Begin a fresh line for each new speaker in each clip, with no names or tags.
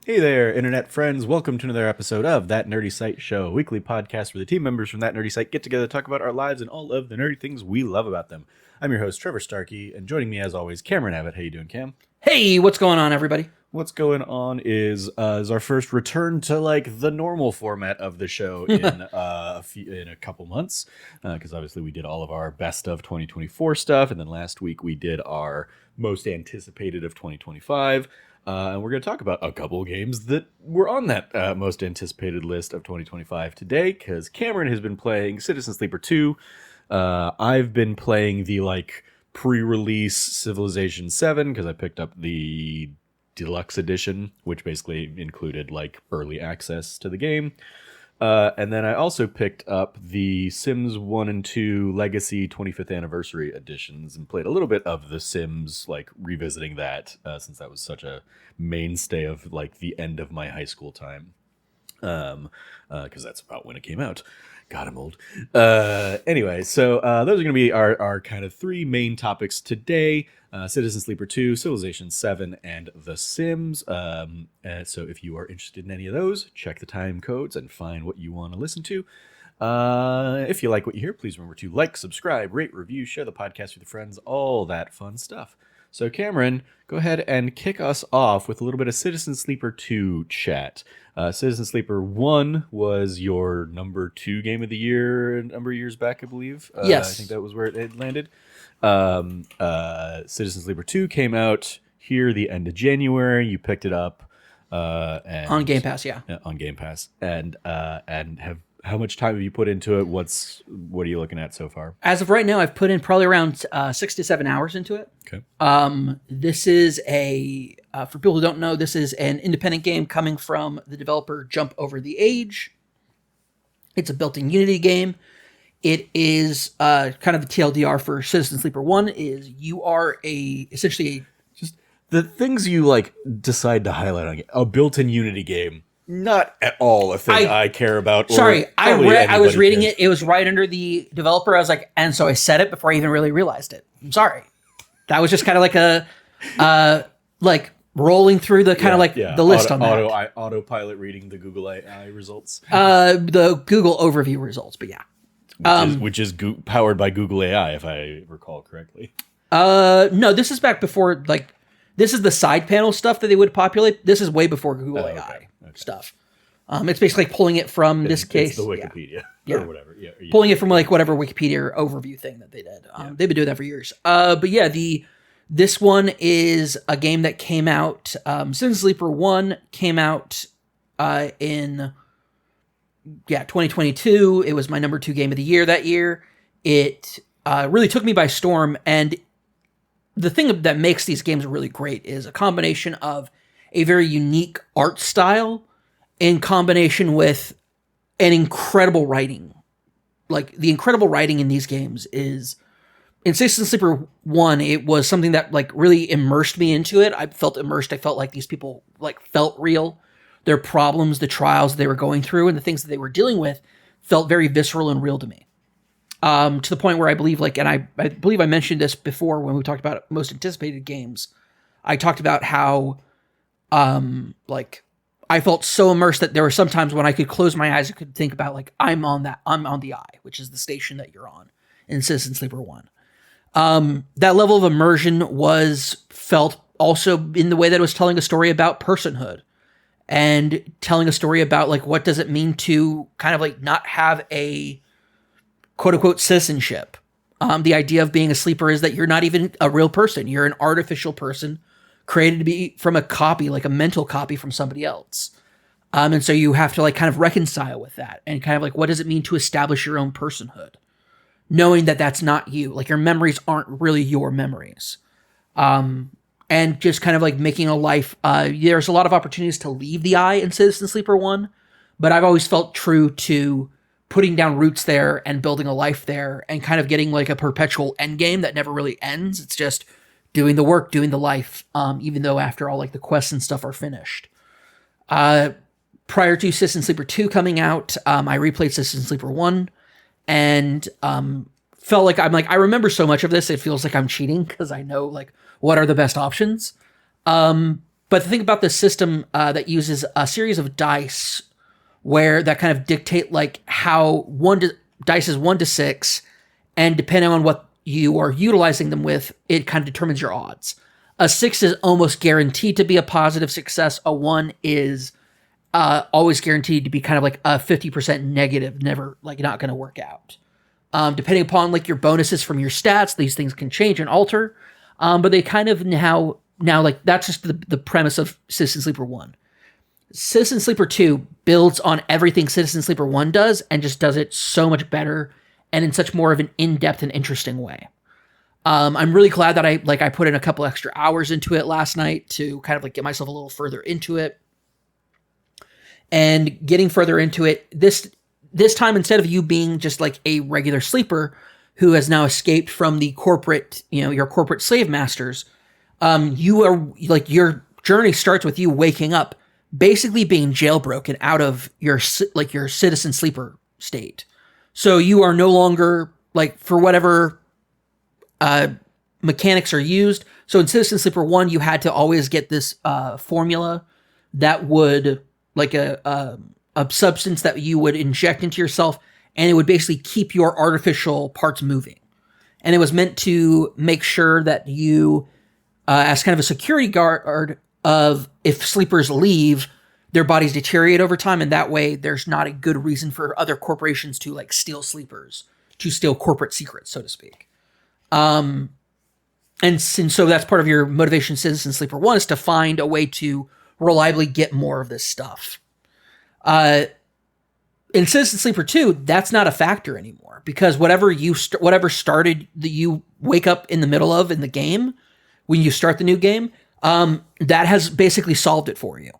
Hey there, internet friends. Welcome to another episode of That Nerdy Site Show, a weekly podcast where the team members from That Nerdy Site get together to talk about our lives and all of the nerdy things we love about them. I'm your host, Trevor Starkey, and joining me as always, Cameron Abbott. How you doing, Cam?
Hey, what's going on, everybody?
What's going on is our first return to like the normal format of the show in in a couple months, because obviously we did all of our best of 2024 stuff, and then last week we did our most anticipated of 2025. And we're going to talk about a couple of games that were on that most anticipated list of 2025 today, because Cameron has been playing Citizen Sleeper 2. I've been playing the pre-release Civilization VII, because I picked up the deluxe edition, which basically included early access to the game. And then I also picked up the Sims 1 and 2 Legacy 25th Anniversary editions and played a little bit of The Sims, revisiting that, since that was such a mainstay of the end of my high school time. Because that's about when it came out. God, I'm old. Anyway, so those are going to be our kind of three main topics today. Citizen Sleeper 2, Civilization 7, and The Sims. So if you are interested in any of those, check the time codes and find what you want to listen to. If you like what you hear, please remember to like, subscribe, rate, review, share the podcast with your friends, all that fun stuff. So Cameron, go ahead and kick us off with a little bit of Citizen Sleeper 2 chat. Citizen Sleeper 1 was your number 2 game of the year a number of years back, I believe.
Yes.
I think that was where it landed. Citizen Sleeper 2 came out here the end of January. You picked it up and
On Game Pass, yeah.
On Game Pass. And how much time have you put into it? What are you looking at so far?
As of right now, I've put in probably around 6 to 7 hours into it.
Okay.
This is for people who don't know, this is an independent game coming from the developer Jump Over the Age. It's a built-in Unity game. It is kind of the TLDR for Citizen Sleeper 1 is you are essentially
just the things you decide to highlight on a built-in Unity game. Not at all a thing I care about.
I was reading it. It was right under the developer. I was like, and so I said it before I even really realized it. I'm sorry. That was just kind of like rolling through the kind of the list on that.
Autopilot reading the Google AI results.
The Google overview results, but yeah.
Which is powered by Google AI, if I recall correctly.
No, this is back before, this is the side panel stuff that they would populate. This is way before Google AI stuff. It's basically pulling it from this case.
It's the Wikipedia or whatever. Yeah,
pulling it from whatever Wikipedia overview thing that they did. They've been doing that for years. But yeah, this one is a game that came out. Citizen Sleeper 1 came out in 2022. It was my number 2 game of the year that year. It really took me by storm. And the thing that makes these games really great is a combination of a very unique art style in combination with an incredible writing. The incredible writing in these games is, in Citizen Sleeper 1, it was something that really immersed me into it. I felt immersed. I felt like these people felt real. Their problems, the trials they were going through, and the things that they were dealing with felt very visceral and real to me. To the point where I believe, and I believe I mentioned this before when we talked about most anticipated games. I talked about how, I felt so immersed that there were some times when I could close my eyes and could think about I'm on the Eye, which is the station that you're on in Citizen Sleeper 1. That level of immersion was felt also in the way that it was telling a story about personhood and telling a story about what does it mean to kind of not have a quote unquote citizenship. The idea of being a sleeper is that you're not even a real person. You're an artificial person created to be from a copy, a mental copy from somebody else. And so you have to kind of reconcile with that and kind of what does it mean to establish your own personhood? Knowing that that's not you, your memories aren't really your memories. And just kind of making a life, there's a lot of opportunities to leave the Eye in Citizen Sleeper 1, but I've always felt true to putting down roots there and building a life there and kind of getting a perpetual end game that never really ends. It's just doing the work, doing the life, even though after all, the quests and stuff are finished. Prior to Citizen Sleeper 2 coming out, I replayed Citizen Sleeper 1 and felt like I remember so much of this, it feels like I'm cheating because I know what are the best options. But the thing about this system that uses a series of dice where that kind of dictate like how dice is 1 to 6, and depending on what you are utilizing them with, it kind of determines your odds. A 6 is almost guaranteed to be a positive success. A 1 is always guaranteed to be kind of like a 50% negative, never like not going to work out. Depending upon like your bonuses from your stats, these things can change and alter. But they kind of now like that's just the premise of Citizen Sleeper 1. Citizen Sleeper 2 builds on everything Citizen Sleeper 1 does and just does it so much better and in such more of an in-depth and interesting way. I'm really glad that I put in a couple extra hours into it last night to kind of like get myself a little further into it. And getting further into it, this time, instead of you being just like a regular sleeper who has now escaped from the corporate, your corporate slave masters, you are like your journey starts with you waking up, basically being jailbroken out of your citizen sleeper state. So you are no longer like for whatever mechanics are used. So in Citizen Sleeper 1, you had to always get this formula that would like a substance that you would inject into yourself, and it would basically keep your artificial parts moving. And it was meant to make sure that you, as kind of a security guard of if sleepers leave, their bodies deteriorate over time, and that way there's not a good reason for other corporations to like steal sleepers, to steal corporate secrets, so to speak. And so that's part of your motivation Citizen Sleeper 1 is to find a way to reliably get more of this stuff. In Citizen Sleeper 2, that's not a factor anymore because whatever started that you wake up in the middle of in the game, when you start the new game, that has basically solved it for you.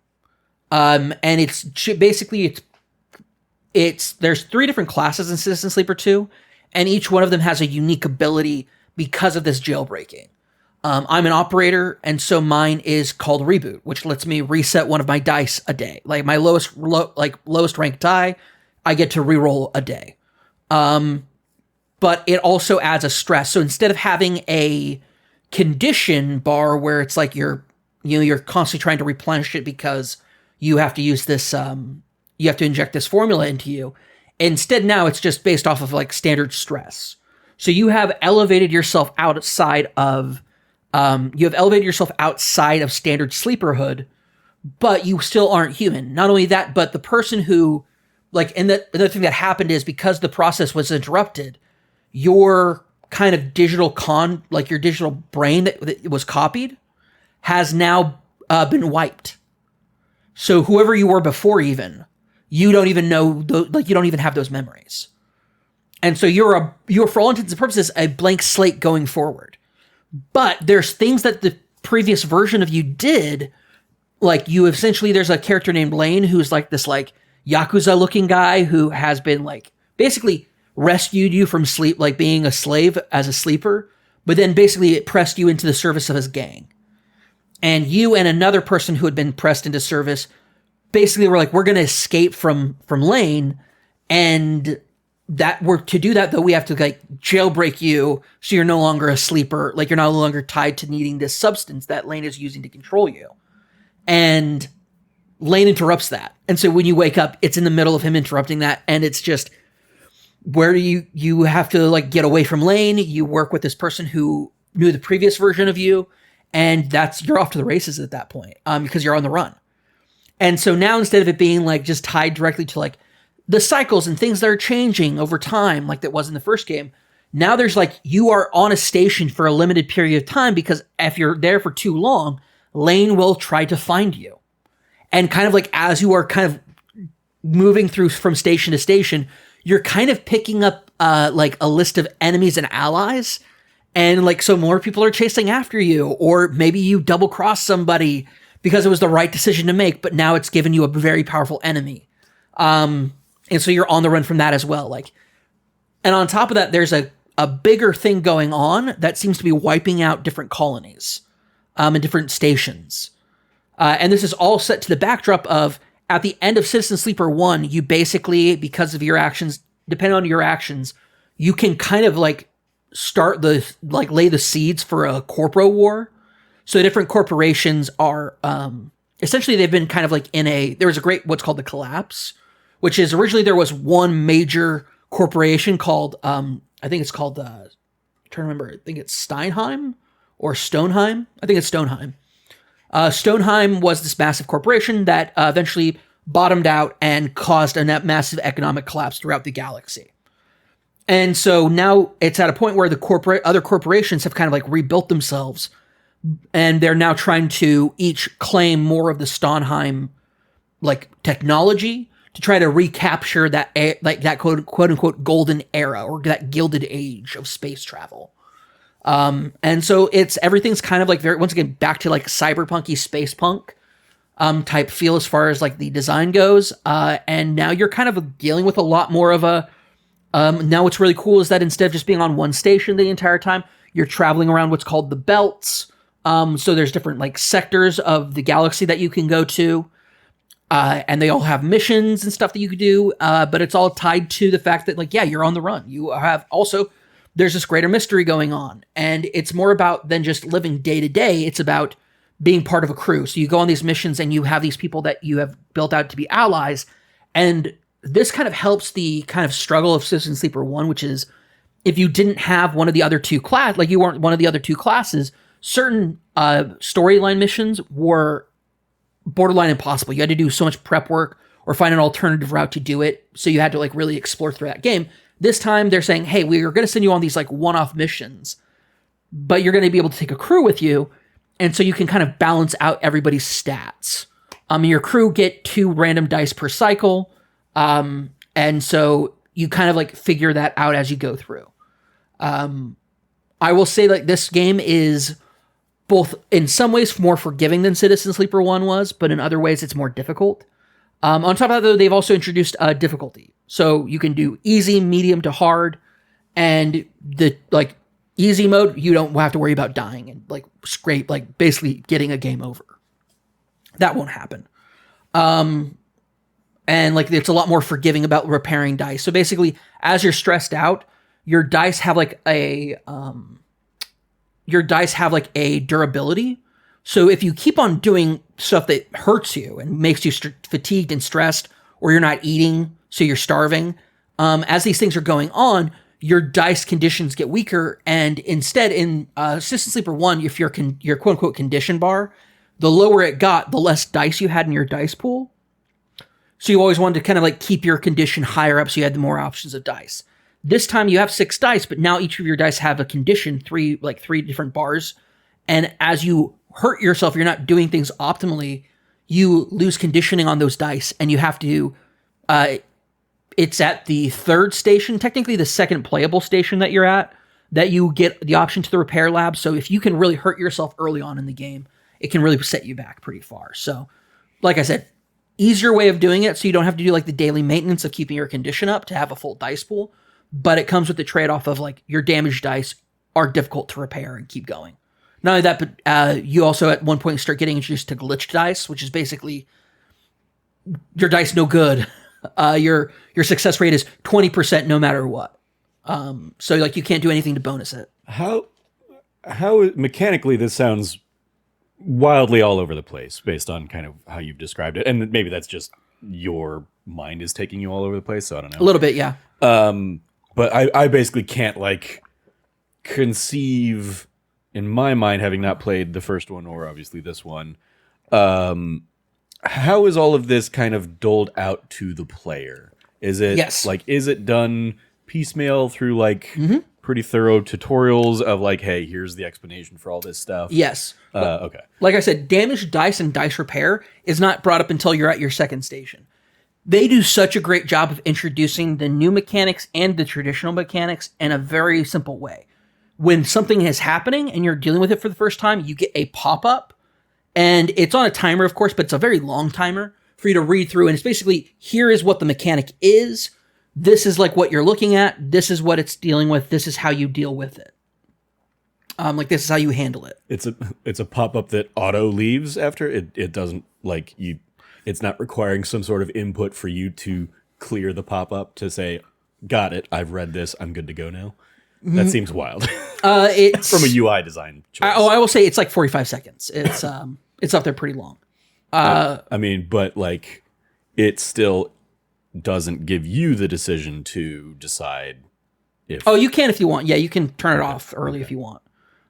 And it's basically there's 3 different classes in Citizen Sleeper 2, and each one of them has a unique ability because of this jailbreaking. I'm an operator, and so mine is called Reboot, which lets me reset one of my dice a day. Like my lowest ranked die, I get to reroll a day. But it also adds a stress. So instead of having a condition bar where it's like you're constantly trying to replenish it because you have to use this, you have to inject this formula into you. Instead, now it's just based off of like standard stress. So you have elevated yourself outside of standard sleeperhood, but you still aren't human. Not only that, but the person who, like, and the other thing that happened is because the process was interrupted, your kind of your digital brain that was copied has now been wiped. So whoever you were before even, you don't even know, you don't even have those memories. And so you're for all intents and purposes, a blank slate going forward. But there's things that the previous version of you did, like there's a character named Lane who's like this like Yakuza looking guy who has been like basically rescued you from sleep, like being a slave as a sleeper, but then basically it pressed you into the service of his gang. And you and another person who had been pressed into service basically were like, we're going to escape from Lane, and to do that though, we have to like jailbreak you so you're no longer a sleeper, like you're no longer tied to needing this substance that Lane is using to control you. And Lane interrupts that. And so when you wake up, it's in the middle of him interrupting that, and it's just where you have to like get away from Lane. You work with this person who knew the previous version of you, and you're off to the races at that point because you're on the run. And so now instead of it being like just tied directly to like the cycles and things that are changing over time, like that was in the first game, now there's like, you are on a station for a limited period of time because if you're there for too long, Lane will try to find you. And kind of like, as you are kind of moving through from station to station, you're kind of picking up like a list of enemies and allies. And like, so more people are chasing after you, or maybe you double cross somebody because it was the right decision to make, but now it's given you a very powerful enemy. And so you're on the run from that as well. Like, and on top of that, there's a bigger thing going on that seems to be wiping out different colonies, and different stations. And this is all set to the backdrop of, at the end of Citizen Sleeper 1, you basically, because of your actions, depending on your actions, you can kind of like lay the seeds for a corpo war. So different corporations are essentially they've been kind of like there was a great what's called the collapse, which is originally there was one major corporation called I think it's called I'm trying to remember. I think it's Steinheim or Stoneheim. I think it's Stoneheim. Stoneheim was this massive corporation that eventually bottomed out and caused a massive economic collapse throughout the galaxy. And so now it's at a point where the other corporations have kind of like rebuilt themselves, and they're now trying to each claim more of the Stonheim like technology to try to recapture that that quote unquote golden era or that gilded age of space travel. And so everything's kind of like very, once again, back to like cyberpunky space punk type feel as far as like the design goes. And now you're kind of dealing with a lot more of now what's really cool is that instead of just being on one station the entire time, you're traveling around what's called the belts. So there's different like sectors of the galaxy that you can go to. And they all have missions and stuff that you could do. But it's all tied to the fact that like, yeah, you're on the run. You have also, there's this greater mystery going on, and it's more about than just living day to day. It's about being part of a crew. So you go on these missions and you have these people that you have built out to be allies. And this kind of helps the kind of struggle of Citizen Sleeper 1, which is if you didn't have one of the other two like you weren't one of the other two classes, certain storyline missions were borderline impossible. You had to do so much prep work or find an alternative route to do it. So you had to like really explore through that game. This time they're saying, hey, we're going to send you on these like one-off missions, but you're going to be able to take a crew with you. And so you can kind of balance out everybody's stats. Your crew get 2 random dice per cycle. And so you kind of like figure that out as you go through. I will say like this game is both in some ways more forgiving than Citizen Sleeper 1 was, but in other ways it's more difficult. On top of that, though, they've also introduced difficulty. So you can do easy, medium to hard, and the like easy mode, you don't have to worry about dying and like scrape, like basically getting a game over. That won't happen. And like it's a lot more forgiving about repairing dice. So basically, as you're stressed out, your dice have like a durability. So if you keep on doing stuff that hurts you and makes you fatigued and stressed, or you're not eating, so you're starving, as these things are going on, your dice conditions get weaker. And instead, in Citizen Sleeper 1, if your quote unquote condition bar, the lower it got, the less dice you had in your dice pool. So you always wanted to kind of like keep your condition higher up, so you had the more options of dice. This time you have 6 dice, but now each of your dice have a condition, 3 different bars. And as you hurt yourself, you're not doing things optimally, you lose conditioning on those dice, and you have to, it's at the 3rd station, technically the 2nd playable station that you're at, that you get the option to the repair lab. So if you can really hurt yourself early on in the game, it can really set you back pretty far. So like I said, easier way of doing it, so you don't have to do like the daily maintenance of keeping your condition up to have a full dice pool, but it comes with the trade-off of like your damaged dice are difficult to repair and keep going. Not only that, but you also at one point start getting introduced to glitched dice, which is basically your dice no good. Your success rate is 20% no matter what. So like you can't do anything to bonus it.
How mechanically this sounds wildly all over the place based on kind of how you've described it, and maybe that's just your mind is taking you all over the place. So I don't know.
A little bit, yeah.
But I basically can't like conceive in my mind, having not played the first one or obviously this one, how is all of this kind of doled out to the player? Is it is it done piecemeal through like pretty thorough tutorials of like, hey, here's the explanation for all this stuff?
Yes.
Okay.
Like I said, damaged dice and dice repair is not brought up until you're at your 2nd station. They do such a great job of introducing the new mechanics and the traditional mechanics in a very simple way. When something is happening and you're dealing with it for the first time, you get a pop-up, and it's on a timer, of course, but it's a very long timer for you to read through. And it's basically, here is what the mechanic is. This is like what you're looking at. This is what it's dealing with. This is how you deal with it. Like this is how you handle it.
It's a pop-up that auto leaves after it doesn't like you. It's not requiring some sort of input for you to clear the pop-up to say, got it, I've read this, I'm good to go now. That seems wild.
It's
From a UI design choice.
I will say it's like 45 seconds. It's up there pretty long.
I mean, but like, it still doesn't give you the decision to decide if.
Oh, you can if you want. Yeah, you can turn it off early if you want.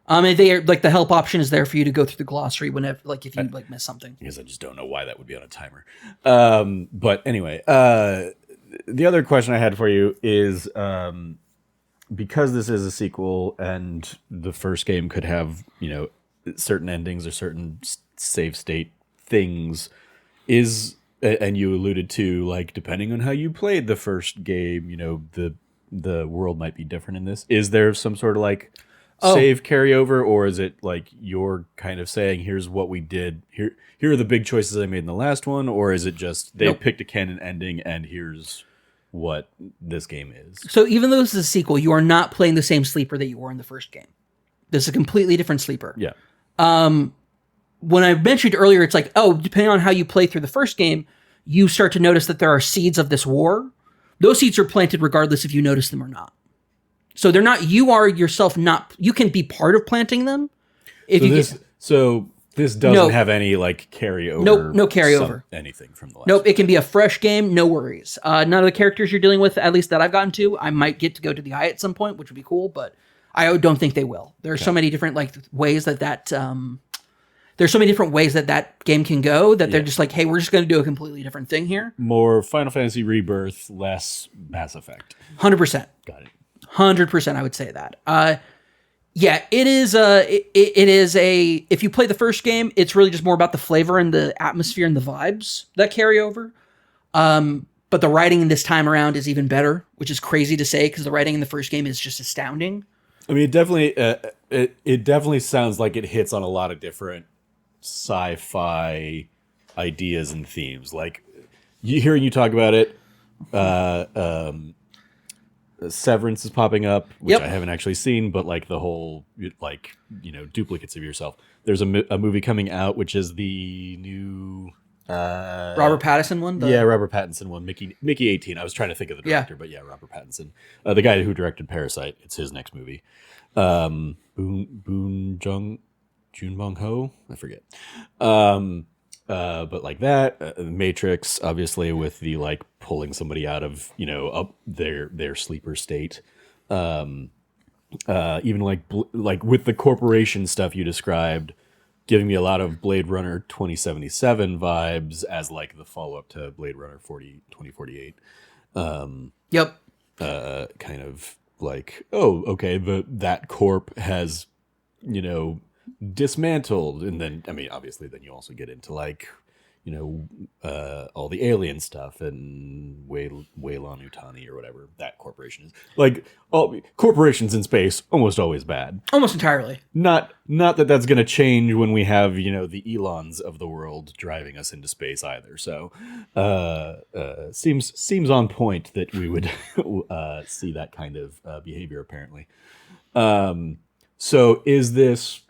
They are, like the help option is there for you to go through the glossary whenever, like if you like miss something.
Because I just don't know why that would be on a timer. But anyway, the other question I had for you is, because this is a sequel and the first game could have, certain endings or certain save state things, and you alluded to, like, depending on how you played the first game, the world might be different in this. Is there some sort of like save carryover, or is it like you're kind of saying, here's what we did, here are the big choices I made in the last one, or is it just they picked a canon ending and here's what this game is?
So even though this is a sequel, you are not playing the same sleeper that you were in the first game. This is a completely different sleeper.
Yeah.
When I mentioned earlier, it's like, depending on how you play through the first game, you start to notice that there are seeds of this war. Those seeds are planted regardless if you notice them or not. So they're not, you are yourself not, you can be part of planting them.
So this doesn't have any like carryover.
No carryover.
Anything from the last.
Nope, it can be a fresh game, no worries. None of the characters you're dealing with, at least that I've gotten to, I might get to go to the eye at some point, which would be cool, but I don't think they will. There are so many different like ways there's so many different ways that game can go that they're just like, hey, we're just going to do a completely different thing here. More
Final Fantasy Rebirth, less Mass Effect.
100%.
Got it.
100%, I would say that. Yeah, it is if you play the first game, it's really just more about the flavor and the atmosphere and the vibes that carry over. But the writing this time around is even better, which is crazy to say because the writing in the first game is just astounding.
I mean, it definitely sounds like it hits on a lot of different sci-fi ideas and themes. Like, hearing you talk about it, Severance is popping up, which I haven't actually seen, but like the whole, like, duplicates of yourself. There's a movie coming out, which is the new
Robert Pattinson one?
Robert Pattinson one. Mickey 18. I was trying to think of the director, but Robert Pattinson. The guy who directed Parasite. It's his next movie. Junbong Ho? I forget. But like that, Matrix, obviously, with the like pulling somebody out of up their sleeper state. Even like with the corporation stuff you described, giving me a lot of Blade Runner 2077 vibes as like the follow up to Blade Runner 2048. Kind of like, that corp has dismantled, and then obviously then you also get into like all the alien stuff and Weyland-Yutani or whatever that corporation is. Like, all corporations in space almost always bad,
almost entirely.
Not that that's going to change when we have the Elons of the world driving us into space either. So seems on point that we would see that kind of behavior apparently. So is this,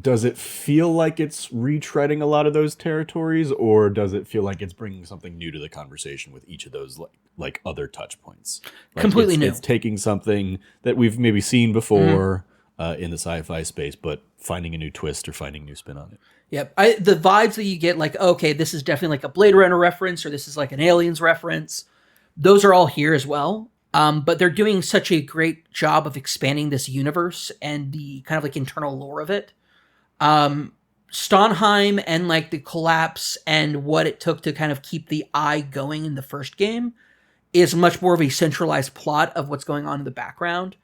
does it feel like it's retreading a lot of those territories, or does it feel like it's bringing something new to the conversation with each of those like other touch points? Like
completely new.
It's taking something that we've maybe seen before in the sci-fi space, but finding a new twist or finding a new spin on it.
Yep. The vibes that you get, like, okay, this is definitely like a Blade Runner reference, or this is like an Aliens reference. Those are all here as well. But they're doing such a great job of expanding this universe and the kind of like internal lore of it. Stonheim and like the collapse and what it took to kind of keep the eye going in the first game is much more of a centralized plot of what's going on in the background.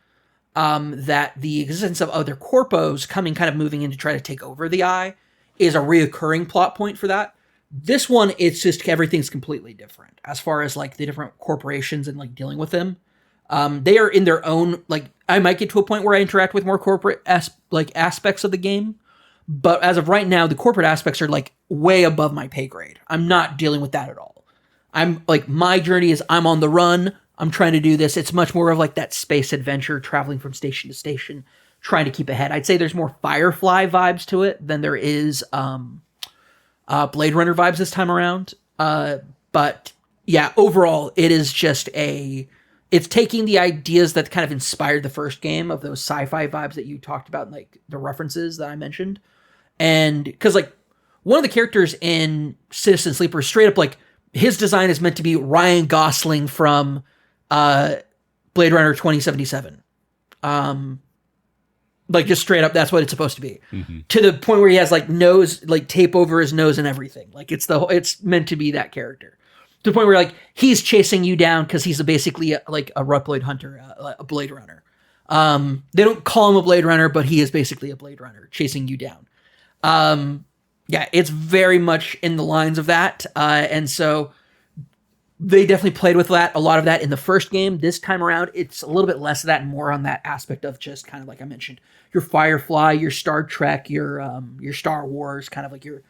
That the existence of other corpos kind of moving in to try to take over the eye is a reoccurring plot point for that. This one, it's just everything's completely different as far as like the different corporations and like dealing with them. They are in their own, like, I might get to a point where I interact with more corporate aspects of the game. But as of right now, the corporate aspects are like way above my pay grade. I'm not dealing with that at all. I'm like, my journey is I'm on the run. I'm trying to do this. It's much more of like that space adventure, traveling from station to station, trying to keep ahead. I'd say there's more Firefly vibes to it than there is Blade Runner vibes this time around. But yeah, overall, it is just a it's taking the ideas that kind of inspired the first game of those sci-fi vibes that you talked about, like the references that I mentioned. And because like one of the characters in Citizen Sleeper is straight up like his design is meant to be Ryan Gosling from Blade Runner 2077. Like just straight up, that's what it's supposed to be. Mm-hmm. To the point where he has like nose, like tape over his nose and everything. Like it's meant to be that character. To the point where like he's chasing you down because he's basically like a Reploid hunter, a Blade Runner. They don't call him a Blade Runner, but he is basically a Blade Runner chasing you down. Yeah, it's very much in the lines of that. And so they definitely played with that, a lot of that in the first game. This time around, it's a little bit less of that and more on that aspect of just kind of like I mentioned, your Firefly, your Star Trek, your Star Wars, kind of like your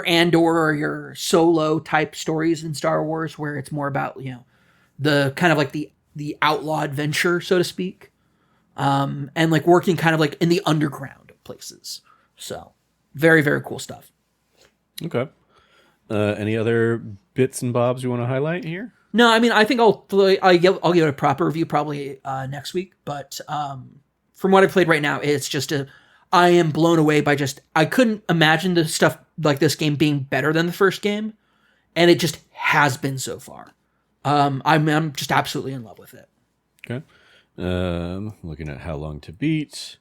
Andor or your Solo type stories in Star Wars, where it's more about, you know, the kind of like the outlaw adventure, so to speak. And like working kind of like in the underground places. So very, very cool stuff.
Okay. Any other bits and bobs you want to highlight here?
No, I mean, I think I'll give it a proper review probably next week. But from what I played right now, it's just I am blown away by I couldn't imagine the stuff like this game being better than the first game, and it just has been so far. I'm just absolutely in love with it.
Okay. Looking at how long to beat.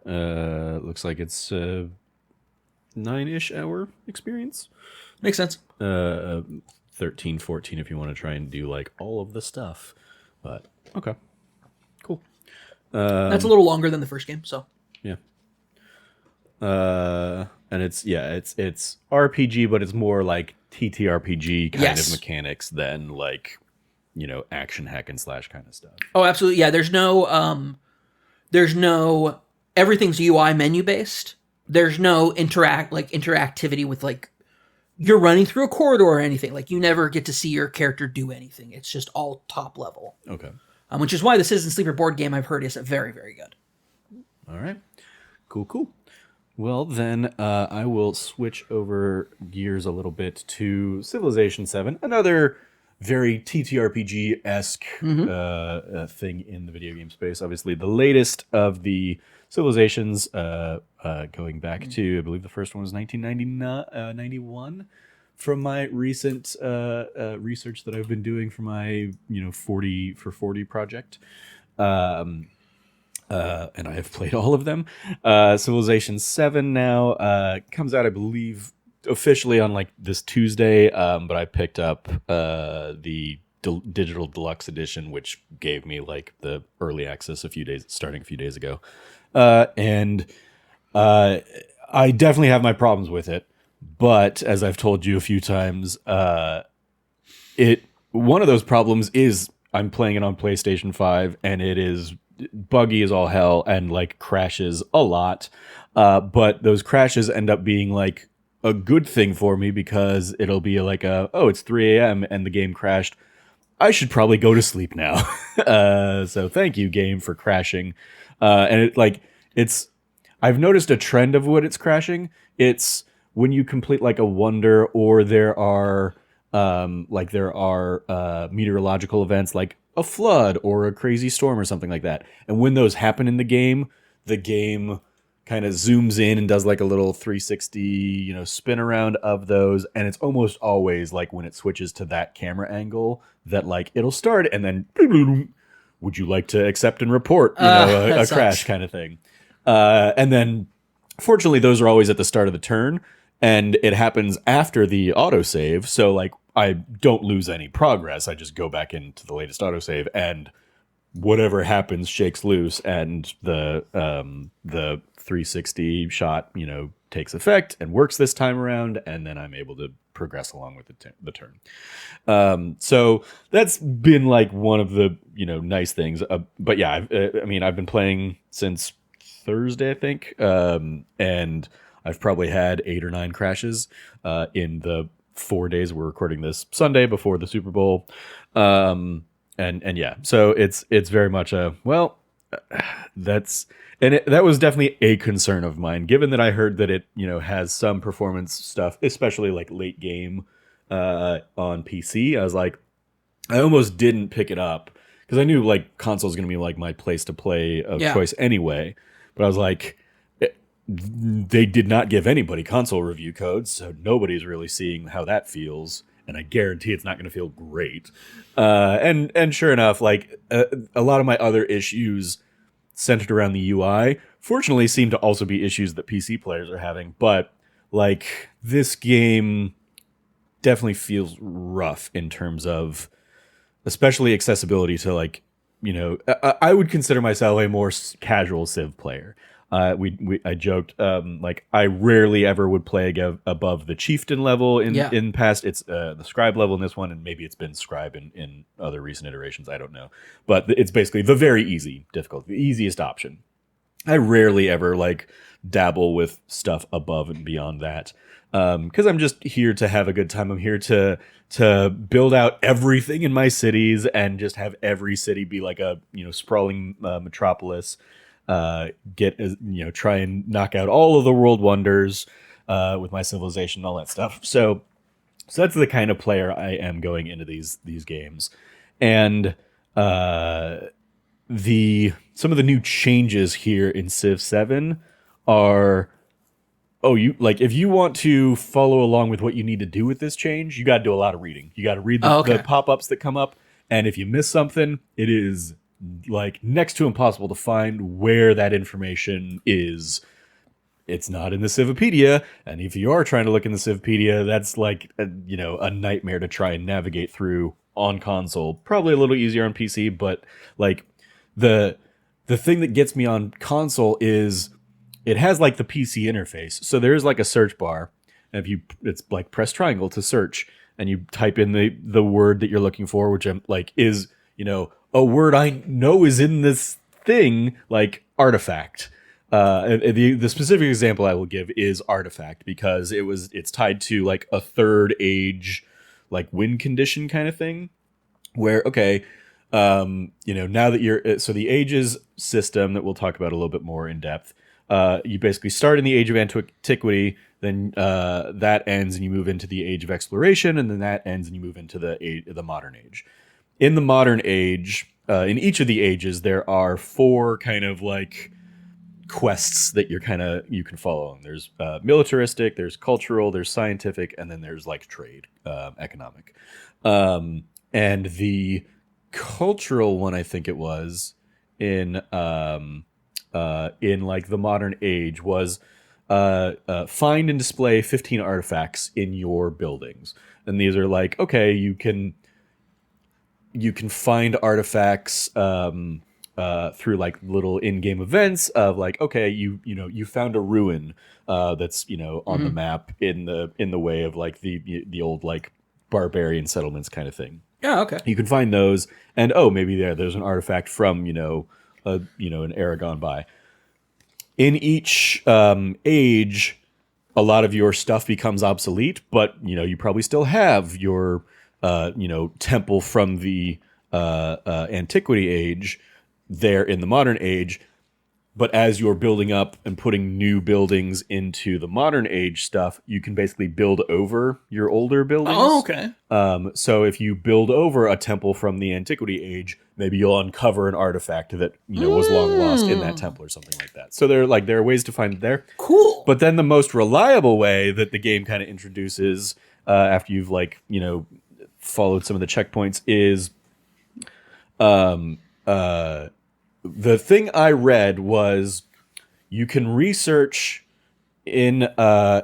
Looks like it's 9-ish hour experience.
Makes sense.
13, 14 if you want to try and do like all of the stuff. But okay. Cool.
That's a little longer than the first game, so.
Yeah. And it's RPG, but it's more like TTRPG kind of mechanics than like, you know, action hack and slash kind of stuff.
Oh, absolutely. Yeah, there's no everything's UI menu based. There's no interactivity with like you're running through a corridor or anything. Like you never get to see your character do anything. It's just all top level.
Okay.
Which is why the Citizen Sleeper board game I've heard is very, very good.
All right. Cool. Well, then I will switch over gears a little bit to Civilization VII, another very TTRPG-esque thing in the video game space. Obviously, the latest of the Civilizations, going back to, I believe the first one was 1991. From my recent research that I've been doing for my 40 for 40 project. And I have played all of them. Civilization VII now comes out, I believe, officially on like this Tuesday. But I picked up the digital deluxe edition, which gave me like the early access starting a few days ago. And I definitely have my problems with it. But as I've told you a few times, one of those problems is I'm playing it on PlayStation 5 and it is buggy as all hell and like crashes a lot. But those crashes end up being like a good thing for me because it'll be like it's 3 a.m. and the game crashed. I should probably go to sleep now. So thank you, game, for crashing. And I've noticed a trend of when it's crashing. It's when you complete like a wonder or there are meteorological events like a flood or a crazy storm or something like that. And when those happen in the game kind of zooms in and does like a little 360, spin around of those. And it's almost always like when it switches to that camera angle that like it'll start and then would you like to accept and report, a crash kind of thing. And then fortunately those are always at the start of the turn and it happens after the autosave. So like I don't lose any progress. I just go back into the latest autosave and whatever happens shakes loose and the 360 shot, takes effect and works this time around. And then I'm able to progress along with the turn. So that's been like one of the, nice things. But yeah, I've been playing since Thursday, I think. And I've probably had 8 or 9 crashes in the 4 days we're recording this Sunday before the Super Bowl. And yeah, so it's very much that was definitely a concern of mine, given that I heard that it, has some performance stuff, especially like late game on PC. I was like, I almost didn't pick it up because I knew like console is going to be like my place to play of choice anyway. But I was like, they did not give anybody console review codes, so nobody's really seeing how that feels. And I guarantee it's not going to feel great. And sure enough, like a lot of my other issues centered around the UI, fortunately, seem to also be issues that PC players are having. But like this game definitely feels rough in terms of, especially accessibility to like, I would consider myself a more casual Civ player. I joked like I rarely ever would play above the chieftain level in past. It's the scribe level in this one, and maybe it's been scribe in other recent iterations. I don't know, but it's basically the very easy difficulty, the easiest option. I rarely ever like dabble with stuff above and beyond that because I'm just here to have a good time. I'm here to build out everything in my cities and just have every city be like a sprawling metropolis. Try and knock out all of the world wonders with my civilization and all that stuff. So that's the kind of player I am going into these games. And some of the new changes here in Civ 7 are, if you want to follow along with what you need to do with this change, you got to do a lot of reading. You got to read the pop-ups that come up, and if you miss something, it is like next to impossible to find where that information is. It's not in the Civipedia, and if you are trying to look in the Civipedia, that's like a nightmare to try and navigate through on console. Probably a little easier on PC, but like the thing that gets me on console is it has like the PC interface. So there's like a search bar, and it's like press triangle to search, and you type in the word that you're looking for, which is a word I know is in this thing, like artifact. The specific example I will give is artifact because it's tied to like a third age, like win condition kind of thing, where now that you're so the ages system that we'll talk about a little bit more in depth. You basically start in the age of antiquity, then that ends and you move into the age of exploration, and then that ends and you move into the modern age. In the modern age, in each of the ages, there are 4 kind of like quests that you can follow on. There's militaristic, there's cultural, there's scientific, and then there's like trade, economic. And the cultural one, I think it was in like the modern age was find and display 15 artifacts in your buildings, and these are like you can find artifacts through like little in-game events of like, you found a ruin that's on the map in the way of like the old like barbarian settlements kind of thing.
Yeah, okay.
You can find those, and maybe there's an artifact from an era gone by. In each age, a lot of your stuff becomes obsolete, but you probably still have your temple from the antiquity age there in the modern age. But as you're building up and putting new buildings into the modern age stuff, you can basically build over your older buildings.
Oh, okay.
So if you build over a temple from the antiquity age, maybe you'll uncover an artifact that was long lost in that temple or something like that. So there are ways to find it there.
Cool.
But then the most reliable way that the game kind of introduces after you've followed some of the checkpoints is the thing I read was you can research in a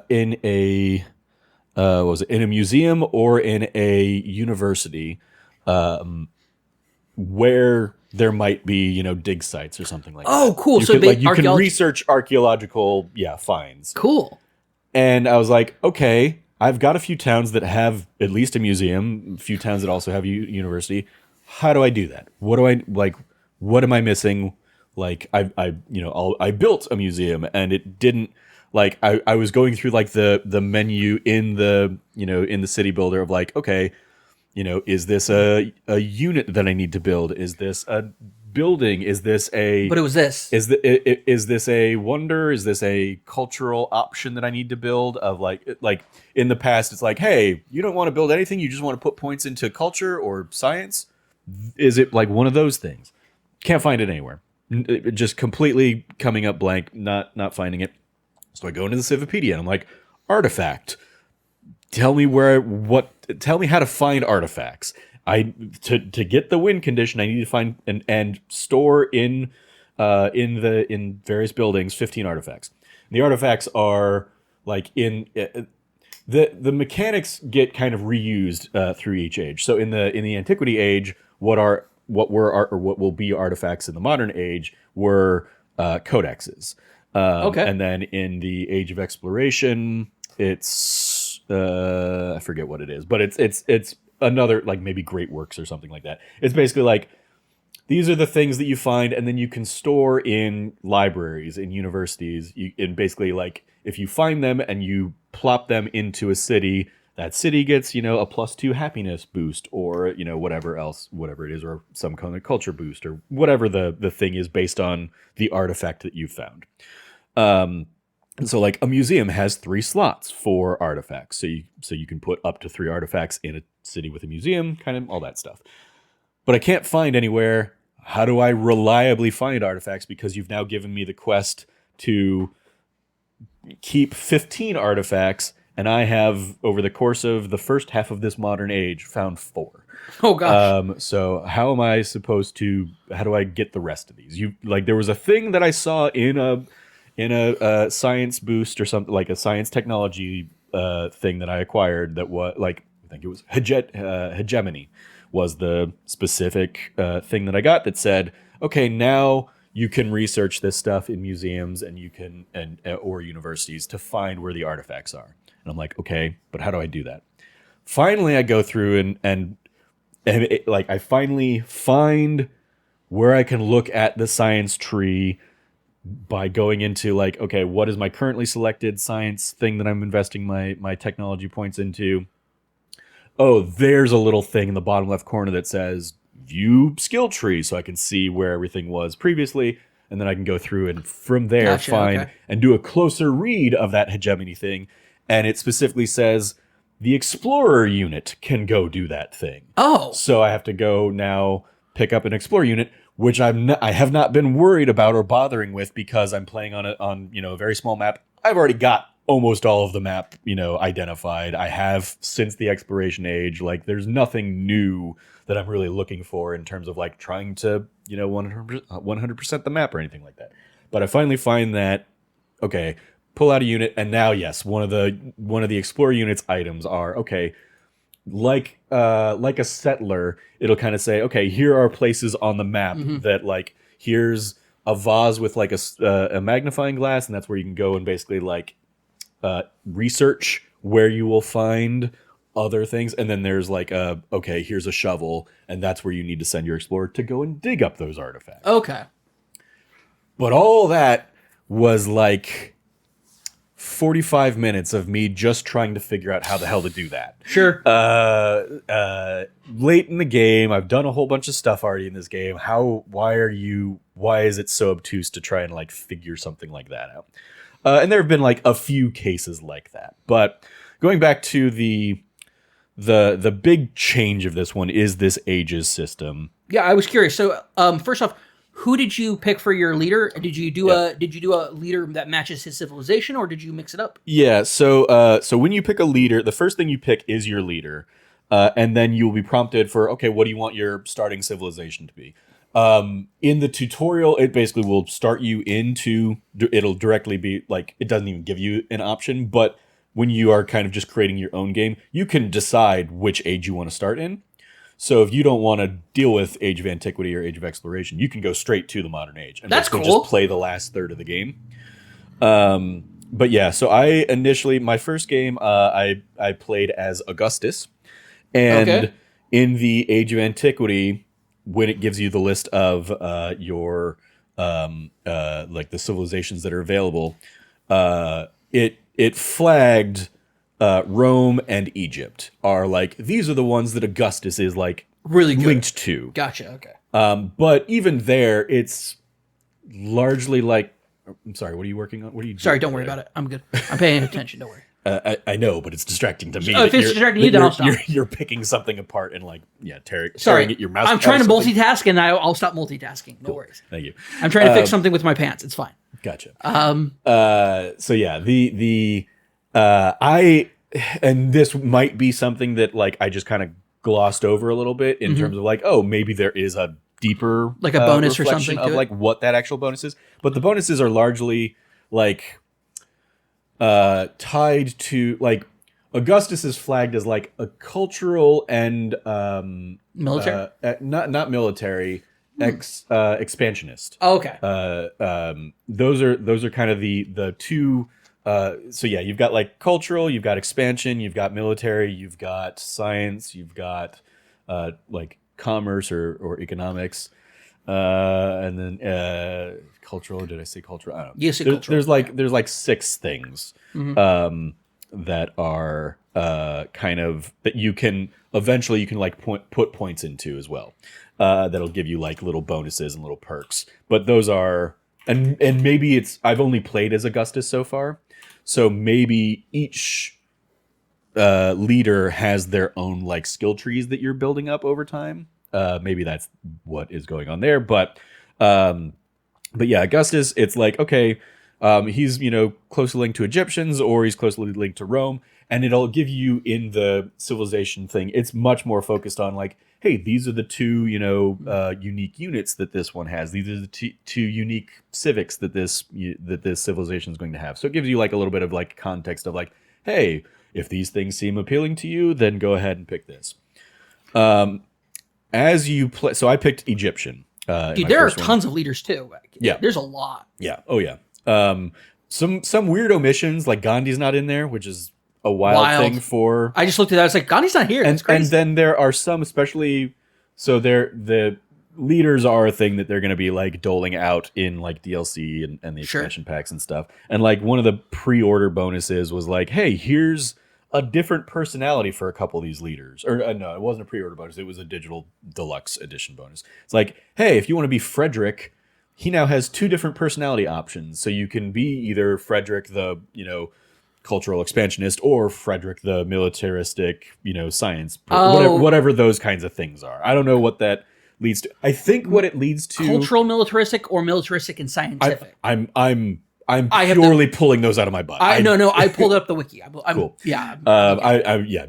museum or in a university where there might be dig sites or something like that.
Oh, cool.
You can research archaeological finds.
Cool.
And I was like, okay, I've got a few towns that have at least a museum, a few towns that also have a university. How do I do that? What am I missing? Like I built a museum and it didn't I was going through the menu in the city builder of is this a unit that I need to build? Is this a building? Is this a
But it was this.
Is this a wonder? Is this a cultural option that I need to build? Of like in the past, it's like, hey, you don't want to build anything. You just want to put points into culture or science. Is it like one of those things? Can't find it anywhere. Just completely coming up blank, not finding it. So I go into the Civipedia and I'm like, artifact. Tell me tell me how to find artifacts. To get the win condition, I need to find and store in various buildings 15 artifacts. And the artifacts are like the mechanics get kind of reused through each age. So in the Antiquity age, what will be artifacts in the modern age were codexes. And then in the Age of Exploration, it's I forget what it is, but it's another, like maybe Great Works or something like that. It's basically like these are the things that you find, and then you can store in libraries, in universities. And basically, like if you find them and you plop them into a city, that city gets, a +2 happiness boost, or, whatever it is, or some kind of culture boost, or whatever the thing is based on the artifact that you found. And so like a museum has 3 slots for artifacts. So you can put up to 3 artifacts in a city with a museum, kind of all that stuff. But I can't find anywhere. How do I reliably find artifacts? Because you've now given me the quest to keep 15 artifacts, and I have, over the course of the first half of this modern age, found 4.
Oh gosh.
So how am I supposed to? How do I get the rest of these? There was a thing that I saw in a science boost or something, like a science technology thing that I acquired, that was like, I think it was hegemony was the specific thing that I got, that said, okay, now you can research this stuff in museums and you can or universities to find where the artifacts are. And I'm like, okay, but how do I do that? Finally, I go through and I finally find where I can look at the science tree by going into like, okay, what is my currently selected science thing that I'm investing my technology points into? Oh, there's a little thing in the bottom left corner that says view skill tree, so I can see where everything was previously, and then I can go through and from there find and do a closer read of that hegemony thing. And it specifically says the explorer unit can go do that thing.
Oh.
So I have to go now pick up an explorer unit, which I have not been worried about or bothering with, because I'm playing on a very small map. I've already got almost all of the map, identified. I have since the exploration age. Like, there's nothing new that I'm really looking for in terms of like trying to, 100% the map or anything like that. But I finally find that, okay, pull out a unit, and now, yes, one of the explorer unit's items are, okay, like a settler, it'll kind of say, okay, here are places on the map that, like, here's a vase with like a magnifying glass, and that's where you can go and basically like research where you will find other things. And then there's like okay, here's a shovel, and that's where you need to send your explorer to go and dig up those artifacts.
Okay.
But all that was like 45 minutes of me just trying to figure out how the hell to do that.
Sure.
Late in the game, I've done a whole bunch of stuff already in this game. Why is it so obtuse to try and like figure something like that out? And there have been like a few cases like that. But going back to the big change of this one is this ages system.
Yeah, I was curious. So, first off, who did you pick for your leader? Did you do a leader that matches his civilization, or did you mix it up? Yeah,
so when you pick a leader, the first thing you pick is your leader, and then you'll be prompted for, okay, what do you want your starting civilization to be? In the tutorial, it basically will start you into. It'll directly be like, it doesn't even give you an option, but when you are kind of just creating your own game, you can decide which age you want to start in. So if you don't want to deal with Age of Antiquity or Age of Exploration, you can go straight to the modern age and
that's cool.
Just play the last third of the game. But yeah, so I initially, my first game, I played as Augustus, and in the Age of Antiquity, when it gives you the list of your like the civilizations that are available, it flagged Rome and Egypt are like, these are the ones that Augustus is like
really good.
Linked to.
Gotcha. Okay.
But even there, it's largely like, I'm sorry, what are you working on? What are you doing?
Sorry, don't worry about it. I'm good. I'm paying attention. Don't worry.
I know, but it's distracting to me.
If it's distracting you, then I'll stop.
You're picking something apart and tearing
Sorry,
at your mouse.
I'm trying to multitask, and I'll stop multitasking. No worries.
Thank you.
I'm trying to fix something with my pants. It's fine.
Gotcha. So yeah, and this might be something that like I just kind of glossed over a little bit in terms of like, oh, maybe there is a deeper
like a bonus or something
of like what that actual bonus is, but the bonuses are largely like tied to like Augustus is flagged as like a cultural and
military,
not military, expansionist.
Oh, okay.
Those are kind of the two. So yeah, you've got like cultural, you've got expansion, you've got military, you've got science, you've got like commerce or economics, and then cultural. Did I say cultural? I don't know.
Yes,
there's like 6 things that are kind of that you can eventually like put points into as well. That'll give you like little bonuses and little perks. But those are and maybe I've only played as Augustus so far, so maybe each leader has their own like skill trees that you're building up over time. Maybe that's what is going on there, but yeah, Augustus, it's like, okay, he's, closely linked to Egyptians or he's closely linked to Rome, and it'll give you in the civilization thing, it's much more focused on like, hey, these are the 2, unique units that this one has. These are the 2 unique civics that this civilization is going to have. So it gives you like a little bit of like context of like, hey, if these things seem appealing to you, then go ahead and pick this. As you play, so I picked Egyptian.
Dude, there are tons of leaders too.
Yeah,
there's a lot.
Yeah. Oh yeah. Some weird omissions, like Gandhi's not in there, which is a wild thing for.
I just looked at that. I was like, Gandhi's not here. That's crazy.
And then there are some, especially, so the leaders are a thing that they're going to be like doling out in like DLC and the expansion packs and stuff. And like one of the pre-order bonuses was like, hey, here's a different personality for a couple of these leaders. Or no, it wasn't a pre-order bonus. It was a digital deluxe edition bonus. It's like, hey, if you want to be Frederick, he now has 2 different personality options. So you can be either Frederick, the, cultural expansionist, or Frederick, the militaristic, science, whatever those kinds of things are. I don't know what that leads to. I think what it leads to,
cultural militaristic or militaristic and scientific.
I'm purely pulling those out of my butt.
No, I pulled up the wiki.
Cool.
Yeah.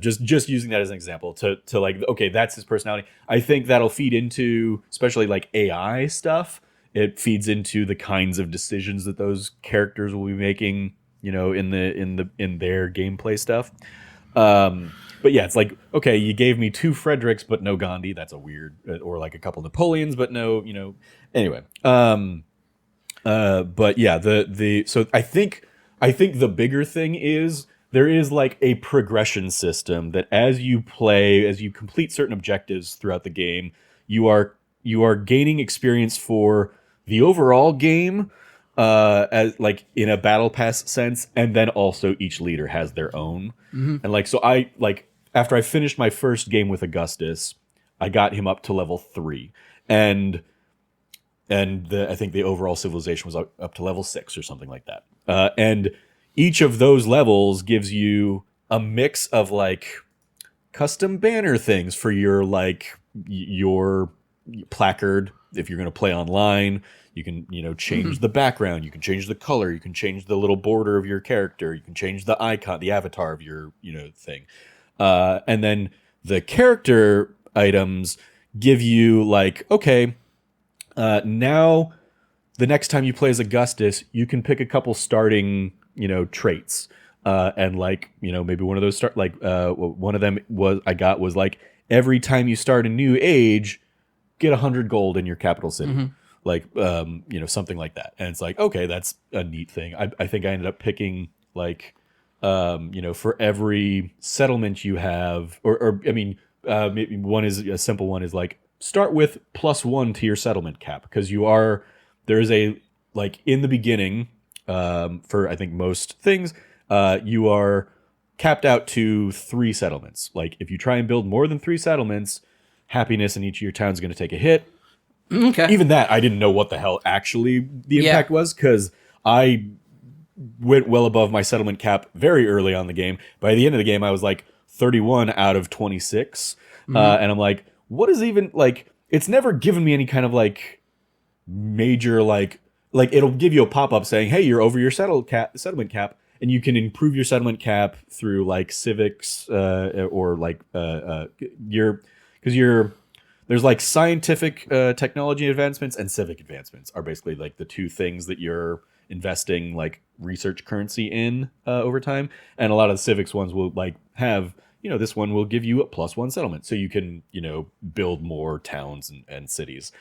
Just using that as an example to like, okay, that's his personality. I think that'll feed into, especially like AI stuff. It feeds into the kinds of decisions that those characters will be making, in their gameplay stuff. But yeah, it's like, okay, you gave me 2 Fredericks, but no Gandhi. That's a weird, or like a couple Napoleons, but no, anyway. But yeah, so I think the bigger thing is there is like a progression system that as you complete certain objectives throughout the game, you are gaining experience for the overall game, as like in a battle pass sense, and then also each leader has their own. And like, so I like after I finished my first game with Augustus, I got him up to level 3, and I think the overall civilization was up to level 6 or something like that. And each of those levels gives you a mix of like custom banner things for your like your placard. If you're going to play online, you can, change the background, you can change the color, you can change the little border of your character, you can change the icon, the avatar of your, thing. And then the character items give you like, okay, now the next time you play as Augustus, you can pick a couple starting, traits. And like, maybe one of those one of them was like, every time you start a new age, get 100 gold in your capital city. Like, something like that. And it's like, okay, that's a neat thing. I think I ended up picking like, for every settlement you have, maybe one is a simple one is like, start with +1 to your settlement cap, because there is a, like in the beginning, for I think most things, you are capped out to 3 settlements. Like if you try and build more than 3 settlements, happiness in each of your towns is going to take a hit.
Okay.
Even that, I didn't know what the hell actually the impact was, because I went well above my settlement cap very early on the game. By the end of the game, I was like 31 out of 26. And I'm like, what is even like, it's never given me any kind of like major, like it'll give you a pop-up saying, hey, you're over your settlement cap, and you can improve your settlement cap through like civics, or like, there's like scientific technology advancements and civic advancements are basically like the two things that you're investing like research currency in over time. And a lot of the civics ones will like have, this one will give you a +1 settlement. So you can, build more towns and cities.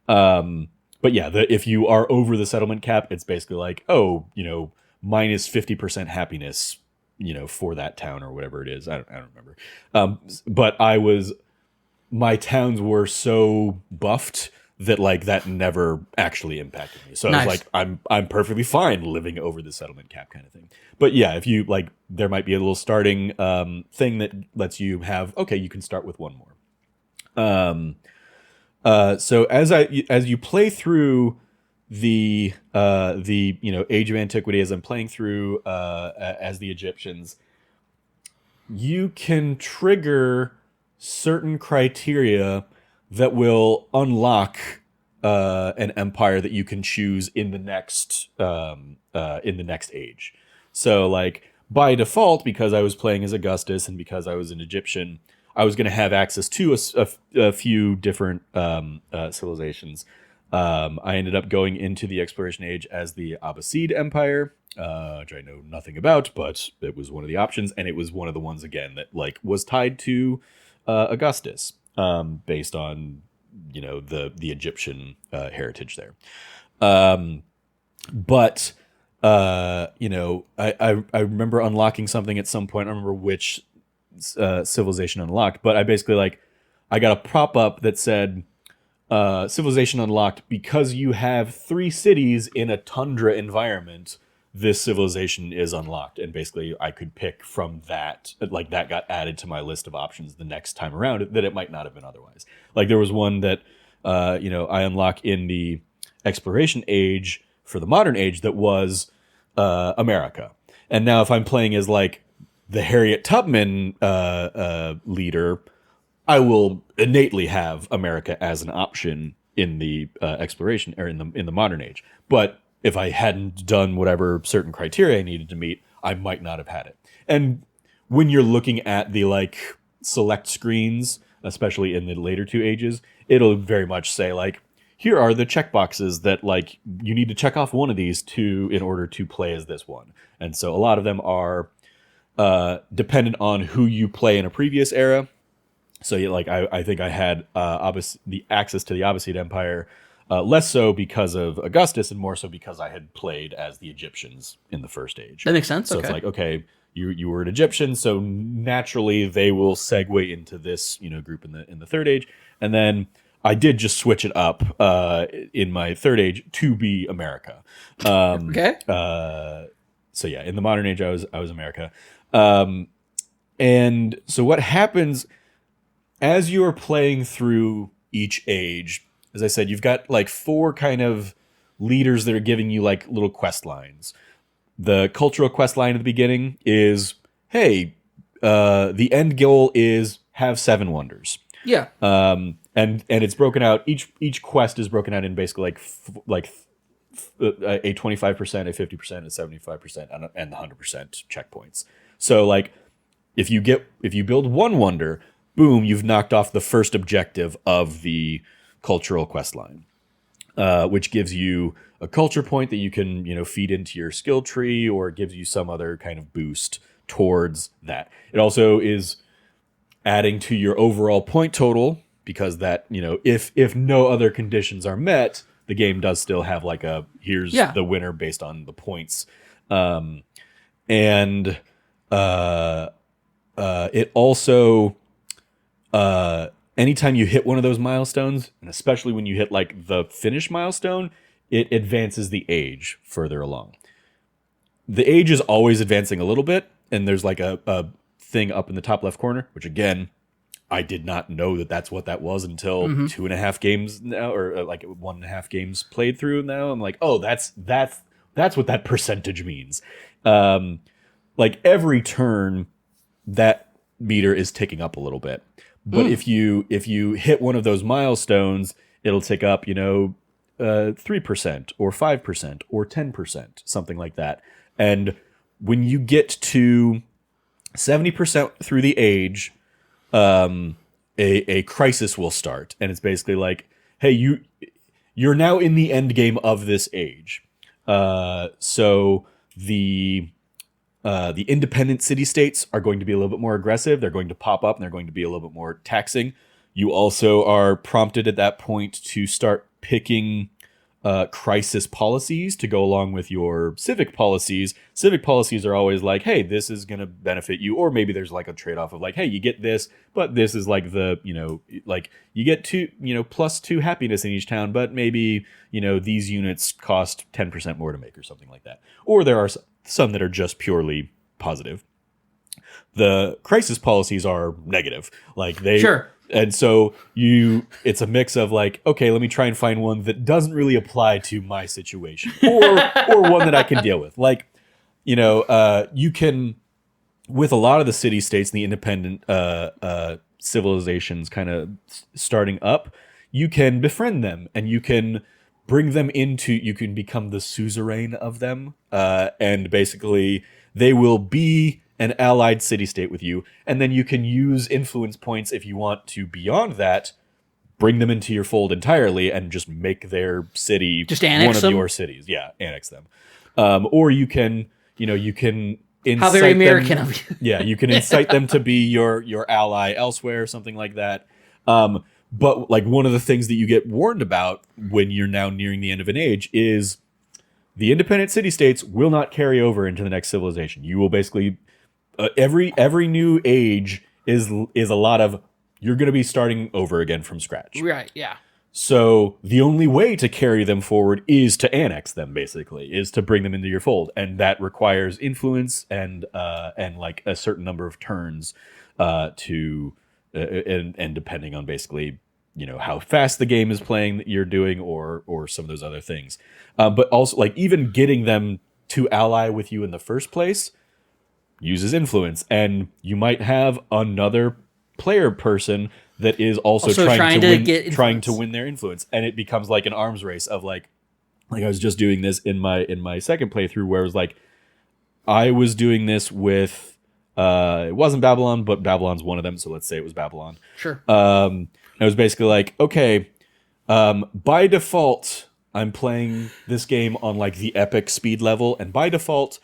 But yeah, if you are over the settlement cap, it's basically like, minus 50% happiness, for that town or whatever it is. I don't remember. But my towns were so buffed that like that never actually impacted me. So nice. I was like, I'm perfectly fine living over the settlement cap kind of thing. But yeah, if you like, there might be a little starting thing that lets you have, okay, you can start with one more. So as you play through the Age of Antiquity, as I'm playing through as the Egyptians, you can trigger certain criteria that will unlock an empire that you can choose in the next age. So like by default, because I was playing as Augustus and because I was an Egyptian, I was going to have access to a few different civilizations. I ended up going into the Exploration Age as the Abbasid Empire, which I know nothing about, but it was one of the options, and it was one of the ones again that like was tied to Augustus, based on the Egyptian heritage there. But I remember unlocking something at some point. I don't remember which civilization unlocked, but I basically I got a prop up that said civilization unlocked because you have 3 cities in a tundra environment. This civilization is unlocked, and basically I could pick from that. Like that got added to my list of options the next time around that it might not have been otherwise. Like there was one that I unlock in the Exploration Age for the Modern Age that was America, and now if I'm playing as like the Harriet Tubman leader, I will innately have America as an option in the exploration or in the Modern Age, but if I hadn't done whatever certain criteria I needed to meet, I might not have had it. And when you're looking at the like select screens, especially in the later 2 ages, it'll very much say like, here are the checkboxes that like you need to check off one of these in order to play as this one. And so a lot of them are dependent on who you play in a previous era. So like I think I had the access to the Abbasid Empire. Less so because of Augustus and more so because I had played as the Egyptians in the First Age.
That makes sense.
So it's like, okay, you were an Egyptian, so naturally they will segue into this group in the Third Age, and then I did just switch it up in my Third Age to be America.
Okay.
So yeah, in the Modern Age I was America, and so what happens as you are playing through each age? As I said, you've got like 4 kind of leaders that are giving you like little quest lines. The cultural quest line at the beginning is, hey, the end goal is have 7 wonders.
Yeah.
And it's broken out. Each quest is broken out in basically like a 25%, a 50%, a 75%, and the 100% checkpoints. So like if you build 1 wonder, boom, you've knocked off the first objective of the cultural quest line, which gives you a culture point that you can feed into your skill tree, or gives you some other kind of boost towards that. It also is adding to your overall point total, because that if no other conditions are met, the game does still have like here's the winner based on the points. It also anytime you hit one of those milestones, and especially when you hit like the finish milestone, it advances the age further along. The age is always advancing a little bit, and there's like a thing up in the top left corner, which again, I did not know that that's what that was until 2.5 games now, or like 1.5 games played through now. I'm like, oh, that's That's what that percentage means. Like every turn, that meter is ticking up a little bit. But if you hit one of those milestones, it'll tick up, 3% or 5% or 10%, something like that. And when you get to 70% through the age, a crisis will start, and it's basically like, hey, you're now in the end game of this age. So the independent city-states are going to be a little bit more aggressive. They're going to pop up, and they're going to be a little bit more taxing. You also are prompted at that point to start picking crisis policies to go along with your civic policies. Civic policies are always like, hey, this is going to benefit you. Or maybe there's like a trade-off of like, hey, you get this, but this is like like you get +2 happiness in each town, but maybe, these units cost 10% more to make or something like that. Or there are some that are just purely positive. The crisis policies are negative. Like
Sure.
And so it's a mix of like, okay, let me try and find one that doesn't really apply to my situation, or one that I can deal with. Like, you can, with a lot of the city states and the independent civilizations kind of starting up, you can befriend them and you can bring them you can become the suzerain of them, and basically they will be an allied city-state with you, and then you can use influence points if you want to, beyond that, bring them into your fold entirely and just make their city
just annex
one
them?
of your cities. Yeah, annex them. Or you can incite
How very American
them,
of you.
yeah, you can incite them to be your ally elsewhere, something like that. But like one of the things that you get warned about when you're now nearing the end of an age is the independent city-states will not carry over into the next civilization. You will basically every new age is a lot of, you're going to be starting over again from scratch.
Right, yeah.
So the only way to carry them forward is to annex them, basically, is to bring them into your fold. And that requires influence and like a certain number of turns and depending on basically, how fast the game is playing that you're doing or some of those other things. But also like even getting them to ally with you in the first place uses influence, and you might have another player person that is also trying to win their influence, and it becomes like an arms race of like I was just doing this in my second playthrough where it was like I was doing this with it wasn't Babylon, but Babylon's one of them, so let's say it was Babylon.
Sure.
It was basically like, okay, by default I'm playing this game on like the epic speed level, and by default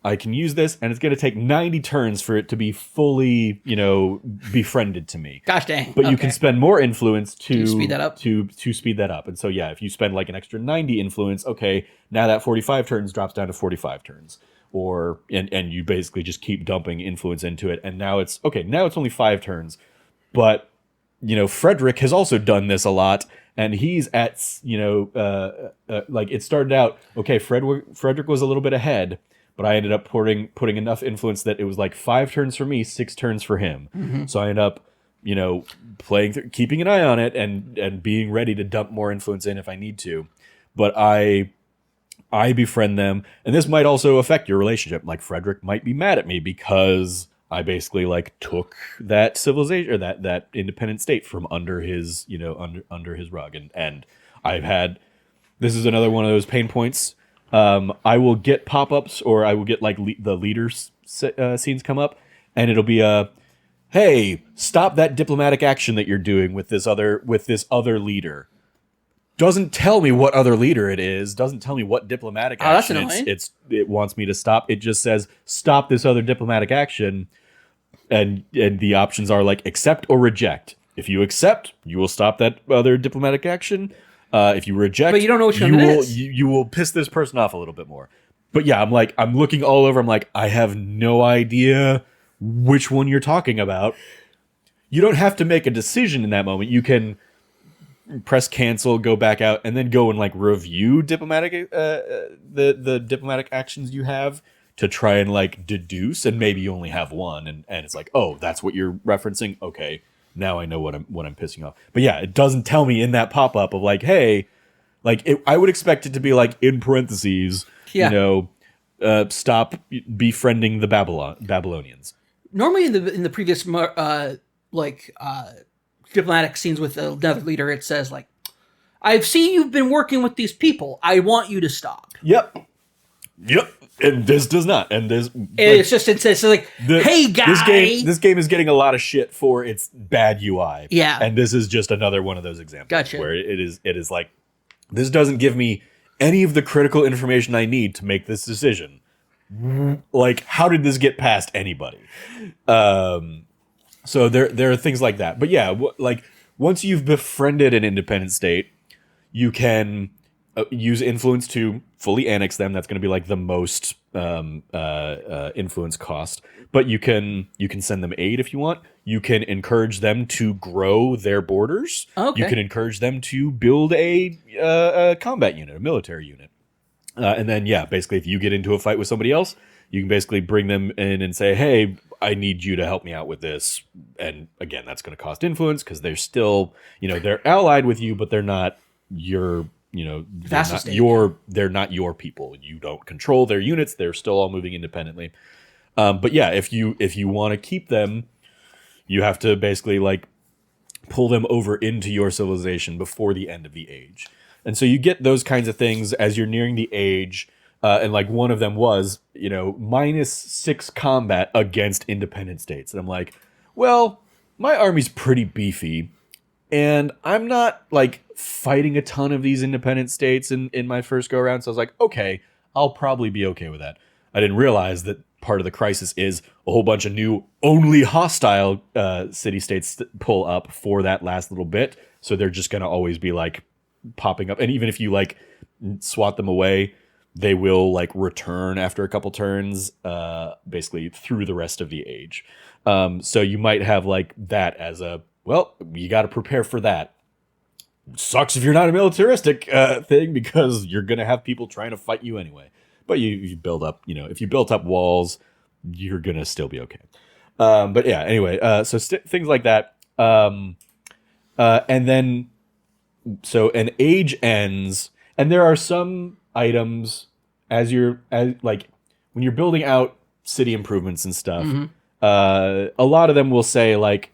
I can use this, and it's going to take 90 turns for it to be fully, befriended to me.
Gosh dang.
But you can spend more influence to
speed that up.
To speed that up. And so, yeah, if you spend like an extra 90 influence, okay, now that 45 turns drops down to 45 turns. And you basically just keep dumping influence into it. And now it's only 5 turns. But, Frederick has also done this a lot. And he's at, like it started out, okay, Frederick was a little bit ahead. But I ended up putting enough influence that it was like 5 turns for me, 6 turns for him. Mm-hmm. So I ended up, keeping an eye on it and being ready to dump more influence in if I need to. But I befriend them, and this might also affect your relationship. Like Frederick might be mad at me because I basically like took that civilization or that independent state from under his under his rug, and I've had this is another one of those pain points. I will get pop-ups, or I will get like the leaders scenes come up, and it'll be hey, stop that diplomatic action that you're doing with this other leader. Doesn't tell me what other leader it is. Doesn't tell me what diplomatic action it wants me to stop. It just says stop this other diplomatic action, and the options are like accept or reject. If you accept, you will stop that other diplomatic action. If you reject,
but you don't know which one it is.
You will piss this person off a little bit more. But yeah, I'm looking all over. I'm like, I have no idea which one you're talking about. You don't have to make a decision in that moment. You can press cancel, go back out, and then go and like review diplomatic the diplomatic actions you have to try and like deduce. And maybe you only have one, and it's like, oh, that's what you're referencing. Okay. Now I know what I'm pissing off. But yeah, it doesn't tell me in that pop-up of like, hey, like I would expect it to be like in parentheses, stop befriending the Babylonians.
Normally in the previous diplomatic scenes with another leader, it says like, I've seen you've been working with these people. I want you to stop.
Yep. And this does not. And this,
it's just like, hey guys,
this game is getting a lot of shit for its bad UI.
Yeah.
And this is just another one of those examples.
Gotcha.
Where it is like, this doesn't give me any of the critical information I need to make this decision. Like, how did this get past anybody? So there are things like that. But yeah, like once you've befriended an independent state, you can use influence to fully annex them. That's going to be like the most influence cost. But you can send them aid if you want. You can encourage them to grow their borders.
Okay.
You can encourage them to build a combat unit, a military unit. And then, yeah, basically, if you get into a fight with somebody else, you can basically bring them in and say, hey, I need you to help me out with this. And again, that's going to cost influence because they're still, they're allied with you, but they're not your, they're not your people. You don't control their units. They're still all moving independently. But yeah, if you want to keep them, you have to basically like pull them over into your civilization before the end of the age. And so you get those kinds of things as you're nearing the age. And like one of them was, -6 combat against independent states. And I'm like, well, my army's pretty beefy. And I'm not like fighting a ton of these independent states in my first go around. So I was like, okay, I'll probably be okay with that. I didn't realize that part of the crisis is a whole bunch of new only hostile city-states pull up for that last little bit. So they're just going to always be like popping up. And even if you like swat them away, they will like return after a couple turns, basically through the rest of the age. So you might have like that as well, you got to prepare for that. Sucks if you're not a militaristic thing because you're going to have people trying to fight you anyway. But you build up, if you built up walls, you're going to still be okay. But yeah, anyway, so things like that. And then, so an age ends, and there are some items as like when you're building out city improvements and stuff, a lot of them will say like,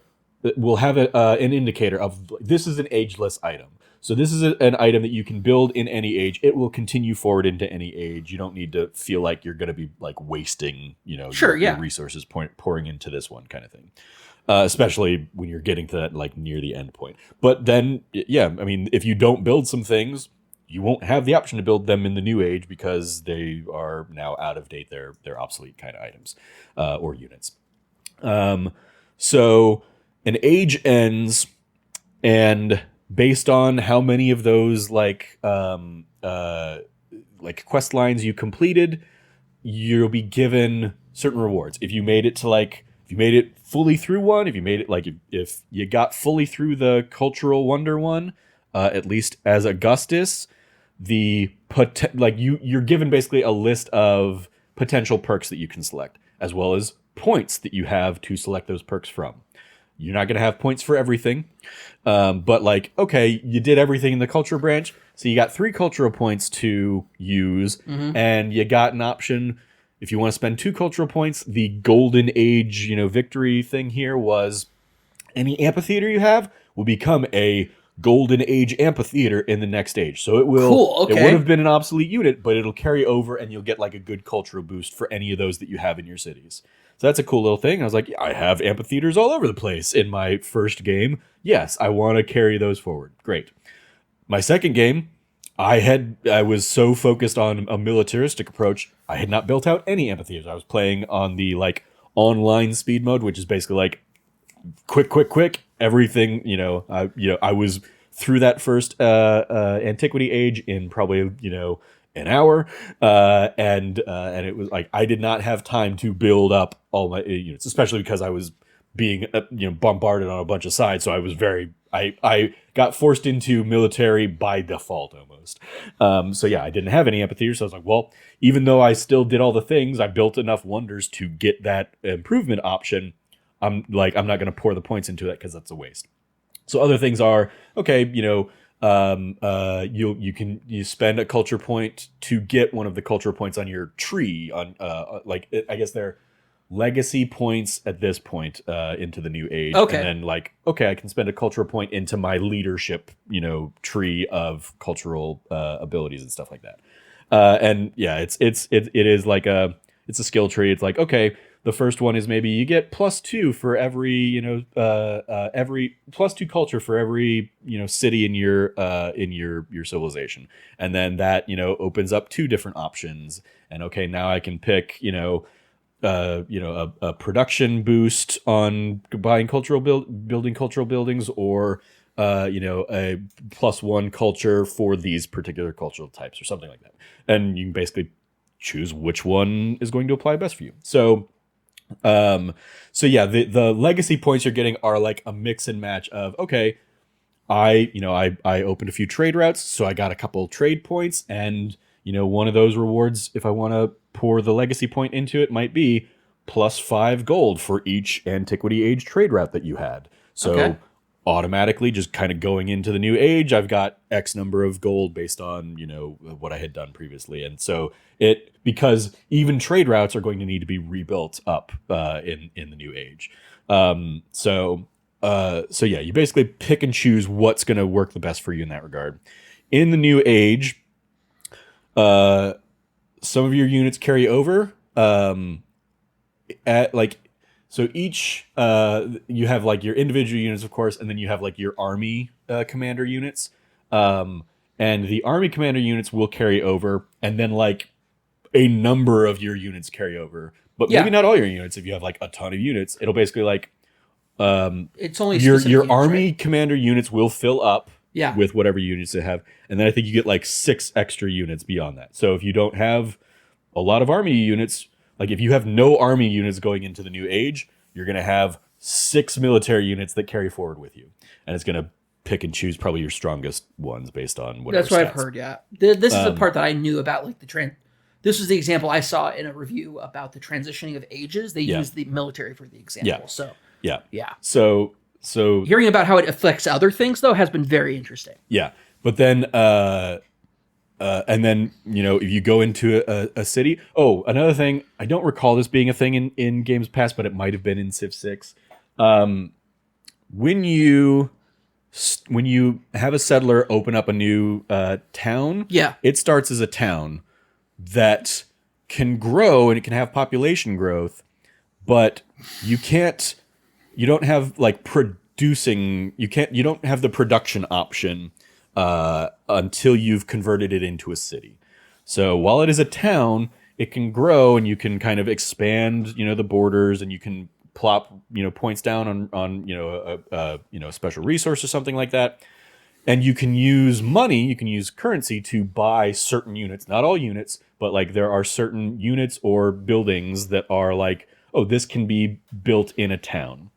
we'll have an indicator of this is an ageless item. So this is an item that you can build in any age. It will continue forward into any age. You don't need to feel like you're going to be like wasting, your resources pouring into this one kind of thing. Especially when you're getting to that like near the end point. But then, yeah, I mean, if you don't build some things, you won't have the option to build them in the new age because they are now out of date. They're obsolete kind of items or units. So an age ends, and based on how many of those like quest lines you completed, you'll be given certain rewards. If you made it fully through one, if you made it like if you got fully through the cultural wonder one, at least as Augustus, you're given basically a list of potential perks that you can select, as well as points that you have to select those perks from. You're not going to have points for everything, but like, okay, you did everything in the cultural branch, so you got 3 cultural points to use, and you got an option. If you want to spend 2 cultural points, the golden age, victory thing here was any amphitheater you have will become a golden age amphitheater in the next age. So it will,
cool, okay.
It would have been an obsolete unit, but it'll carry over and you'll get like a good cultural boost for any of those that you have in your cities. So that's a cool little thing. I was like, I have amphitheaters all over the place in my first game. Yes, I want to carry those forward. Great. My second game, I was so focused on a militaristic approach, I had not built out any amphitheaters. I was playing on the like online speed mode, which is basically like quick, everything. I was through that first antiquity age in probably an hour, and it was like I did not have time to build up all my units, especially because I was being bombarded on a bunch of sides. So I was I got forced into military by default almost. So yeah, I didn't have any amphitheaters. So I was like, well, even though I still did all the things, I built enough wonders to get that improvement option. I'm not going to pour the points into that because that's a waste. So other things are, okay, you spend a culture point to get one of the culture points on your tree on I guess they're legacy points at this point into the new age.
Okay.
And then like, okay, I can spend a cultural point into my leadership, tree of cultural abilities and stuff like that. And yeah, it is like it's a skill tree. It's like, okay, the first one is maybe you get +2 for every, every +2 culture for every, city in your civilization. And then that, opens up 2 different options. And okay, now I can pick, a production boost on buying building cultural buildings, or a +1 culture for these particular cultural types or something like that. And you can basically choose which one is going to apply best for you. So yeah, the legacy points you're getting are like a mix and match of, okay, I opened a few trade routes, so I got a couple trade points, and one of those rewards, if I want to pour the legacy point into it, might be +5 gold for each antiquity age trade route that you had. So
Okay.
automatically, just kind of going into the new age, I've got X number of gold based on what I had done previously. And so because even trade routes are going to need to be rebuilt up in the new age. So yeah, you basically pick and choose what's going to work the best for you in that regard. In the new age, some of your units carry over. So each you have like your individual units, of course, and then you have like your army commander units. And the army commander units will carry over, and then like a number of your units carry over, but maybe not all your units. If you have like a ton of units, it'll basically like
It's only
your
specific units,
army
right?
commander units will fill up
Yeah.
with whatever units they have, and then I think you get like 6 extra units beyond that. So if you don't have a lot of army units, like if you have no army units going into the new age, you're going to have 6 military units that carry forward with you, and it's going to pick and choose probably your strongest ones based on whatever.
That's what I've
stats.
heard. Yeah, this is the part that I knew about, like the trend. This was the example I saw in a review about the transitioning of ages. They used the military for the example.
Yeah.
So
Yeah. So
hearing about how it affects other things though has been very interesting.
yeah, but then and then if you go into a city. Oh, another thing, I don't recall this being a thing in games past, but it might have been in Civ 6. When you have a settler open up a new town,
Yeah.
it starts as a town that can grow and it can have population growth, but you don't have like producing, you don't have the production option until you've converted it into a city. So while it is a town, it can grow and you can kind of expand, the borders, and you can plop, points down on a special resource or something like that. And you can use money, you can use currency to buy certain units, not all units, but like there are certain units or buildings that are like, oh, this can be built in a town.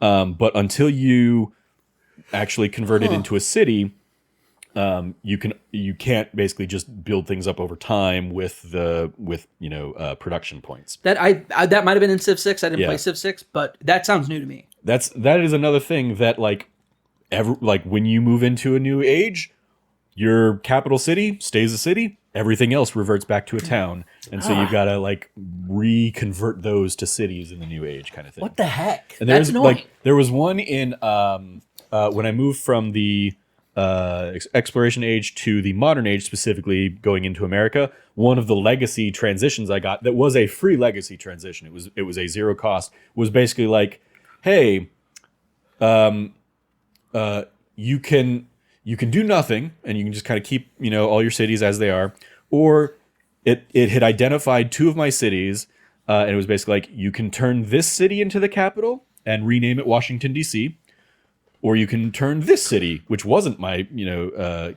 But until you actually convert it into a city, you can't basically just build things up over time with production points.
That that might have been in Civ 6. I didn't
Yeah.
play Civ 6, but that sounds new to me.
That is another thing that like when you move into a new age, your capital city stays a city. Everything else reverts back to a town, and so you've got to like reconvert those to cities in the new age, kind of thing.
What the heck?
And
That's annoying.
there was one in when I moved from the exploration age to the modern age, specifically going into America. One of the legacy transitions I got that was a free legacy transition. It was a 0 cost. Was basically like, hey, you can do nothing and you can just kind of keep all your cities as they are, or it had identified 2 of my cities, and it was basically like, you can turn this city into the capital and rename it Washington DC, or you can turn this city, which wasn't my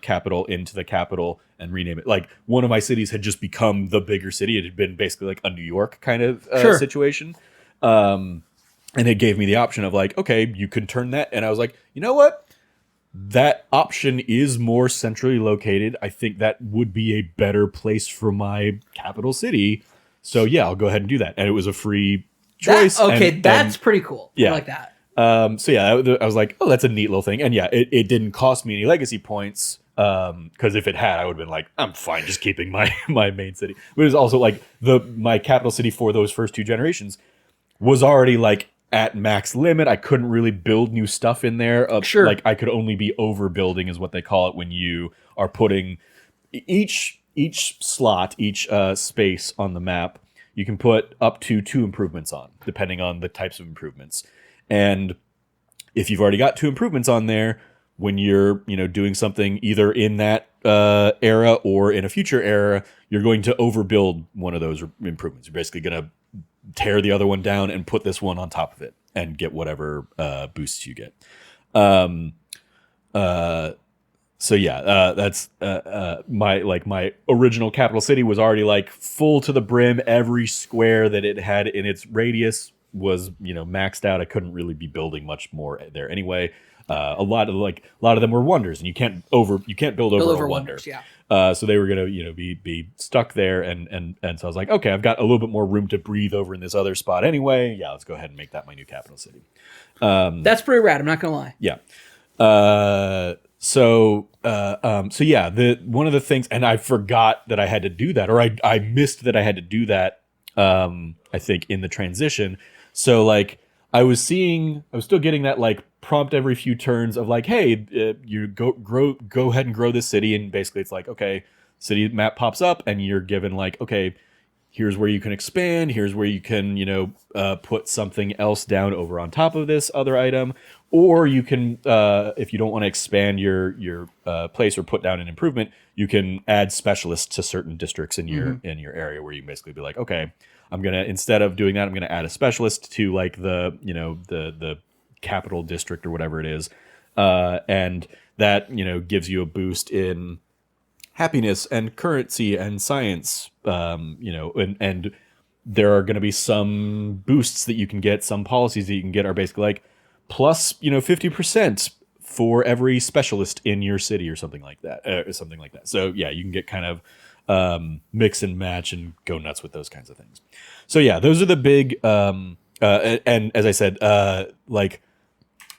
capital, into the capital and rename it. Like one of my cities had just become the bigger city. It had been basically like a New York kind of situation. And it gave me the option of like, okay, you can turn that. And I was like, you know what? That option is more centrally located. I think that would be a better place for my capital city. So yeah, I'll go ahead and do that. And it was a free choice.
That's pretty cool.
Yeah.
I like that.
So yeah, I was like, oh, that's a neat little thing. And yeah, it didn't cost me any legacy points. Because if it had, I would have been like, I'm fine just keeping my my main city. But it was also like my capital city for those first two generations was already like at max limit. I couldn't really build new stuff in there.
Sure.
Like I could only be overbuilding is what they call it when you are putting each slot, each space on the map. You can put up to 2 improvements on, depending on the types of improvements. And if you've already got 2 improvements on there, when you're doing something either in that era or in a future era, you're going to overbuild one of those improvements. You're basically going to tear the other one down and put this one on top of it and get whatever boosts you get. So yeah, that's my original capital city was already like full to the brim. Every square that it had in its radius was maxed out. I couldn't really be building much more there anyway. A lot of them were wonders, and you can't build over a wonder.
Wonders, yeah.
So they were gonna be stuck there, and so I was like, okay, I've got a little bit more room to breathe over in this other spot anyway. Yeah, let's go ahead and make that my new capital city.
That's pretty rad. I'm not gonna lie.
Yeah. So yeah, one of the things, and I forgot that I had to do that, or I missed that I had to do that. I think in the transition. So like I was still getting that like prompt every few turns of like, hey, you go ahead and grow this city, and basically it's like, okay, city map pops up, and you're given like, okay, here's where you can expand, here's where you can put something else down over on top of this other item, or you can if you don't want to expand your place or put down an improvement, you can add specialists to certain districts in your area, where you can basically be like, okay, I'm gonna, instead of doing that, I'm gonna add a specialist to like the capital district or whatever it is, and that gives you a boost in happiness and currency and science, and there are going to be some boosts that you can get, some policies that you can get are basically like plus 50% for every specialist in your city or something like that. So yeah, you can get kind of mix and match and go nuts with those kinds of things. So yeah, those are the big and as I said,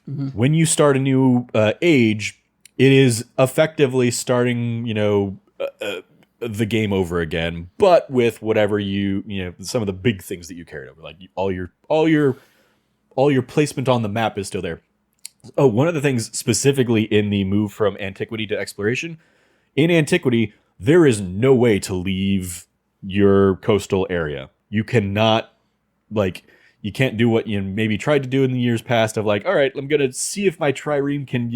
when you start a new age, it is effectively starting the game over again, but with whatever some of the big things that you carried over, like all your placement on the map is still there. Oh, one of the things specifically in the move from antiquity to exploration, in antiquity there is no way to leave your coastal area. You cannot, you can't do what you maybe tried to do in the years past of like, all right, I'm going to see if my trireme can,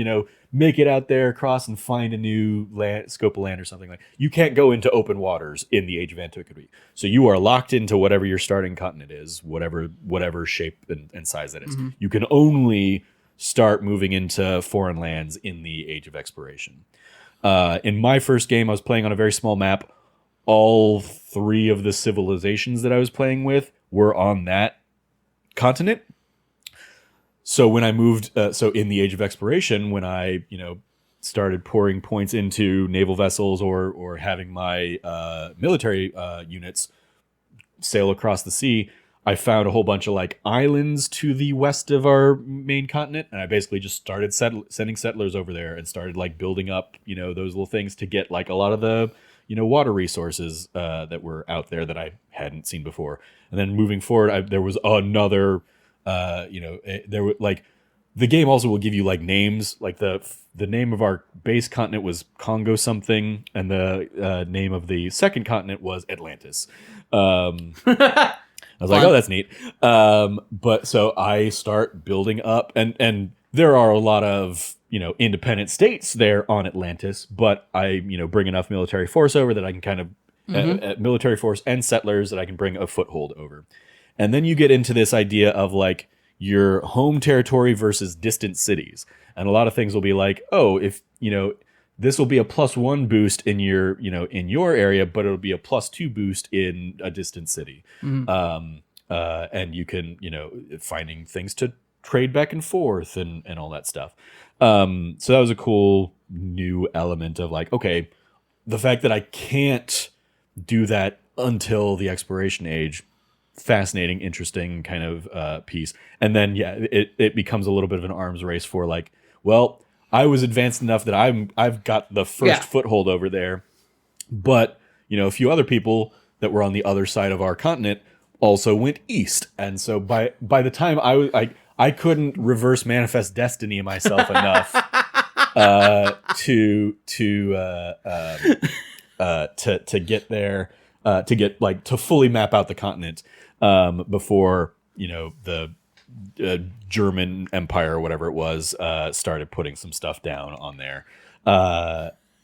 make it out there across and find a new scope of land or something like. You can't go into open waters in the Age of Antiquity. So you are locked into whatever your starting continent is, whatever shape and size that is. Mm-hmm. You can only start moving into foreign lands in the Age of Exploration. In my first game, I was playing on a very small map. All 3 of the civilizations that I was playing with were on that continent. So when I moved, in the Age of Exploration, when I, started pouring points into naval vessels or having my military units sail across the sea, I found a whole bunch of like islands to the west of our main continent, and I basically just started sending settlers over there and started like building up, those little things to get like a lot of the, water resources that were out there that I hadn't seen before. And then moving forward, there was another, there were like, the game also will give you like names, like the name of our base continent was Congo something, and the name of the second continent was Atlantis. I was like, oh, that's neat. But so I start building up, and there are a lot of, independent states there on Atlantis, but I, bring enough military force over that I can kind of, military force and settlers that I can bring a foothold over. And then you get into this idea of like your home territory versus distant cities. And a lot of things will be like, oh, if, this will be a +1 boost in your, in your area, but it'll be a +2 boost in a distant city. Mm-hmm. And you can, finding things to trade back and forth and all that stuff. So that was a cool new element of like, okay, the fact that I can't do that until the exploration age fascinating, interesting kind of piece. And then it becomes a little bit of an arms race for like, well, I was advanced enough that I've got the first foothold over there, but a few other people that were on the other side of our continent also went east, and so by the time I couldn't reverse manifest destiny myself enough to get there, to fully map out the continent before the German Empire or whatever it was started putting some stuff down on there.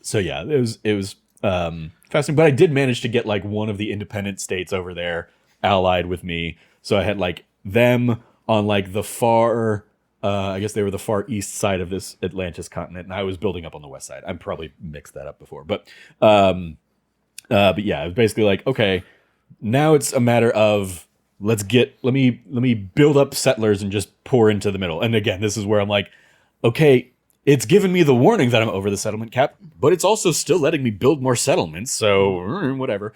So yeah, it was fascinating. But I did manage to get like one of the independent states over there allied with me, so I had like them on like the far. I guess they were the far east side of this Atlantis continent, and I was building up on the west side. I probably mixed that up before, but yeah, it was basically like, okay, now it's a matter of let me build up settlers and just pour into the middle. And again, this is where I'm like, okay, it's given me the warning that I'm over the settlement cap, but it's also still letting me build more settlements. So whatever.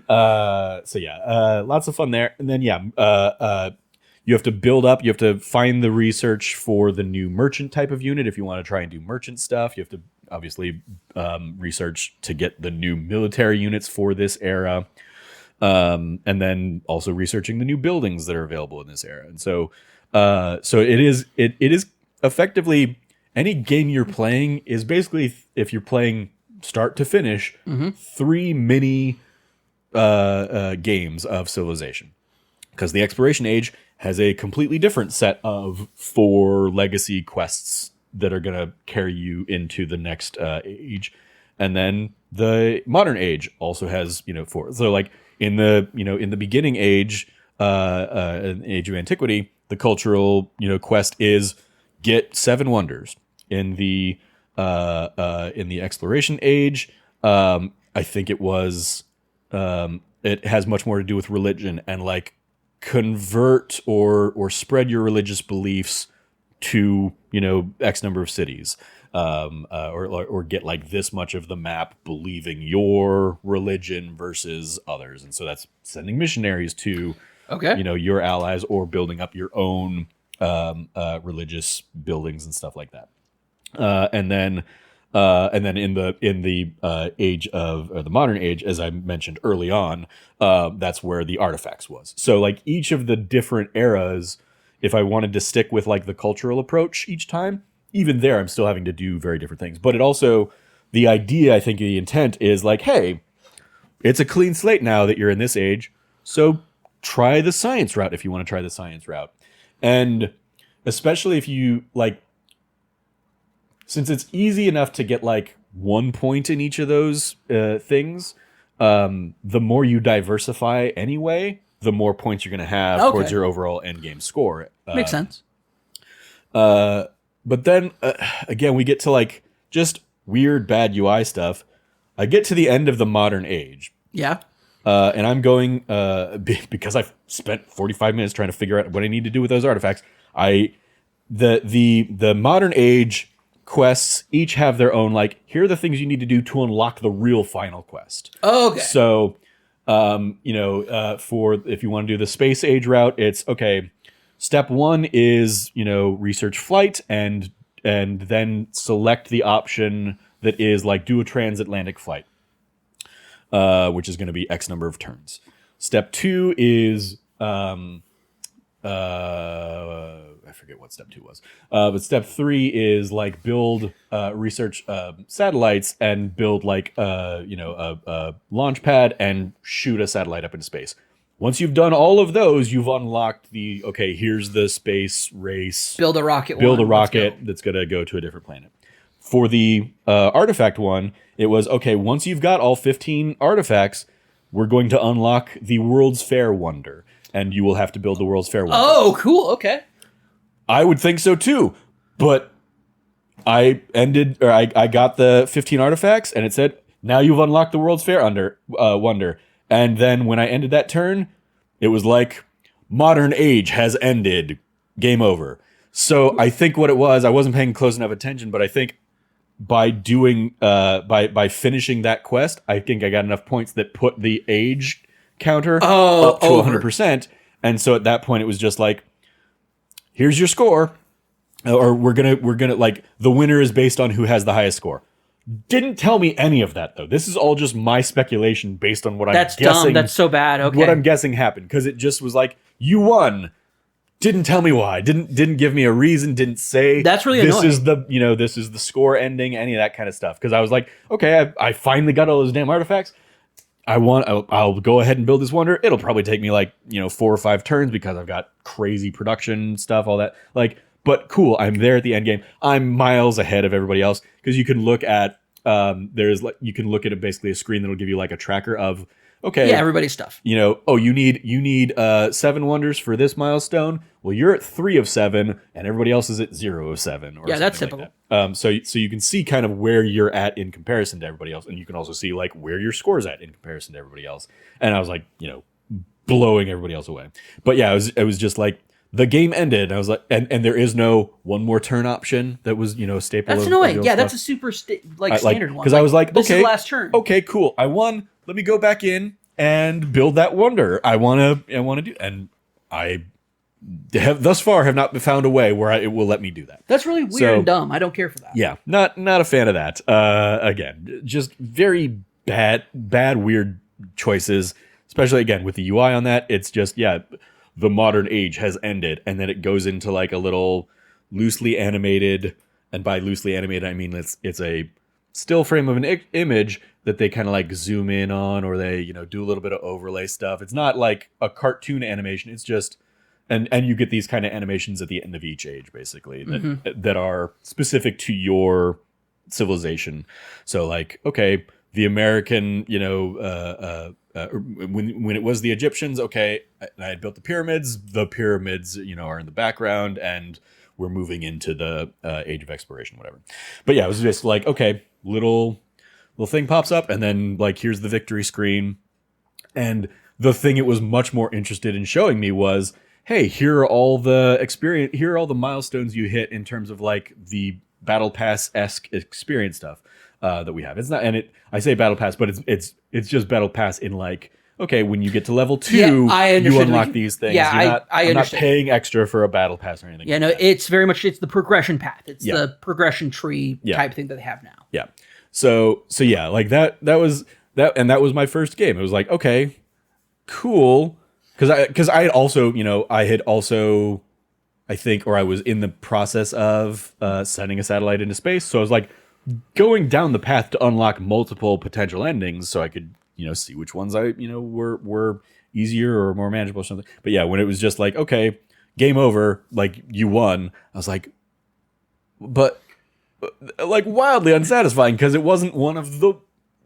So yeah, lots of fun there. And then you have to build up. You have to find the research for the new merchant type of unit if you want to try and do merchant stuff. You have to obviously research to get the new military units for this era. And then also researching the new buildings that are available in this era. And so it is effectively, any game you're playing is basically, if you're playing start to finish, 3 mini games of Civilization. Because the Exploration Age has a completely different set of 4 legacy quests that are going to carry you into the next age. And then the Modern Age also has 4. So like in the beginning age, Age of Antiquity, the cultural quest is get 7 wonders. In the Exploration Age, I think it was it has much more to do with religion and like convert or spread your religious beliefs to X number of cities, or get like this much of the map believing your religion versus others. And so that's sending missionaries to your allies or building up your own religious buildings and stuff like that. And then in the age of the Modern Age, as I mentioned early on, that's where the artifacts was. So like each of the different eras, if I wanted to stick with like the cultural approach each time, even there I'm still having to do very different things. But it also, the idea, I think the intent is like, hey, it's a clean slate now that you're in this age, so try the science route if you want to try the science route. And especially if you like, since it's easy enough to get like 1 point in each of those things, the more you diversify anyway, the more points you're going to have towards your overall end game score.
Makes sense.
But then again, we get to like just weird bad UI stuff. I get to the end of the Modern Age.
Yeah.
And I'm going because I've spent 45 minutes trying to figure out what I need to do with those artifacts. The Modern Age quests each have their own, like, here are the things you need to do to unlock the real final quest.
Okay.
So, for if you want to do the Space Age route, it's okay. Step 1 is, research flight and then select the option that is like do a transatlantic flight, which is going to be X number of turns. Step 2 is, I forget what step 2 was. But step 3 is like build, research satellites and build like, a launch pad and shoot a satellite up into space. Once you've done all of those, you've unlocked here's the space race.
Build a rocket
that's going to go to a different planet. For the artifact one, it was, okay, once you've got all 15 artifacts, we're going to unlock the World's Fair Wonder. And you will have to build the World's Fair Wonder.
Oh, cool. Okay.
I would think so too, but I got the 15 artifacts and it said, now you've unlocked the World's Fair Wonder. And then when I ended that turn, it was like, Modern Age has ended. Game over. So I think what it was, I wasn't paying close enough attention, but I think by doing, by finishing that quest, I think I got enough points that put the age counter up to 100%. And so at that point, it was just like, here's your score, or we're gonna like the winner is based on who has the highest score. Didn't tell me any of that though. This is all just my speculation based on what I'm
That's
guessing.
dumb. That's so bad. Okay.
What I'm guessing happened, because it just was like, you won. Didn't tell me why. Didn't give me a reason. Didn't say
That's really
this
annoying.
is the this is the score ending. Any of that kind of stuff. Because I was like, okay, I finally got all those damn artifacts. I'll go ahead and build this wonder. It'll probably take me like 4 or 5 turns because I've got crazy production stuff, all that. Like, but cool. I'm there at the end game. I'm miles ahead of everybody else, because you can look at you can look at basically a screen that'll give you like a tracker of, okay,
yeah, everybody's stuff.
oh, you need 7 wonders for this milestone. Well, you're at 3 of 7, and everybody else is at 0 of 7. Or
Yeah, that's
something
typical.
like that. So you can see kind of where you're at in comparison to everybody else, and you can also see like where your score's at in comparison to everybody else. And I was like, blowing everybody else away. But yeah, it was just like the game ended. And I was like, and there is no one more turn option that was a staple.
That's
of
annoying.
the
Yeah,
stuff.
that's a super standard one.
Because I was like,
this is
okay,
the last turn.
Okay, cool. I won. Let me go back in and build that wonder. I want to do, and I have thus far have not found a way where it will let me do that.
That's really weird and dumb. I don't care for that.
Yeah, not a fan of that. Again, just very bad, weird choices. Especially again with the UI on that, it's just the modern age has ended, and then it goes into like a little loosely animated, and by loosely animated I mean it's a still frame of an image that they kind of like zoom in on, or they do a little bit of overlay stuff. It's not like a cartoon animation. It's just and you get these kind of animations at the end of each age basically that are specific to your civilization. So like, okay, the American when it was the Egyptians, okay, and I had built the pyramids are in the background, and we're moving into the age of exploration, whatever. But yeah, it was just like, okay, little thing pops up, and then like, here's the victory screen. And the thing it was much more interested in showing me was, hey, here are all the milestones you hit in terms of like the battle pass-esque experience stuff that we have. It's not, and I say battle pass, but it's just battle pass in like, okay, when you get to level 2, you unlock these things.
Yeah,
I'm not paying extra for a battle pass or anything.
Yeah,
like that.
it's very much, it's the progression path. It's the progression tree type thing that they have now.
Yeah. So yeah, like that was that, and that was my first game. It was like, okay, cool. Because I had also, I think, or I was in the process of sending a satellite into space. So I was like going down the path to unlock multiple potential endings, so I could, see which ones I, were easier or more manageable or something. But yeah, when it was just like, okay, game over, like you won, I was like, but like wildly unsatisfying, because it wasn't one of the,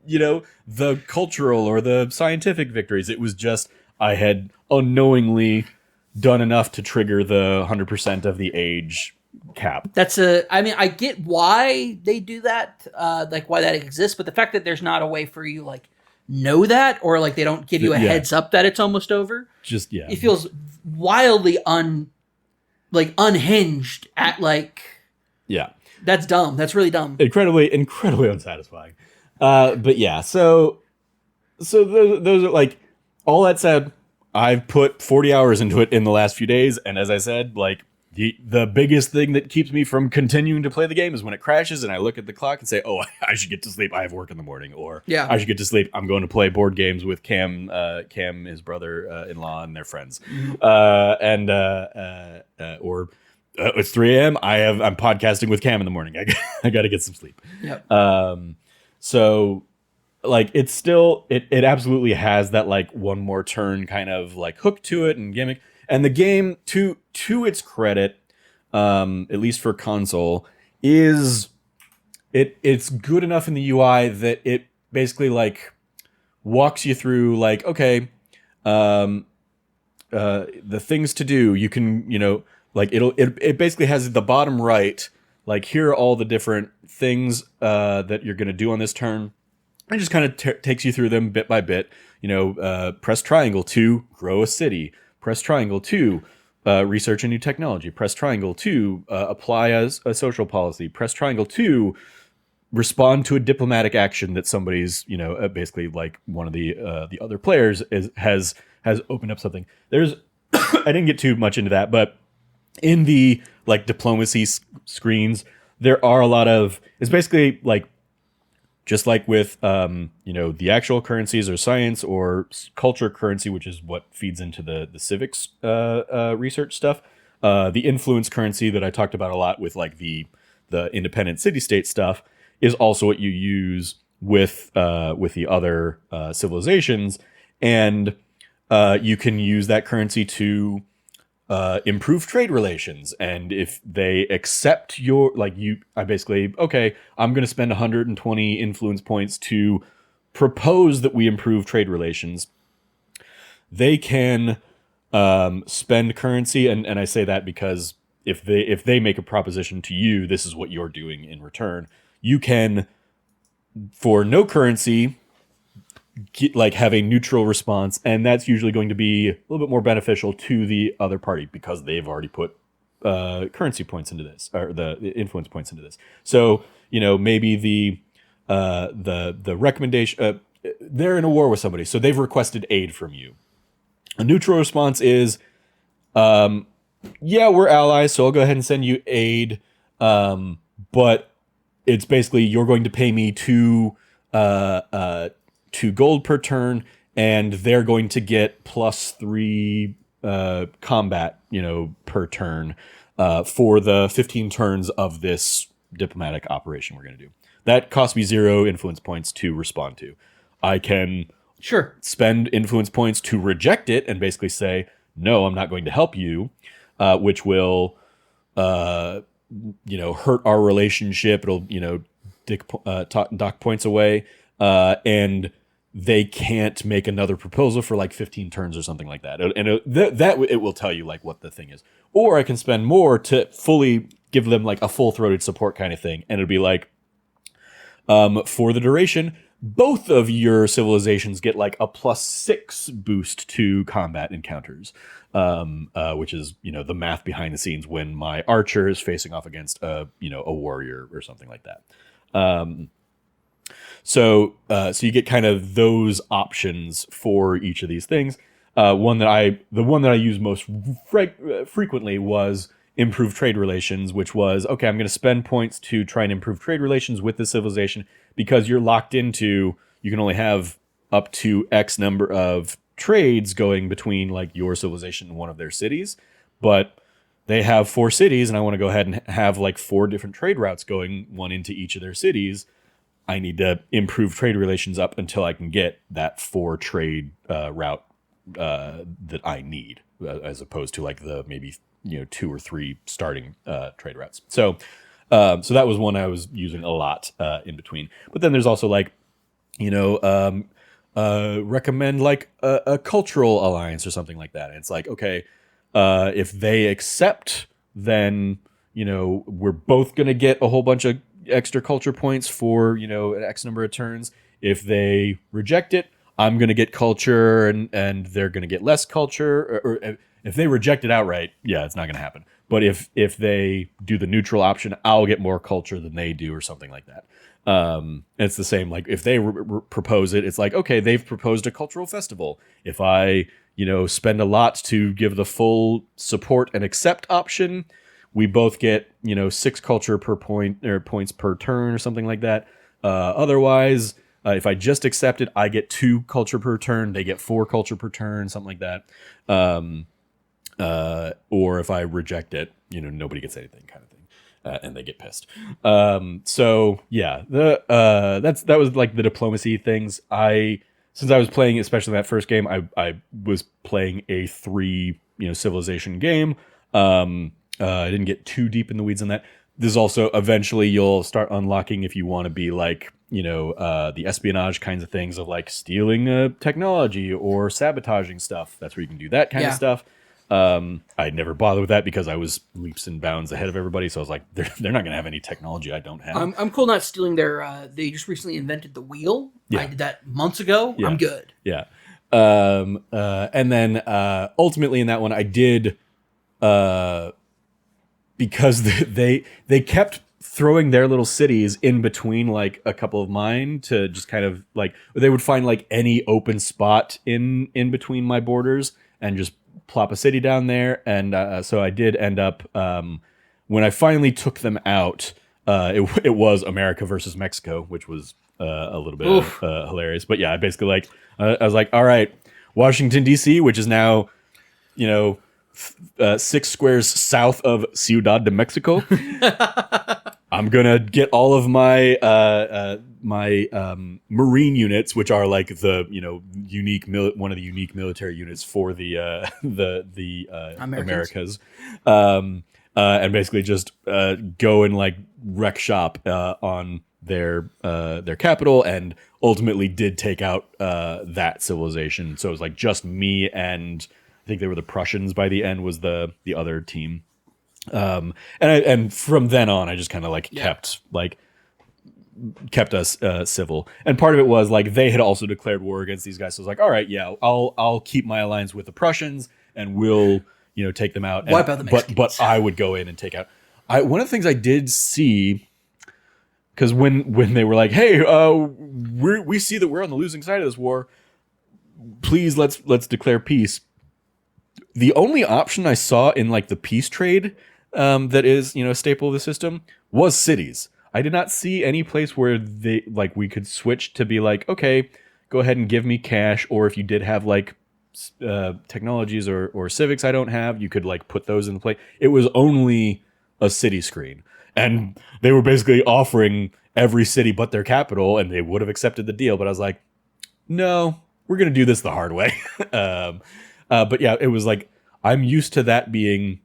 the cultural or the scientific victories. It was just, I had unknowingly done enough to trigger the 100% of the age cap.
I mean, I get why they do that, like why that exists, but the fact that there's not a way for you like know that, or like they don't give you a heads up that it's almost over.
Just
it feels wildly unhinged at like.
Yeah,
that's dumb. That's really dumb.
Incredibly unsatisfying. But yeah, so those are like, all that said, I've put 40 hours into it in the last few days, and as I said, like the biggest thing that keeps me from continuing to play the game is when it crashes and I look at the clock and say, oh, I should get to sleep, I have work in the morning, or I should get to sleep, I'm going to play board games with Cam, his brother-in-law, and their friends. Or it's 3 a.m. I'm podcasting with Cam in the morning. I got to get some sleep.
Yep.
So like, it's still, it absolutely has that like one more turn kind of like hook to it and gimmick. And the game, to its credit, at least for console, is it's good enough in the UI that it basically like walks you through like, okay, the things to do. You can, like it basically has the bottom right, like, here are all the different things that you're going to do on this turn. And just kind of takes you through them bit by bit. Press triangle to grow a city. Press triangle to research a new technology. Press triangle to apply a social policy. Press triangle to respond to a diplomatic action that somebody's, basically like one of the other players has opened up something. There's I didn't get too much into that, but in the like diplomacy screens, there are a lot of. It's basically like just like with the actual currencies or science or culture currency, which is what feeds into the civics research stuff. The influence currency that I talked about a lot with like the independent city state stuff is also what you use with the other civilizations, and you can use that currency to improve trade relations. And if they accept your I basically, okay, I'm going to spend 120 influence points to propose that we improve trade relations. They can spend currency, and I say that because if they make a proposition to you, this is what you're doing in return. You can, for no currency, have a neutral response, and that's usually going to be a little bit more beneficial to the other party because they've already put currency points into this, or the influence points into this. So maybe the recommendation, they're in a war with somebody, so they've requested aid from you. A neutral response is, yeah, we're allies, so I'll go ahead and send you aid, but it's basically you're going to pay me two gold per turn, and they're going to get +3 combat, per turn for the 15 turns of this diplomatic operation we're going to do. That costs me 0 influence points to respond to. I can spend influence points to reject it and basically say, no, I'm not going to help you, which will hurt our relationship. It'll dock points away, and they can't make another proposal for like 15 turns or something like that. And it will tell you like what the thing is. Or I can spend more to fully give them like a full-throated support kind of thing. And it'll be like, for the duration, both of your civilizations get like a +6 boost to combat encounters, which is, the math behind the scenes when my archer is facing off against a warrior or something like that. So you get kind of those options for each of these things. The one that I use most frequently was improve trade relations, which was, okay, I'm going to spend points to try and improve trade relations with the civilization because you're locked into, you can only have up to X number of trades going between like your civilization and one of their cities, but they have 4 cities and I want to go ahead and have like 4 different trade routes going one into each of their cities. I need to improve trade relations up until I can get that 4 trade route that I need, as opposed to like the maybe 2 or 3 starting trade routes. So that was one I was using a lot in between. But then there's also like recommend like a cultural alliance or something like that. And it's like, okay, if they accept, then we're both gonna get a whole bunch of extra culture points for an X number of turns. If they reject it, I'm gonna get culture, and they're gonna get less culture. Or if they reject it outright, yeah, it's not gonna happen. But if they do the neutral option, I'll get more culture than they do, or something like that. It's the same. Like if they propose it, it's like, okay, they've proposed a cultural festival. If I spend a lot to give the full support and accept option, we both get 6 culture per point, or points per turn, or something like that. Otherwise, if I just accept it, I get 2 culture per turn. They get 4 culture per turn, something like that. Or if I reject it, nobody gets anything, kind of thing, and they get pissed. So yeah, that was like the diplomacy things. Since I was playing, especially that first game, I was playing a 3 civilization game. I didn't get too deep in the weeds on that. There's also, eventually you'll start unlocking, if you want to be like, the espionage kinds of things of like stealing technology or sabotaging stuff. That's where you can do that kind of stuff. I'd never bothered with that because I was leaps and bounds ahead of everybody. So I was like, they're not going to have any technology I don't have.
I'm cool not stealing their, they just recently invented the wheel. Yeah. I did that months ago. Yeah. I'm good.
Yeah. And then ultimately in that one, I did, because they kept throwing their little cities in between like a couple of mine to just kind of like, they would find like any open spot in between my borders and just plop a city down there, and so I did end up when I finally took them out. It was America versus Mexico, which was a little bit hilarious. But yeah, I basically like I was like, all right, Washington D.C., which is now 6 squares south of Ciudad de Mexico. I'm gonna get all of my Marine units, which are like the unique one of the unique military units for the Americas, and basically just go and like wreck shop on their capital, and ultimately did take out that civilization. So it was like just me, and I think they were the Prussians by the end was the other team. And from then on, I just kind of like kept us civil. And part of it was like they had also declared war against these guys. So I was like, all right, yeah, I'll keep my alliance with the Prussians, and we'll take them out.
Wipe out the Mexicans.
But I would go in and take out. One of the things I did see, because when they were like, hey, we see that we're on the losing side of this war, please let's declare peace. The only option I saw in like the peace trade that is a staple of the system was cities. I did not see any place where we could switch to be like, okay, go ahead and give me cash, or if you did have like technologies or civics I don't have, you could like put those in play. It was only a city screen, and they were basically offering every city but their capital, and they would have accepted the deal, but I was like, no, we're gonna do this the hard way. But yeah, it was like, I'm used to that being,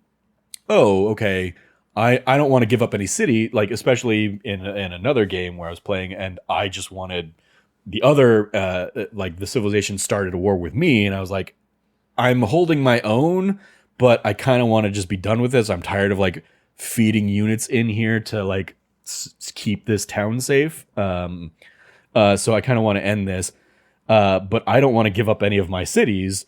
oh, okay, I don't want to give up any city, like especially in another game where I was playing, and I just wanted the other, like the civilization started a war with me, and I was like, I'm holding my own, but I kind of want to just be done with this. I'm tired of like feeding units in here to like keep this town safe. So I kind of want to end this, but I don't want to give up any of my cities.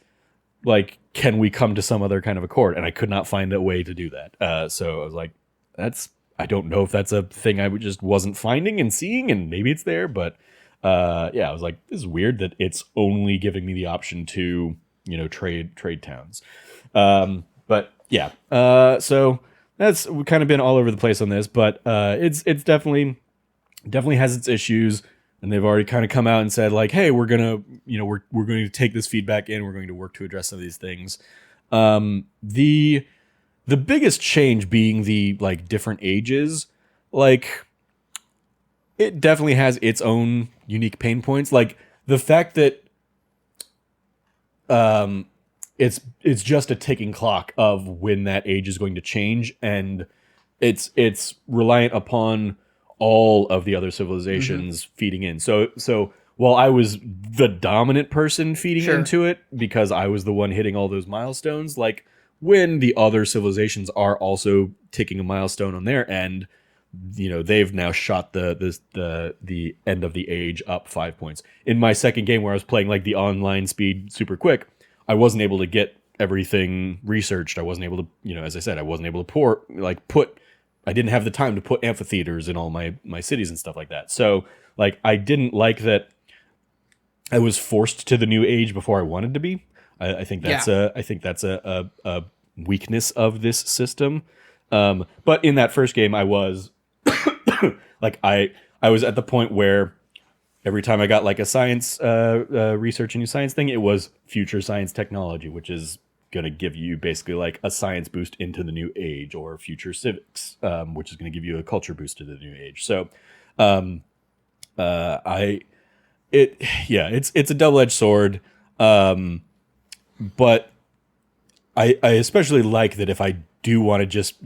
Like, can we come to some other kind of accord? And I could not find a way to do that. So I was like, I don't know if that's a thing I just wasn't finding and seeing, and maybe it's there, but yeah, I was like, this is weird that it's only giving me the option to, trade towns. But yeah, so we've kind of been all over the place on this, but it's definitely has its issues. And they've already kind of come out and said like, hey, we're going to take this feedback in. We're going to work to address some of these things. The biggest change being the like different ages, like it definitely has its own unique pain points. Like the fact that it's just a ticking clock of when that age is going to change, and it's reliant upon all of the other civilizations feeding in. So while I was the dominant person feeding into it because I was the one hitting all those milestones, like when the other civilizations are also ticking a milestone on their end, they've now shot the end of the age up 5 points. In my second game where I was playing like the online speed super quick, I wasn't able to get everything researched. I wasn't able to, as I said, I wasn't able to I didn't have the time to put amphitheaters in all my cities and stuff like that. So like, I didn't like that I was forced to the new age before I wanted to be. I think that's a weakness of this system. But in that first game, I was like, I was at the point where every time I got like a science research a new science thing, it was future science technology, which is going to give you basically like a science boost into the new age, or future civics, which is going to give you a culture boost to the new age. So it's a double-edged sword. But I especially like that if I do want to just,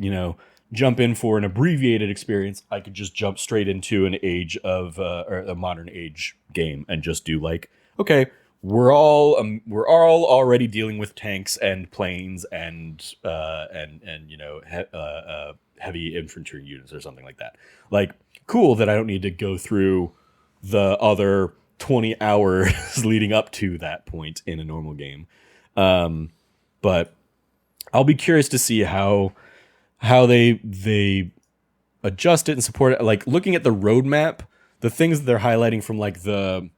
jump in for an abbreviated experience, I could just jump straight into an age of or a modern age game and just do like, okay, we're all already dealing with tanks and planes and heavy infantry units or something like that. Like, cool that I don't need to go through the other 20 hours leading up to that point in a normal game. But I'll be curious to see how they adjust it and support it. Like, looking at the roadmap, the things that they're highlighting from like the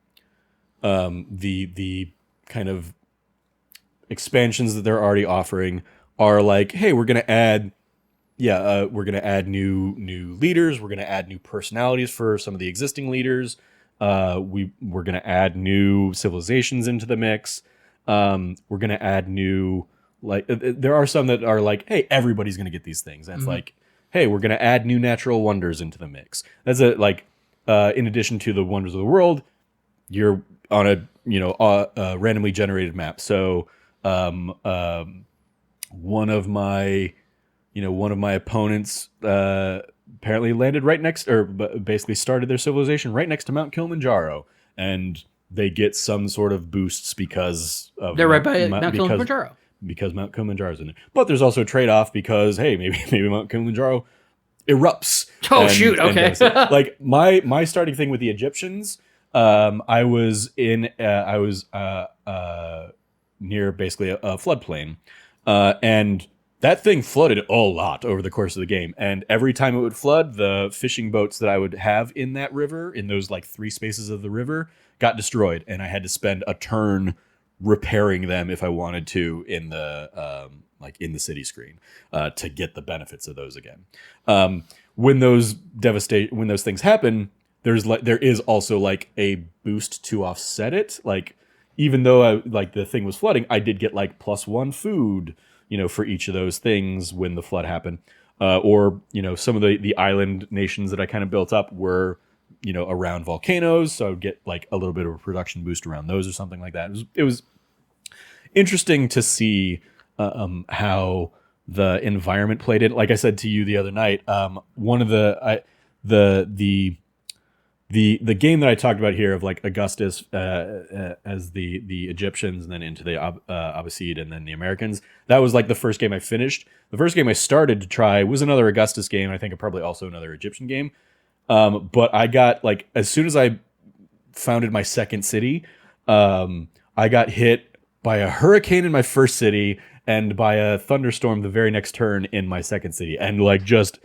kind of expansions that they're already offering are like, hey, we're gonna add new leaders. We're gonna add new personalities for some of the existing leaders. We're gonna add new civilizations into the mix. We're gonna add new there are some that are like, hey, everybody's gonna get these things, and it's like, hey, we're gonna add new natural wonders into the mix. That's in addition to the wonders of the world, you're on a randomly generated map. So one of my opponents apparently landed right next, or basically started their civilization right next to Mount Kilimanjaro, and they get some sort of boosts because of
they're right by Mount Kilimanjaro.
Because Mount Kilimanjaro's in there. But there's also a trade-off because, hey, maybe Mount Kilimanjaro erupts.
Oh, shoot, okay.
Like my starting thing with the Egyptians, I was near basically a floodplain, and that thing flooded a lot over the course of the game. And every time it would flood, the fishing boats that I would have in that river, in those like 3 spaces of the river, got destroyed, and I had to spend a turn repairing them if I wanted to in the in the city screen to get the benefits of those again. When those things happen, there is also like a boost to offset it. Like, even though the thing was flooding, I did get like +1 food, for each of those things when the flood happened. Or some of the island nations that I kind of built up were around volcanoes, so I would get like a little bit of a production boost around those or something like that. It was interesting to see how the environment played it. Like I said to you the other night, one of the game that I talked about here of like Augustus as the Egyptians, and then into the Abbasid, and then the Americans. That was like the first game I finished. The first game I started to try was another Augustus game. I think probably also another Egyptian game. But I got like, as soon as I founded my second city, I got hit by a hurricane in my first city and by a thunderstorm the very next turn in my second city. And like just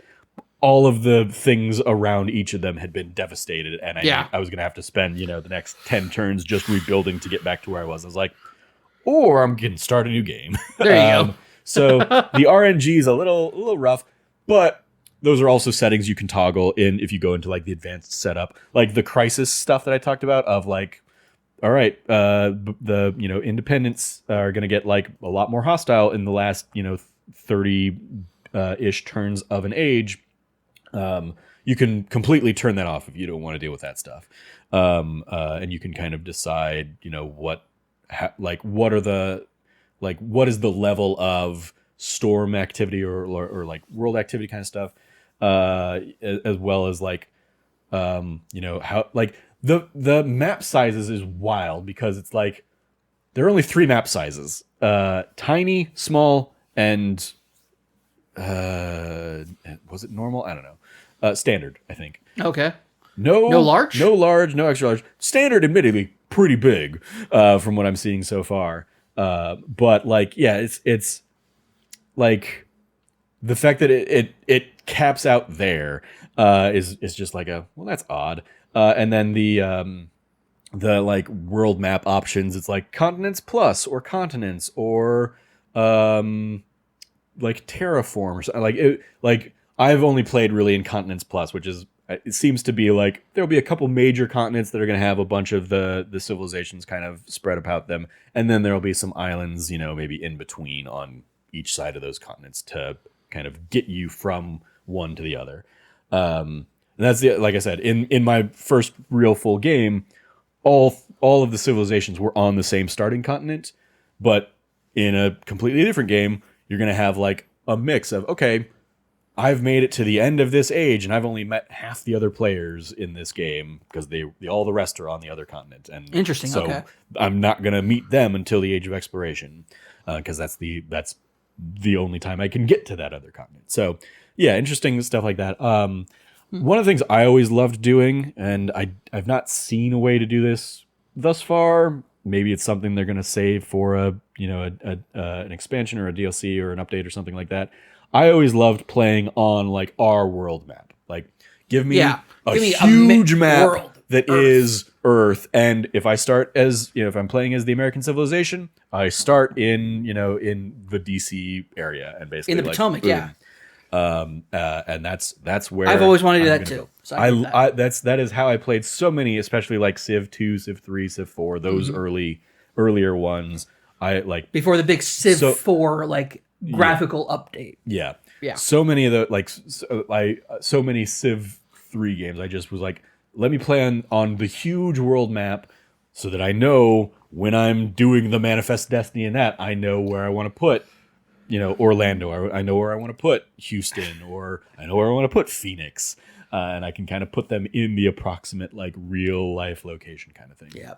all of the things around each of them had been devastated. And I was going to have to spend, the next 10 turns just rebuilding to get back to where I was. I was like, or I'm going to start a new game.
There you go.
So the RNG is a little rough, but those are also settings you can toggle in if you go into like the advanced setup, like the crisis stuff that I talked about of like, all right, the independents are going to get like a lot more hostile in the last 30 ish turns of an age. You can completely turn that off if you don't want to deal with that stuff, and you can kind of decide what is the level of storm activity or like world activity kind of stuff, as well as like how like the map sizes is wild, because it's like there are only 3 map sizes: tiny, small, and was it normal? I don't know. Standard, I think.
Okay.
No
large,
no extra large. Standard, admittedly, pretty big from what I'm seeing so far. But like, yeah, it's like the fact that it caps out there is just like that's odd. And then the like world map options, it's like continents plus or continents or like terraform or something. Like I've only played really in continents plus, which is, it seems to be like there'll be a couple major continents that are going to have a bunch of the civilizations kind of spread about them, and then there'll be some islands, maybe in between on each side of those continents to kind of get you from one to the other. And that's like I said, in my first real full game, all of the civilizations were on the same starting continent, but in a completely different game, you're going to have like a mix of, okay, I've made it to the end of this age, and I've only met half the other players in this game because all the rest are on the other continent. And
interesting.
So
okay.
I'm not going to meet them until the Age of Exploration, because that's the only time I can get to that other continent. So yeah, interesting stuff like that. One of the things I always loved doing, and I've not seen a way to do this thus far. Maybe it's something they're going to save for an expansion or a DLC or an update or something like that. I always loved playing on like our world map. Like, give me a huge map that is Earth, and if I start as if I'm playing as the American civilization, I start in in the DC area and basically
in the Potomac,
boom. And that's where
I've always wanted to do
I'm
that
gonna
too.
go.
So
that is how I played so many, especially like Civ 2, Civ 3, Civ 4, those earlier ones. I like
before the big Civ 4 like graphical update.
Yeah.
Yeah.
So many of the so many Civ 3 games, I just was like, let me play on the huge world map so that I know when I'm doing the Manifest Destiny in that, I know where I want to put Orlando. I know where I want to put Houston, or I know where I want to put Phoenix, and I can kind of put them in the approximate like real life location kind of thing.
Yeah.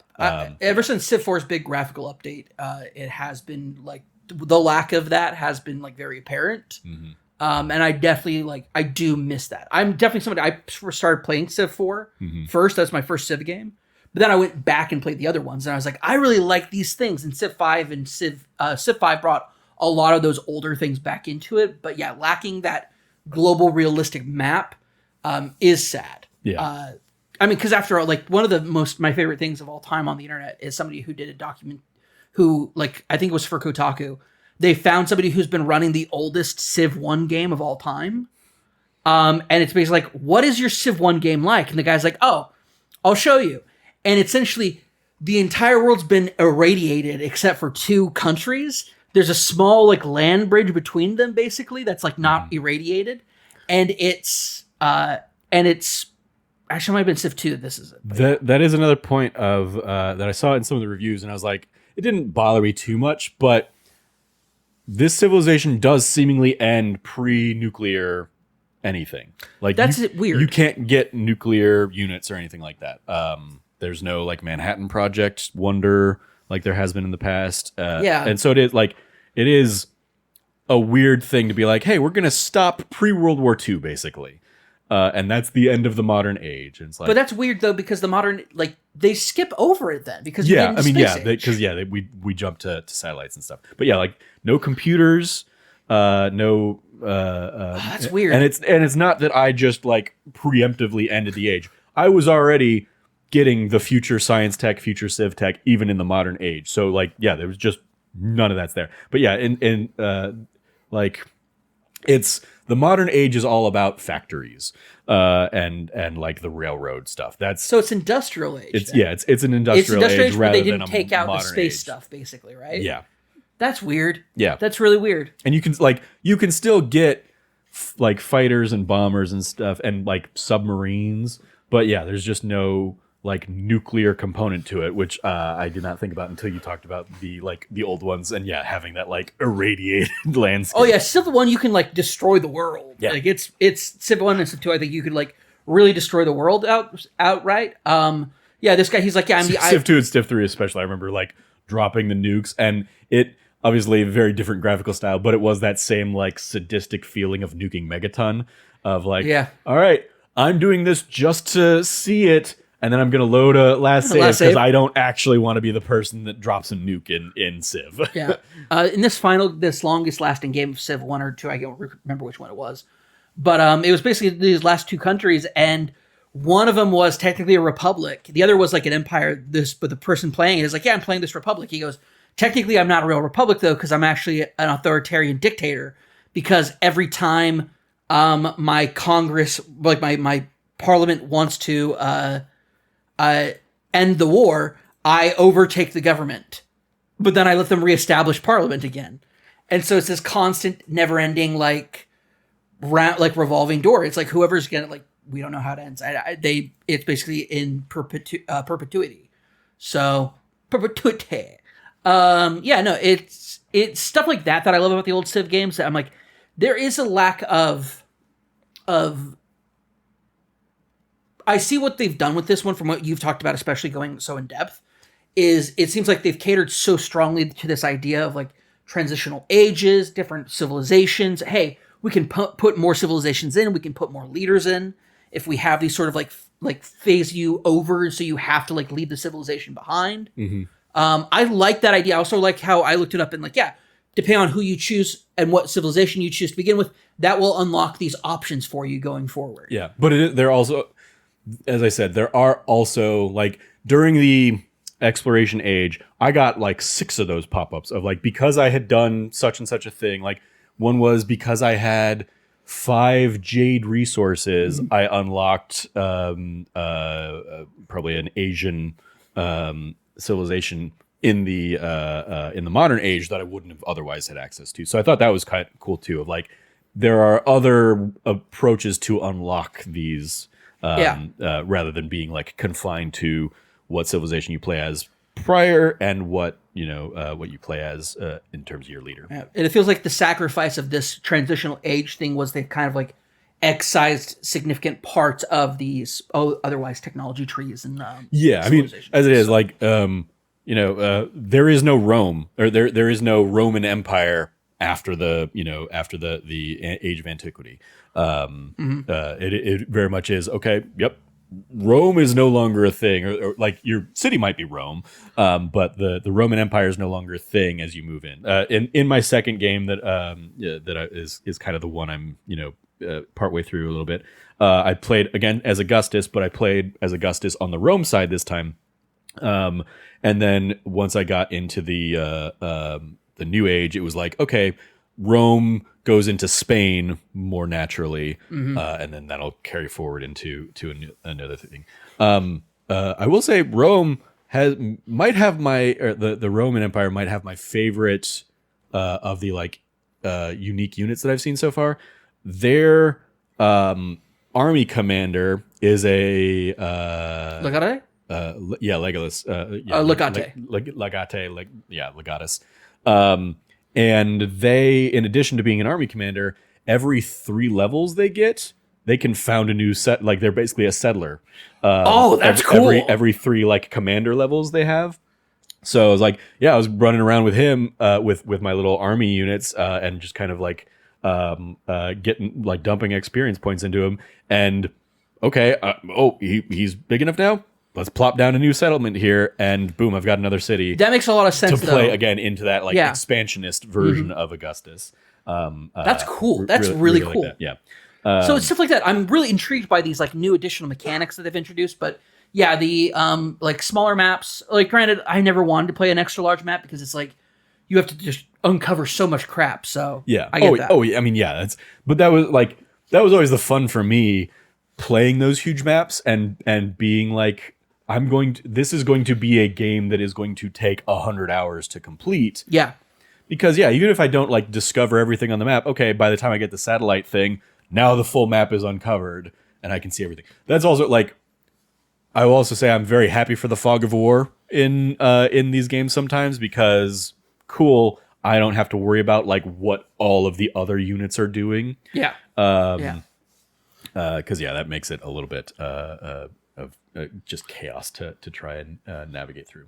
Ever since Civ 4's big graphical update, it has been like the lack of that has been like very apparent.
Mm-hmm.
And I definitely I do miss that. I'm definitely somebody I started playing Civ 4 first. That's my first Civ game. But then I went back and played the other ones, and I was like, I really like these things. And Civ 5 and Civ 5 brought a lot of those older things back into it. But yeah, lacking that global realistic map is sad.
Yeah.
I mean, because after all, like one of my favorite things of all time on the internet is somebody who did a document who I think it was for Kotaku. They found somebody who's been running the oldest Civ 1 game of all time. And it's basically like, what is your Civ 1 game like? And the guy's like, oh, I'll show you. And essentially, the entire world's been irradiated except for 2 countries. There's a small land bridge between them, basically, that's not irradiated. And it's actually might have been Civ 2. This is it.
That is another point of that I saw in some of the reviews, and I was like, it didn't bother me too much, but this civilization does seemingly end pre-nuclear anything.
That's weird.
You can't get nuclear units or anything like that. There's no Manhattan Project wonder like there has been in the past. And so it is a weird thing to be like, hey, we're gonna stop pre-World War II basically. And that's the end of the modern age. And it's like,
but that's weird though, because the modern they skip over it then because
we jump to satellites and stuff. But yeah, no computers, no.
That's weird.
And it's not that I just preemptively ended the age. I was already getting the future science tech, future civ tech, even in the modern age. So there was just none of that's there. But yeah, it's the modern age is all about factories and the railroad stuff.
So it's industrial age.
It's an industrial age
where they
rather
didn't
than
take out the space
age.
stuff, basically, right?
Yeah,
that's weird.
Yeah,
that's really weird.
And you can still get fighters and bombers and stuff and submarines, but yeah, there's just no nuclear component to it, which I did not think about until you talked about the old ones, and yeah, having that irradiated landscape.
Oh yeah, Civ 1 you can destroy the world.
Yeah,
it's Civ 1 and Civ 2. I think you could really destroy the world outright. Yeah, this guy, he's like, yeah,
Civ 2 and Civ 3 especially. I remember dropping the nukes, and it obviously a very different graphical style, but it was that same sadistic feeling of nuking Megaton of
yeah,
all right, I'm doing this just to see it. And then I'm going to load a last save because I don't actually want to be the person that drops a nuke in Civ.
Yeah. In this longest lasting game of Civ 1 or 2, I don't remember which one it was. But it was basically these last 2 countries, and one of them was technically a republic. The other was an empire. But the person playing it is yeah, I'm playing this republic. He goes, technically I'm not a real republic though, because I'm actually an authoritarian dictator, because every time my Congress, my parliament wants to end the war, I overtake the government, but then I let them reestablish parliament again. And so it's this constant, never-ending, revolving door. It's whoever's gonna, we don't know how it ends. It's basically in perpetuity. So, perpetuity. Yeah, no, it's stuff like that I love about the old Civ games. That I'm there is a lack of I see what they've done with this one from what you've talked about, especially going so in depth, is it seems like they've catered so strongly to this idea of transitional ages, different civilizations. Hey, we can put more civilizations in, we can put more leaders in. If we have these sort of phase you over, so you have to leave the civilization behind.
Mm-hmm.
I like that idea. I also like how I looked it up and depending on who you choose and what civilization you choose to begin with, that will unlock these options for you going forward.
Yeah, but they're also as I said, there are also like during the exploration age, I got like 6 of those pop-ups of like, because I had done such and such a thing. Like one was because I had 5 jade resources, I unlocked probably an Asian civilization in the modern age that I wouldn't have otherwise had access to. So I thought that was kind of cool too, of like there are other approaches to unlock these rather than being like confined to what civilization you play as prior and what what you play as in terms of your leader.
Yeah. And it feels like the sacrifice of this transitional age thing was they kind of like excised significant parts of these otherwise technology trees and
I mean, as it is like there is no Rome, or there is no Roman Empire after the age of antiquity. It very much is okay. Yep. Rome is no longer a thing, or like your city might be Rome, but the Roman Empire is no longer a thing as you move in. In my second game that is kind of the one I'm partway through a little bit. I played again as Augustus, but I played as Augustus on the Rome side this time. And then once I got into the New Age, it was like, okay, Rome goes into Spain more naturally, and then that'll carry forward into another thing. I will say Rome might have the Roman Empire might have my favorite of the like unique units that I've seen so far. Their army commander is a
Legate?
Legolas.
Legate.
Legatus. And they, in addition to being an army commander, every 3 levels they can found a new set. Like they're basically a settler.
That's cool.
Every 3 like commander levels they have. So I was like, I was running around with him with my little army units and just kind of like getting like dumping experience points into him. And okay, he's big enough now. Let's plop down a new settlement here, and boom, I've got another city.
That makes a lot of sense
to play again into that like expansionist version of Augustus.
That's cool. That's really cool.
Like that. Yeah.
So it's stuff like that. I'm really intrigued by these like new additional mechanics that they've introduced. But yeah, the like smaller maps. Like, granted, I never wanted to play an extra large map because it's like you have to just uncover so much crap. So
yeah,
I get that.
I mean, yeah, that was always the fun for me, playing those huge maps and being like, this is going to be a game that is going to take 100 hours to complete.
Yeah.
Because even if I don't like discover everything on the map, okay, by the time I get the satellite thing, now the full map is uncovered and I can see everything. That's also like, I will also say I'm very happy for the fog of war in these games sometimes, because cool, I don't have to worry about like what all of the other units are doing.
Yeah.
Because that makes it a little bit of just chaos to try and navigate through.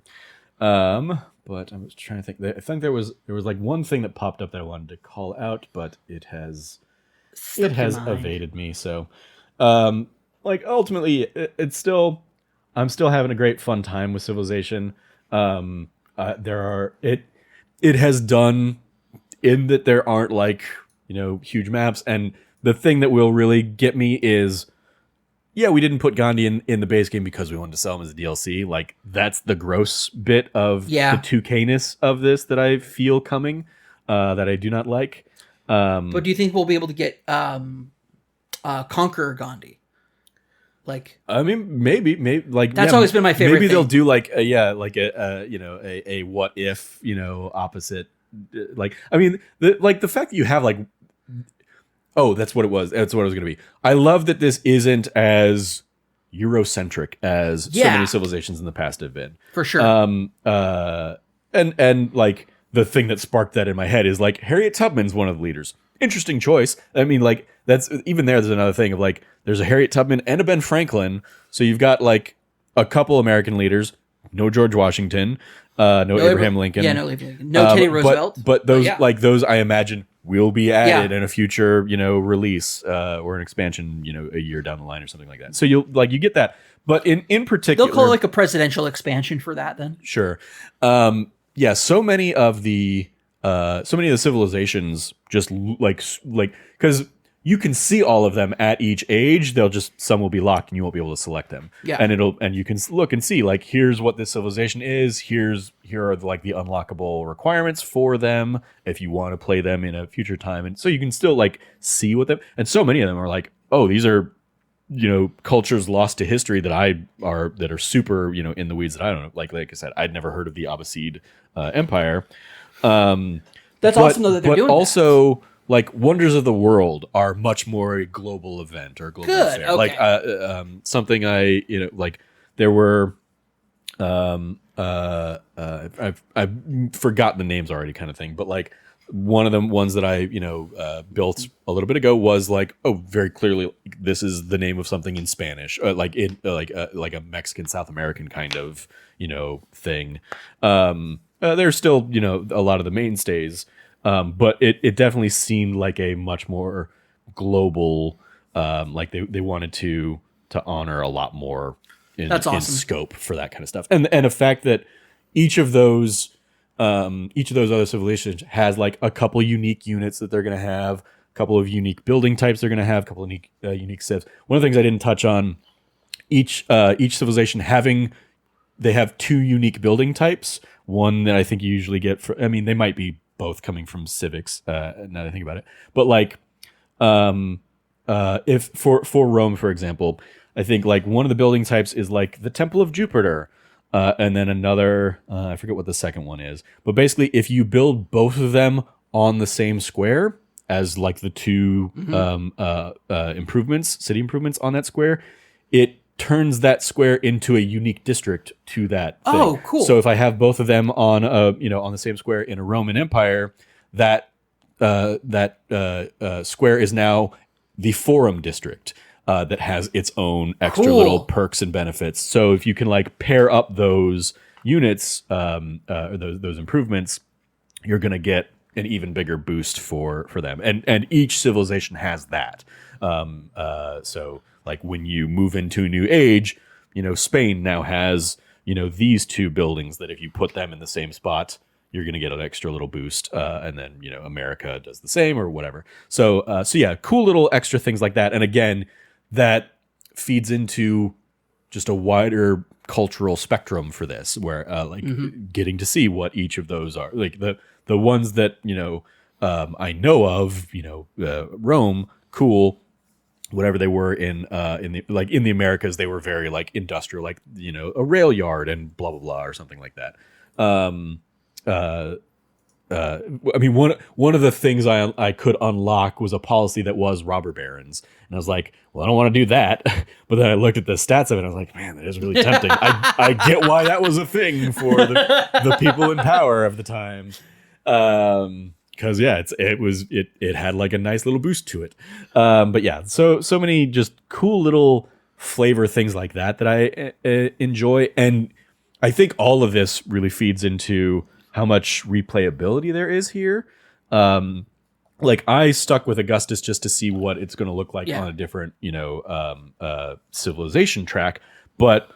But I was trying to think. I think there was like one thing that popped up that I wanted to call out, but it has evaded me. So, like ultimately, I'm still having a great fun time with Civilization. It has done in that there aren't like huge maps, and the thing that will really get me is, we didn't put Gandhi in the base game because we wanted to sell him as a DLC. Like, that's the gross bit of the 2K-ness of this that I feel coming, that I do not like.
But do you think we'll be able to get Conqueror Gandhi? Like, I
mean, maybe like
that's always been my favorite.
Maybe
thing.
They'll do like a what if opposite. Like, I mean, the fact that you have like. Oh, that's what it was. That's what it was going to be. I love that this isn't as Eurocentric as so many civilizations in the past have been.
For sure.
And like the thing that sparked that in my head is like Harriet Tubman's one of the leaders. Interesting choice. I mean, like there's another thing of like there's a Harriet Tubman and a Ben Franklin. So you've got like a couple American leaders. No George Washington. No Abraham Lincoln.
Yeah, no Abraham Lincoln. No Teddy Roosevelt.
But those those I imagine will be added in a future, release or an expansion, a year down the line or something like that. So you get that. But in particular,
they'll call it like a presidential expansion for that then.
Sure. So many of the civilizations just like because you can see all of them at each age. Some will be locked and you won't be able to select them.
Yeah.
And you can look and see, like, here's what this civilization is. Here are like the unlockable requirements for them if you want to play them in a future time. And so you can still like see what them, and so many of them are like, oh, these are, cultures lost to history that are super, in the weeds that I don't know. Like I said, I'd never heard of the Abbasid Empire.
That's awesome though that they're doing
but also, like, Wonders of the World are much more a global event or global
Good,
affair.
okay.
Like something like there were I've forgotten the names already, kind of thing, but like one of the ones that I built a little bit ago was like, oh, very clearly this is the name of something in Spanish, like a Mexican South American kind of thing. There's still a lot of the mainstays. But it definitely seemed like a much more global, like they wanted to honor a lot more in
awesome.
scope for that kind of stuff. And the fact that each of those other civilizations has like a couple unique units that they're going to have, a couple of unique building types they're going to have, a couple of unique civs. One of the things I didn't touch on, each civilization they have two unique building types. One that I think you usually get they might be both coming from civics, now that I think about it. But like, if for Rome, for example, I think like one of the building types is like the Temple of Jupiter, and then another, I forget what the second one is. But basically, if you build both of them on the same square as like the two city improvements on that square, it turns that square into a unique district to that thing.
Oh, cool.
So if I have both of them on on the same square in a Roman Empire, that square is now the Forum district that has its own extra little perks and benefits. So if you can like pair up those units, or those improvements, you're going to get an even bigger boost for them. And each civilization has that. So like when you move into a new age, Spain now has, these two buildings that if you put them in the same spot, you're going to get an extra little boost. And then, America does the same or whatever. So yeah, cool little extra things like that. And again, that feeds into just a wider cultural spectrum for this, where getting to see what each of those are, like the ones that, I know of, Rome, cool. Whatever they were in the Americas, they were very like industrial, like a rail yard and blah blah blah or something like that. One of the things I could unlock was a policy that was robber barons, and I was like, well, I don't want to do that. But then I looked at the stats of it, and I was like, man, that is really tempting. I get why that was a thing for the people in power of the time. Because yeah, it had like a nice little boost to it. But yeah, so many just cool little flavor things like that I enjoy, and I think all of this really feeds into how much replayability there is here. Like I stuck with Augustus just to see what it's going to look like on a different civilization track, but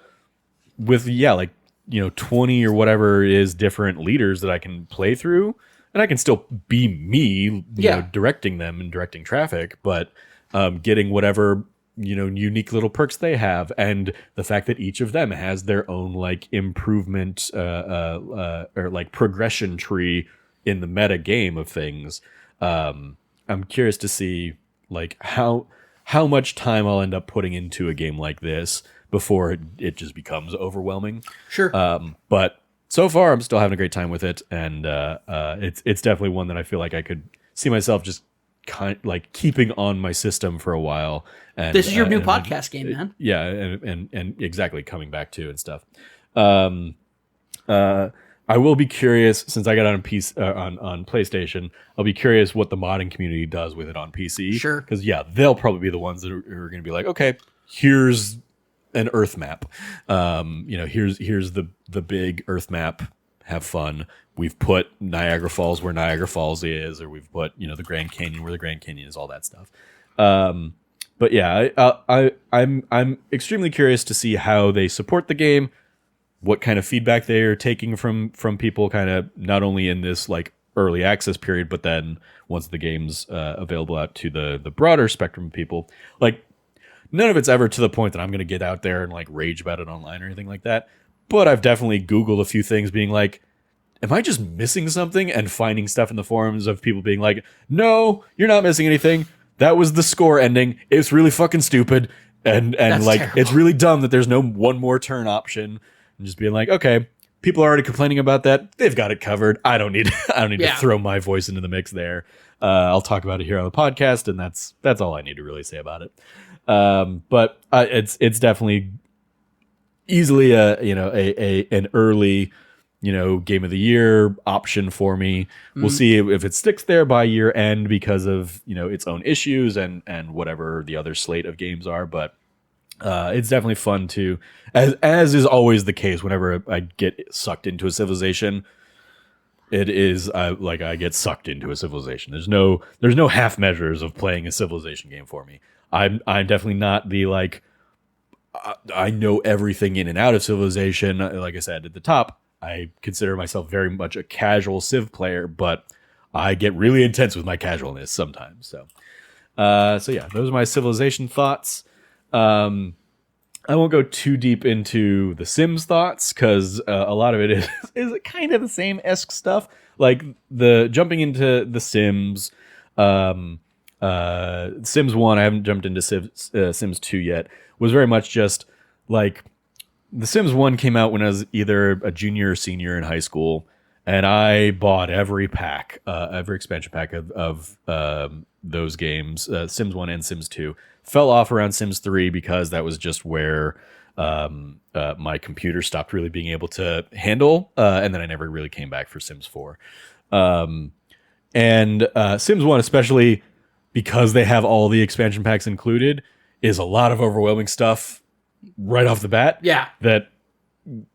with 20 or whatever it is different leaders that I can play through. And I can still be me, directing them and directing traffic, but getting whatever, unique little perks they have. And the fact that each of them has their own like improvement or like progression tree in the meta game of things. I'm curious to see like how much time I'll end up putting into a game like this before it just becomes overwhelming.
Sure.
But so far, I'm still having a great time with it, and it's definitely one that I feel like I could see myself just like keeping on my system for a while. And
this is your new podcast game, man.
Yeah, and exactly coming back to and stuff. I will be curious since I got on on PlayStation. I'll be curious what the modding community does with it on PC.
Sure,
because they'll probably be the ones that are going to be like, okay, here's an Earth map. Here's the big Earth map. Have fun. We've put Niagara Falls where Niagara Falls is, or we've put the Grand Canyon where the Grand Canyon is. All that stuff. But yeah, I'm extremely curious to see how they support the game, what kind of feedback they are taking from people, kind of not only in this like early access period, but then once the game's available out to the broader spectrum of people, like none of it's ever to the point that I'm going to get out there and like rage about it online or anything like that. But I've definitely Googled a few things being like, am I just missing something? And finding stuff in the forums of people being like, no, you're not missing anything. That was the score ending. It's really fucking stupid. And like,
terrible.
it's really dumb that there's no one more turn option. And just being like, okay, people are already complaining about that. They've got it covered. I don't need to throw my voice into the mix there. I'll talk about it here on the podcast, and that's all I need to really say about it. But it's definitely easily an early, game of the year option for me. We'll see if it sticks there by year end because of, its own issues and whatever the other slate of games are. But it's definitely fun to, as is always the case whenever I get sucked into a Civilization, it is I get sucked into a Civilization. There's no half measures of playing a Civilization game for me. I'm definitely not the like, I know everything in and out of Civilization. Like I said at the top, I consider myself very much a casual Civ player, but I get really intense with my casualness sometimes. So yeah, those are my Civilization thoughts. I won't go too deep into the Sims thoughts because a lot of it is kind of the same esque stuff. Like the jumping into the Sims, Sims 1. I haven't jumped into Sims 2 yet. Was very much just like the Sims 1 came out when I was either a junior or senior in high school, and I bought every pack, every expansion pack of those games, Sims 1 and Sims 2. Fell off around Sims 3 because that was just where my computer stopped really being able to handle, and then I never really came back for Sims 4. And Sims 1, especially because they have all the expansion packs included, is a lot of overwhelming stuff right off the bat.
Yeah.
That,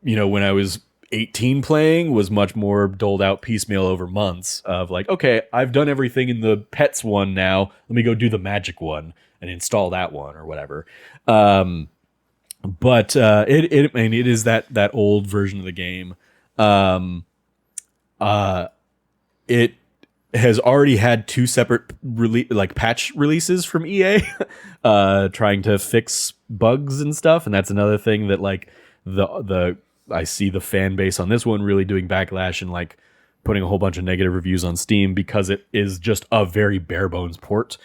when I was 18 playing was much more doled out piecemeal over months of like, okay, I've done everything in the pets one now. Let me go do the magic one and install that one or whatever. But it is that old version of the game. It has already had two separate patch releases from EA, trying to fix bugs and stuff, and that's another thing that like I see the fan base on this one really doing backlash and like putting a whole bunch of negative reviews on Steam because it is just a very bare bones port.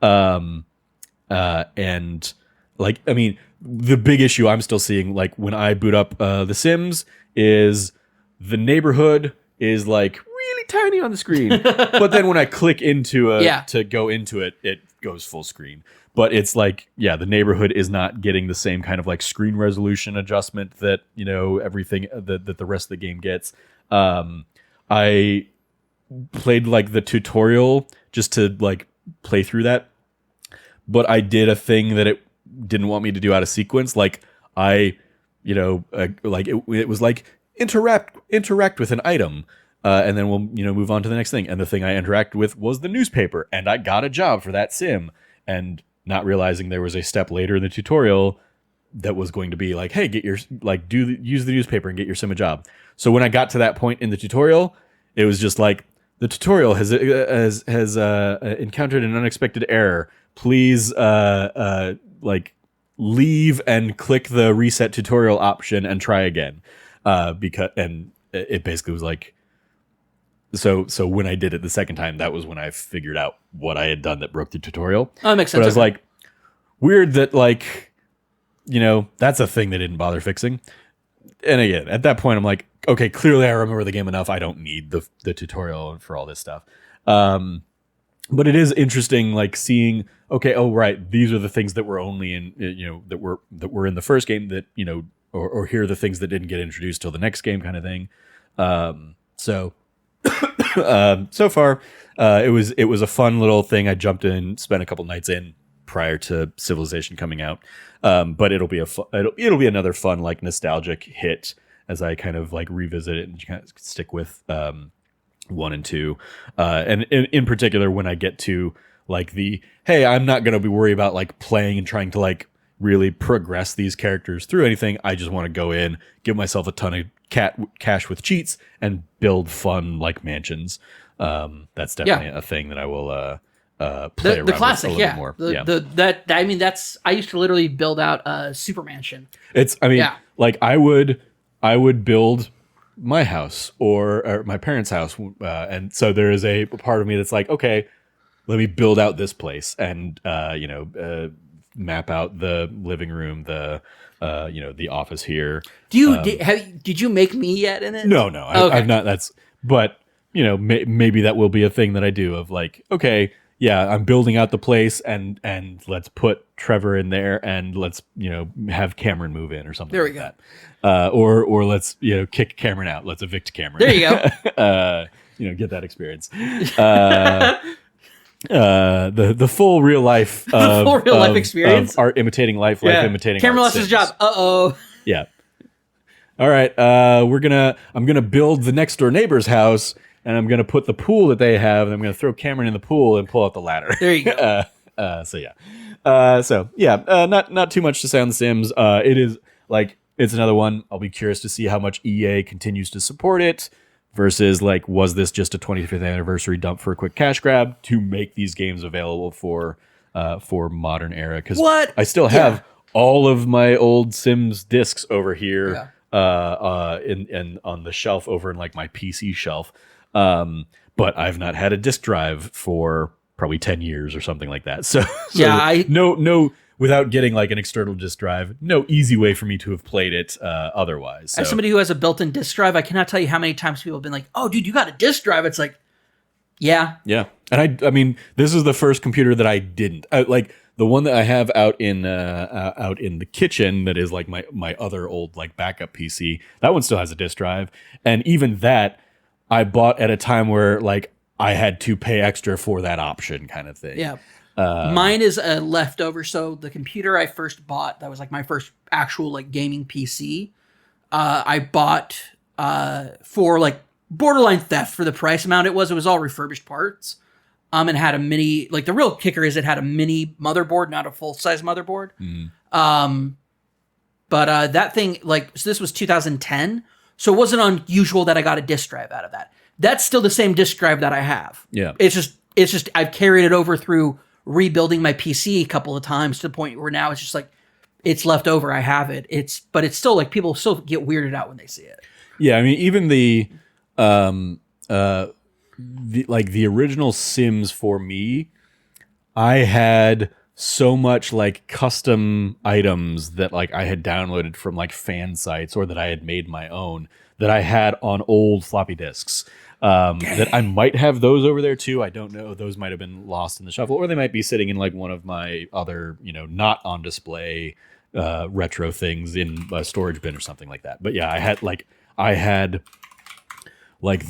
And like, I mean, the big issue I'm still seeing, like when I boot up The Sims, is the neighborhood is like really tiny on the screen, but then when I click into to go into it, it goes full screen. But it's like, yeah, the neighborhood is not getting the same kind of like screen resolution adjustment that, everything that the rest of the game gets. I played like the tutorial just to like play through that, but I did a thing that it didn't want me to do out of sequence. Like it was like interact with an item, and then we'll move on to the next thing. And the thing I interacted with was the newspaper, and I got a job for that sim, and not realizing there was a step later in the tutorial that was going to be like, hey, get your use the newspaper and get your sim a job. So when I got to that point in the tutorial, it was just like, the tutorial has encountered an unexpected error. Please leave and click the reset tutorial option and try again. Because it basically was like, so when I did it the second time, that was when I figured out what I had done that broke the tutorial.
Oh, that makes sense.
But I was like, weird that that's a thing they didn't bother fixing. And again, at that point, I'm like, okay, clearly I remember the game enough. I don't need the tutorial for all this stuff. But it is interesting, like seeing, okay, oh right, these are the things that were only in, that were in the first game that, or here are the things that didn't get introduced till the next game, kind of thing. So far, it was a fun little thing. I jumped in, spent a couple nights in prior to Civilization coming out. But it'll be another fun, like nostalgic hit as I kind of like revisit it and kind of stick with 1 and 2. And in particular, when I get to like hey, I'm not going to be worried about like playing and trying to like really progress these characters through anything. I just want to go in, give myself a ton of cash with cheats and build fun like mansions. That's definitely a thing that I will play around
The classic,
with a little bit more.
I mean, that's I used to literally build out a super mansion.
Like I would build my house or my parents' house, and so there is a part of me that's like, okay, let me build out this place and map out the living room, the office here.
Did you make me yet in it?
No, I've not. But maybe that will be a thing that I do of like, okay, yeah, I'm building out the place and let's put Trevor in there and let's have Cameron move in or something.
There we
like that. Or let's kick Cameron out. Let's evict Cameron.
There you
go. Get that experience. The full real life
experience
of art imitating life imitating
Cameron
art
lost his job.
Yeah. All right, I'm gonna build the next door neighbor's house, and I'm gonna put the pool that they have, and I'm gonna throw Cameron in the pool and pull out the ladder.
There you go.
Not too much to say on The Sims. It is like it's another one. I'll be curious to see how much EA continues to support it versus like, was this just a 25th anniversary dump for a quick cash grab to make these games available for modern era? Because I still have all of my old Sims discs over here.
Yeah.
In on the shelf over in like my PC shelf, but I've not had a disk drive for probably 10 years or something like that. So no, without getting like an external disk drive, no easy way for me to have played it otherwise. So.
As somebody who has a built-in disk drive, I cannot tell you how many times people have been like, "Oh, dude, you got a disk drive?" It's like, yeah,
and I mean, this is the first computer that I didn't like. The one that I have out in the kitchen that is like my other old like backup PC, that one still has a disk drive, and even that I bought at a time where like I had to pay extra for that option kind of thing.
Yeah, mine is a leftover. So the computer I first bought, that was like my first actual like gaming PC, I bought for like borderline theft for the price amount it was. It was all refurbished parts. And had a mini, like the real kicker is it had a mini motherboard, not a full size motherboard. But that thing, like, so this was 2010. So it wasn't unusual that I got a disk drive out of that. That's still the same disk drive that I have.
Yeah.
It's just, I've carried it over through rebuilding my PC a couple of times to the point where now it's just like, it's left over. I have it. But it's still like people still get weirded out when they see it.
Yeah. I mean, even the original Sims for me, I had so much like custom items that like I had downloaded from like fan sites or that I had made my own that I had on old floppy disks. That I might have those over there too. I don't know. Those might have been lost in the shuffle, or they might be sitting in like one of my other, not on display retro things in a storage bin or something like that. But yeah, I had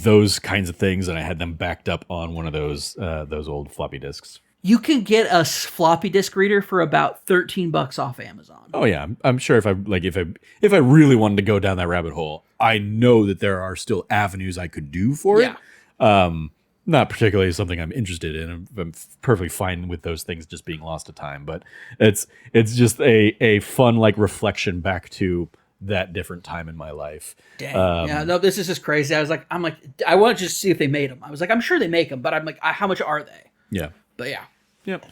those kinds of things, and I had them backed up on one of those old floppy disks.
You can get a floppy disk reader for about $13 off Amazon.
Oh yeah, I'm sure if I really wanted to go down that rabbit hole, I know that there are still avenues I could do for it. Not particularly something I'm interested in. I'm perfectly fine with those things just being lost to time, but it's just a fun like reflection back to that different time in my life.
Dang. This is just crazy. I'm like, I want to just see if they made them. I was like, I'm sure they make them, but I'm like, how much are they?
Yeah.
But yeah.
Yep.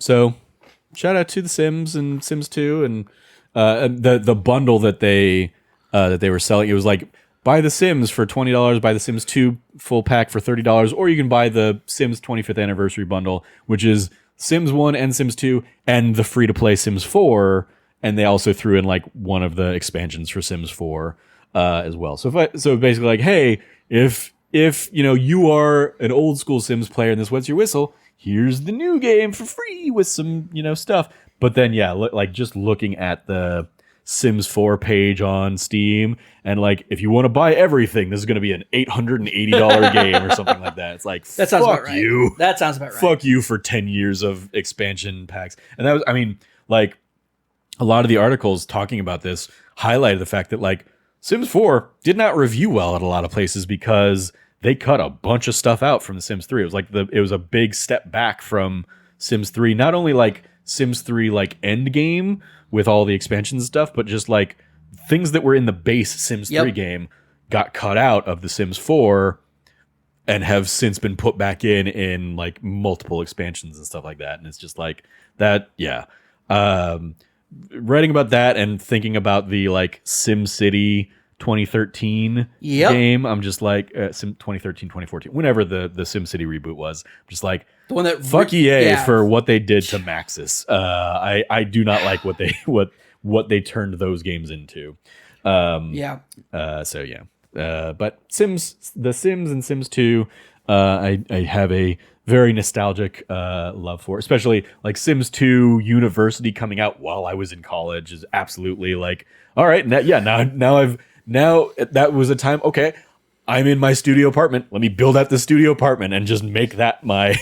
So shout out to The Sims and Sims 2 and the bundle that they were selling. It was like, buy The Sims for $20, buy The Sims 2 full pack for $30, or you can buy the Sims 25th anniversary bundle, which is Sims 1 and Sims 2 and the free to play Sims 4. And they also threw in like one of the expansions for Sims 4 as well. So basically like, hey, if you are an old school Sims player and this wets your whistle, here's the new game for free with some stuff. But then like just looking at the Sims 4 page on Steam, and like if you want to buy everything, this is going to be an $880 game or something like that. It's like,
that sounds
fuck
about right.
you.
That sounds about right.
Fuck you for 10 years of expansion packs. And that was, I mean, like, a lot of the articles talking about this highlighted the fact that like Sims 4 did not review well at a lot of places because they cut a bunch of stuff out from the Sims 3. It was like it was a big step back from Sims 3. Not only like Sims 3 like end game with all the expansions and stuff, but just like things that were in the base Sims 3 game got cut out of the Sims 4. and have since been put back in like multiple expansions and stuff like that. And it's just like that. Yeah. Writing about that and thinking about the like SimCity 2013 game, I'm just like 2013, 2014, whenever the SimCity reboot was. I'm just like,
the one that
fuck EA for what they did to Maxis. I do not like what they turned those games into. But The Sims and Sims 2, I have a very nostalgic love for, especially like Sims 2 University coming out while I was in college is absolutely like, all right, now that was a time, okay, I'm in my studio apartment. Let me build out the studio apartment and just make that my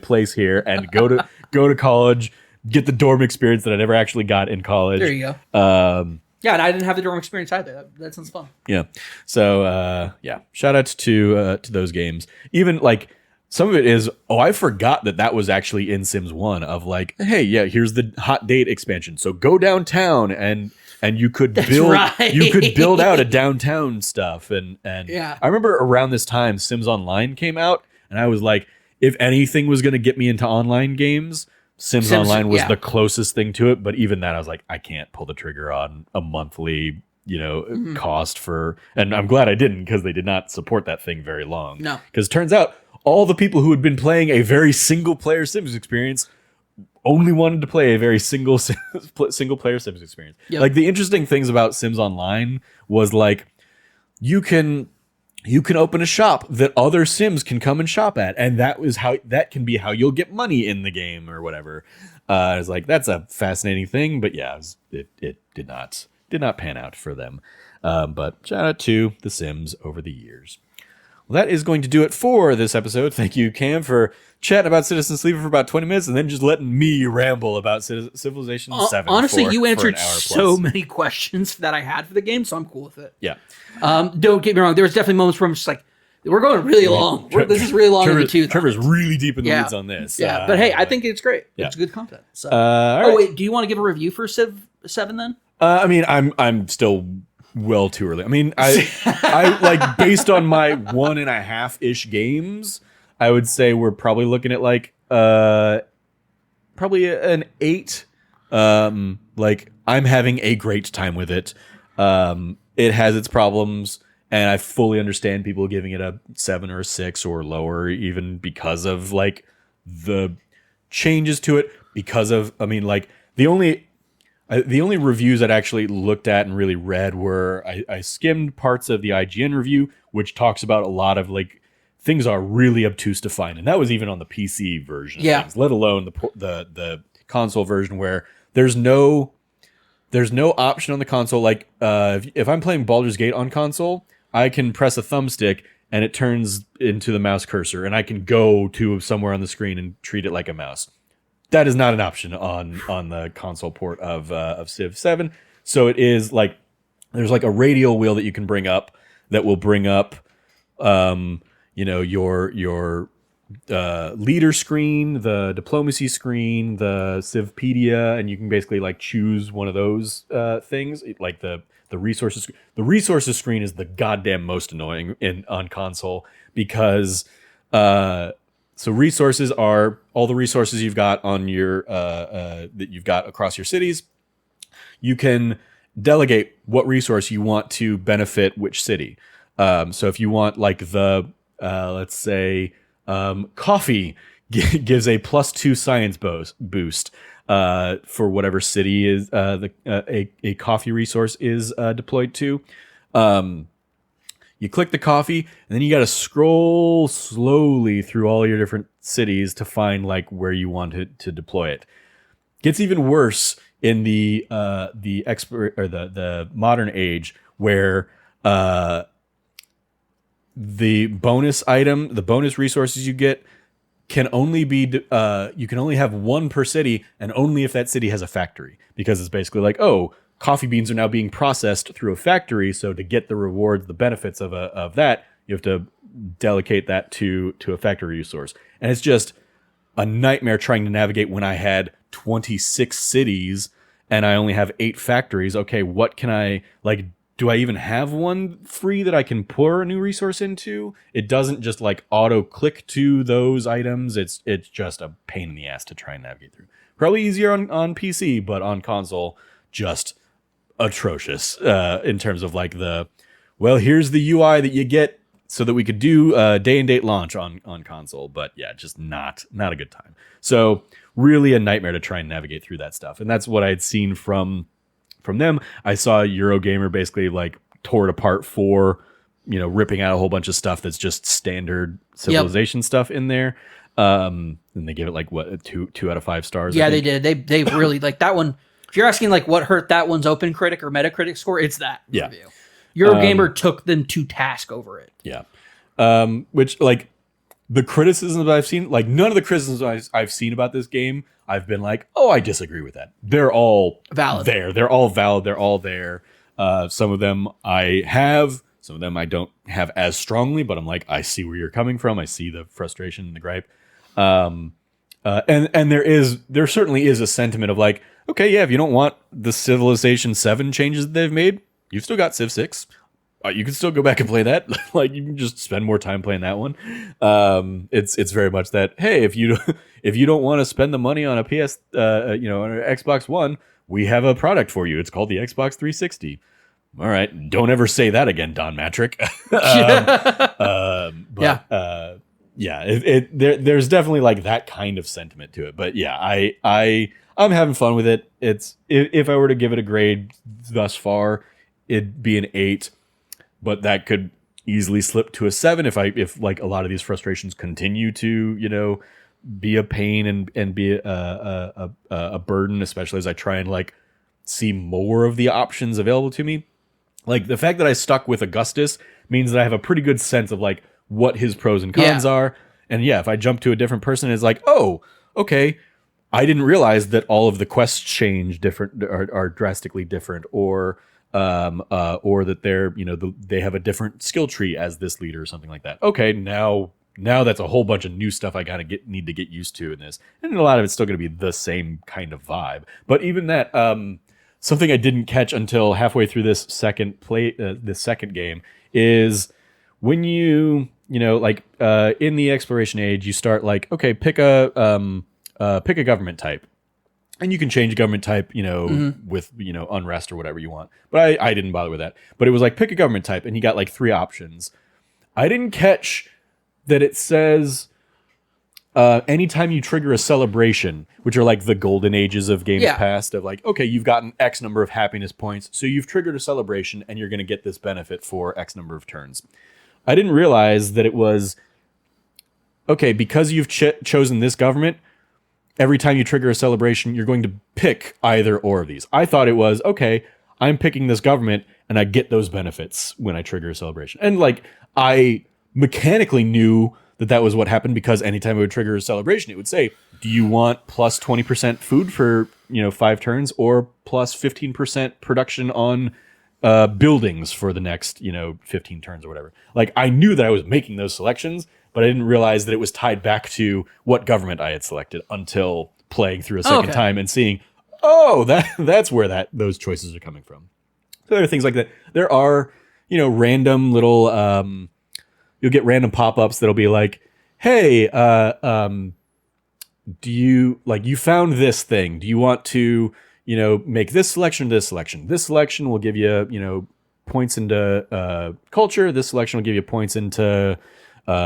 place here and go to college, get the dorm experience that I never actually got in college.
There you go. Yeah, and I didn't have the dorm experience either. That sounds fun.
Yeah. So shout out to those games. Even like some of it is, I forgot that was actually in Sims 1 of like, hey, yeah, here's the hot date expansion. So go downtown and you could build out a downtown stuff. And I remember around this time Sims Online came out, and I was like, if anything was going to get me into online games, Sims Online was the closest thing to it. But even that, I was like, I can't pull the trigger on a monthly, cost for, and I'm glad I didn't, because they did not support that thing very long.
No.
Because it turns out all the people who had been playing a very single player Sims experience only wanted to play a very single player Sims experience. Yep. Like the interesting things about Sims Online was like, you can open a shop that other Sims can come and shop at, and that can be how you'll get money in the game or whatever. I was like, that's a fascinating thing, but yeah, it did not pan out for them. But shout out to The Sims over the years. Well, that is going to do it for this episode. Thank you, Cam, for chatting about Citizen Sleeper for about 20 minutes and then just letting me ramble about Civilization VII.
Honestly, you answered so many questions that I had for the game, so I'm cool with it.
Yeah.
Don't get me wrong. There was definitely moments where I'm just like, we're going really long. This is really long in the tooth.
Trevor's really deep in the weeds on this.
Yeah, but hey, I think it's great. Yeah. It's good content. So. Right. Wait, do you want to give a review for Civ 7 then?
I mean, I'm still well too early. I mean, I like based on my 1.5-ish games, I would say we're probably looking at like probably an 8. Like I'm having a great time with it. It has its problems, and I fully understand people giving it a 7 or a 6 or lower, even because of like the changes to it. Because of, I mean, like the only reviews I'd actually looked at and really read were I skimmed parts of the IGN review, which talks about a lot of like things are really obtuse to find, and that was even on the PC version of things, let alone the console version, where there's no option on the console. Like if I'm playing Baldur's Gate on console, I can press a thumbstick and it turns into the mouse cursor, and I can go to somewhere on the screen and treat it like a mouse. That is not an option on the console port of Civ 7. So it is like there's like a radial wheel that you can bring up that will bring up your leader screen, the diplomacy screen, the Civpedia, and you can basically like choose one of those things. Like the resources. The resources screen is the goddamn most annoying on console, because so resources are all the resources you've got on your that you've got across your cities. You can delegate what resource you want to benefit which city. So if you want like the let's say coffee gives a +2 science boost for whatever city is a coffee resource is deployed to. You click the coffee, and then you got to scroll slowly through all your different cities to find like where you want to deploy it. Gets even worse in the modern age, where the bonus resources you get can only be you can only have one per city, and only if that city has a factory, because it's basically like, oh, coffee beans are now being processed through a factory, so to get the rewards, the benefits of that, you have to delegate that to a factory resource. And it's just a nightmare trying to navigate when I had 26 cities and I only have 8 factories. Okay, what can I like? do I even have one free that I can pour a new resource into? It doesn't just like auto click to those items. It's just a pain in the ass to try and navigate through. Probably easier on PC, but on console, just atrocious in terms of like here's the UI that you get so that we could do day and date launch on console. But yeah, just not a good time. So really a nightmare to try and navigate through that stuff. And that's what I had seen from them. I saw Eurogamer basically like tore it apart for, ripping out a whole bunch of stuff that's just standard Civilization stuff in there. And they give it like what, two out of 5 stars.
Yeah, they did. They really like that one. If you're asking like what hurt that one's OpenCritic or Metacritic score, it's that review. Eurogamer took them to task over it.
Yeah. Which like the criticisms I've seen, like none of the criticisms I've seen about this game, I've been like, oh, I disagree with that. They're all
valid.
They're all valid. They're all there. Some of them I have, some of them I don't have as strongly, but I'm like, I see where you're coming from. I see the frustration and the gripe. And there certainly is a sentiment of like, okay, yeah, if you don't want the Civilization VII changes that they've made, you've still got Civ 6. You can still go back and play that. Like you can just spend more time playing that one. It's very much that. Hey, if you don't want to spend the money on a PS, on an Xbox One, we have a product for you. It's called the Xbox 360. All right, don't ever say that again, Don Matrick. There's definitely like that kind of sentiment to it. But yeah, I'm having fun with it. It's if I were to give it a grade thus far, it'd be an 8. But that could easily slip to a 7 if like a lot of these frustrations continue to, be a pain and be a burden, especially as I try and like see more of the options available to me. Like the fact that I stuck with Augustus means that I have a pretty good sense of like what his pros and cons are. And yeah, if I jump to a different person, it's like, oh, okay, I didn't realize that all of the quests change different are drastically different, or that they're they have a different skill tree as this leader or something like that. Okay, now that's a whole bunch of new stuff I need to get used to in this, and a lot of it's still going to be the same kind of vibe. But even that, something I didn't catch until halfway through this second game is when in the exploration age, you start like, okay, pick a government type. And you can change government type, with, unrest or whatever you want. But I didn't bother with that. But it was like, pick a government type, and you got like 3 options. I didn't catch that it says anytime you trigger a celebration, which are like the golden ages of games past, of like, okay, you've gotten X number of happiness points, so you've triggered a celebration, and you're going to get this benefit for X number of turns. I didn't realize that it was, okay, because you've chosen this government, every time you trigger a celebration, you're going to pick either or of these. I thought it was, okay, I'm picking this government and I get those benefits when I trigger a celebration. And like, I mechanically knew that was what happened because anytime I would trigger a celebration, it would say, do you want plus 20% food for, 5 turns or plus 15% production on buildings for the next, 15 turns or whatever. Like, I knew that I was making those selections, but I didn't realize that it was tied back to what government I had selected until playing through a second time and seeing, that's where those choices are coming from. So there are things like that. There are, random little, you'll get random pop-ups that'll be like, hey, do you, like, you found this thing. Do you want to, make this selection, this selection? This selection will give you, points into culture. This selection will give you points into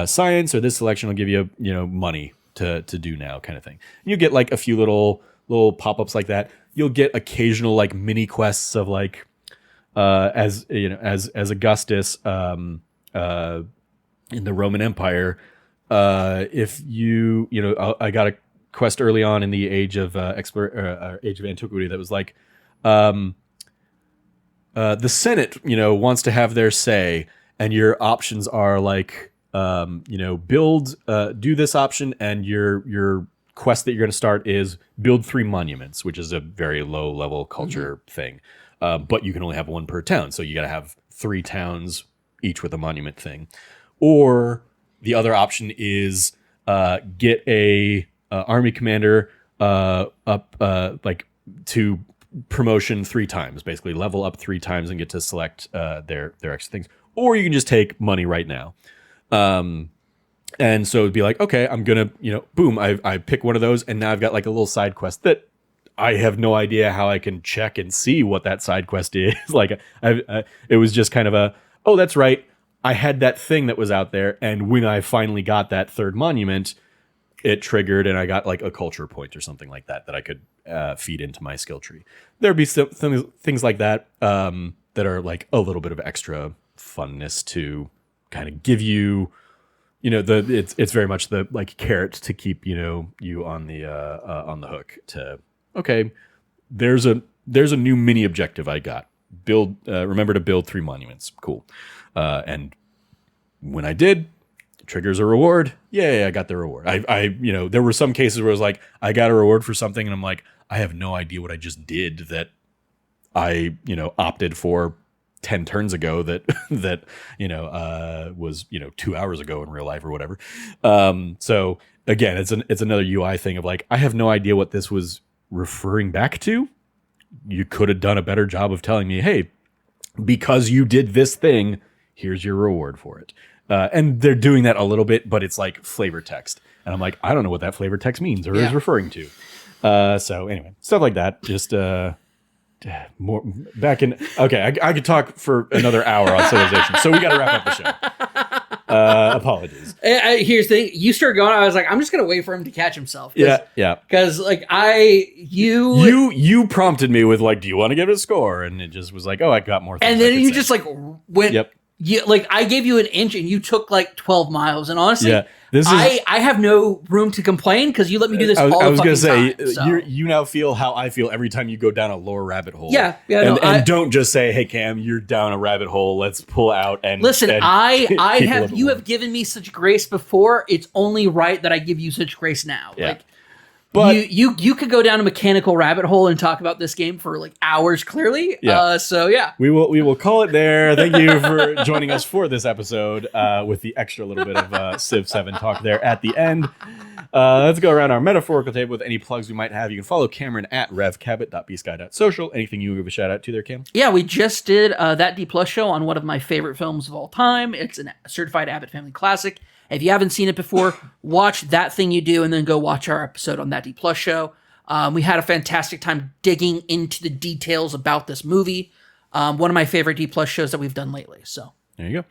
science, or this selection will give you money to do now, kind of thing. And you get like a few little pop-ups like that. You'll get occasional like mini quests of like as Augustus in the Roman Empire. If I got a quest early on in the age of age of antiquity that was like the Senate wants to have their say, and your options are like build, do this option, and your quest that you're going to start is build 3 monuments, which is a very low level culture thing. But you can only have 1 per town. So you got to have 3 towns, each with a monument thing. Or the other option is get a army commander up like to promotion 3 times, basically level up 3 times and get to select their extra things. Or you can just take money right now. And so it'd be like, okay, I'm gonna, boom, I pick one of those, and now I've got like a little side quest that I have no idea how I can check and see what that side quest is. Like, it was just kind of oh, that's right, I had that thing that was out there, and when I finally got that 3rd monument, it triggered, and I got like a culture point or something like that I could feed into my skill tree. There'd be some things like that that are like a little bit of extra funness to kind of give you. It's very much the like carrot to keep you on the hook to, okay, there's a new mini objective I got. Remember to build 3 monuments. Cool. And when I did, it triggers a reward. Yay, I got the reward. I there were some cases where it was like, I got a reward for something, and I'm like, I have no idea what I just did that I, opted for 10 turns ago that was 2 hours ago in real life or whatever. So again, it's another UI thing of like, I have no idea what this was referring back to. You could have done a better job of telling me, hey, because you did this thing, here's your reward for it. And they're doing that a little bit, but it's like flavor text, and I'm like, I don't know what that flavor text means or is referring to. So anyway, stuff like that. Just more back in. Okay, I could talk for another hour on Civilization, so we got to wrap up the show. Apologies.
Here's the thing: you started going. I was like, I'm just gonna wait for him to catch himself.
Yeah.
Because like you
prompted me with like, do you want to give it a score? And it just was like, oh, I got more.
And then you just like went.
Yep.
Like I gave you an inch and you took like 12 miles. And honestly, I have no room to complain because you let me do this all the fucking time. I was going to say,
you now feel how I feel every time you go down a lore rabbit hole.
And
don't just say, hey, Cam, you're down a rabbit hole. Let's pull out and
listen, you have given me such grace before. It's only right that I give you such grace now.
Yeah.
Like, but you could go down a mechanical rabbit hole and talk about this game for like hours. Clearly, we
will call it there. Thank you for joining us for this episode with the extra little bit of Civ 7 talk there at the end. Let's go around our metaphorical table with any plugs we might have. You can follow Cameron at revcabot.bsky.social. Anything you give a shout out to there, Cam?
Yeah, we just did that D Plus show on one of my favorite films of all time. It's a certified Abbott Family classic. If you haven't seen it before, watch That Thing You Do and then go watch our episode on that D Plus show. We had a fantastic time digging into the details about this movie. One of my favorite D Plus shows that we've done lately. So
there you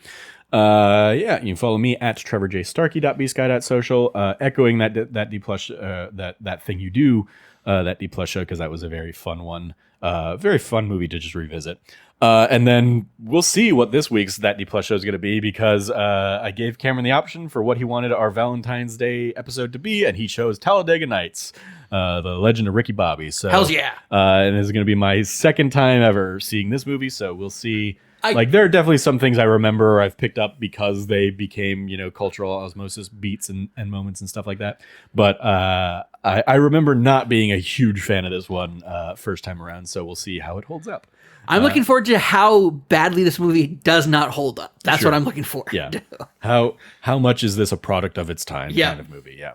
go. You can follow me at trevorjstarkey.bsky.social, echoing that D Plus that Thing You Do, that D Plus show, because that was a very fun one. Very fun movie to just revisit. And then we'll see what this week's That D Plus show is going to be, because I gave Cameron the option for what he wanted our Valentine's Day episode to be, and he chose Talladega Nights, the Legend of Ricky Bobby. So,
hells yeah.
And this is going to be my second time ever seeing this movie, so we'll see. There are definitely some things I remember I've picked up because they became, cultural osmosis beats and moments and stuff like that. But I remember not being a huge fan of this one first time around, so we'll see how it holds up.
I'm looking forward to how badly this movie does not hold up. That's what I'm looking for.
Yeah. How much is this a product of its time kind of movie? Yeah.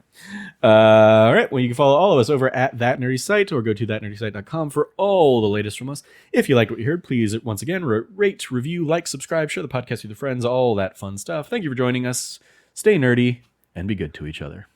All right. Well, you can follow all of us over at That Nerdy Site, or go to thatnerdysite.com for all the latest from us. If you liked what you heard, please, once again, rate, review, like, subscribe, share the podcast with your friends, all that fun stuff. Thank you for joining us. Stay nerdy and be good to each other.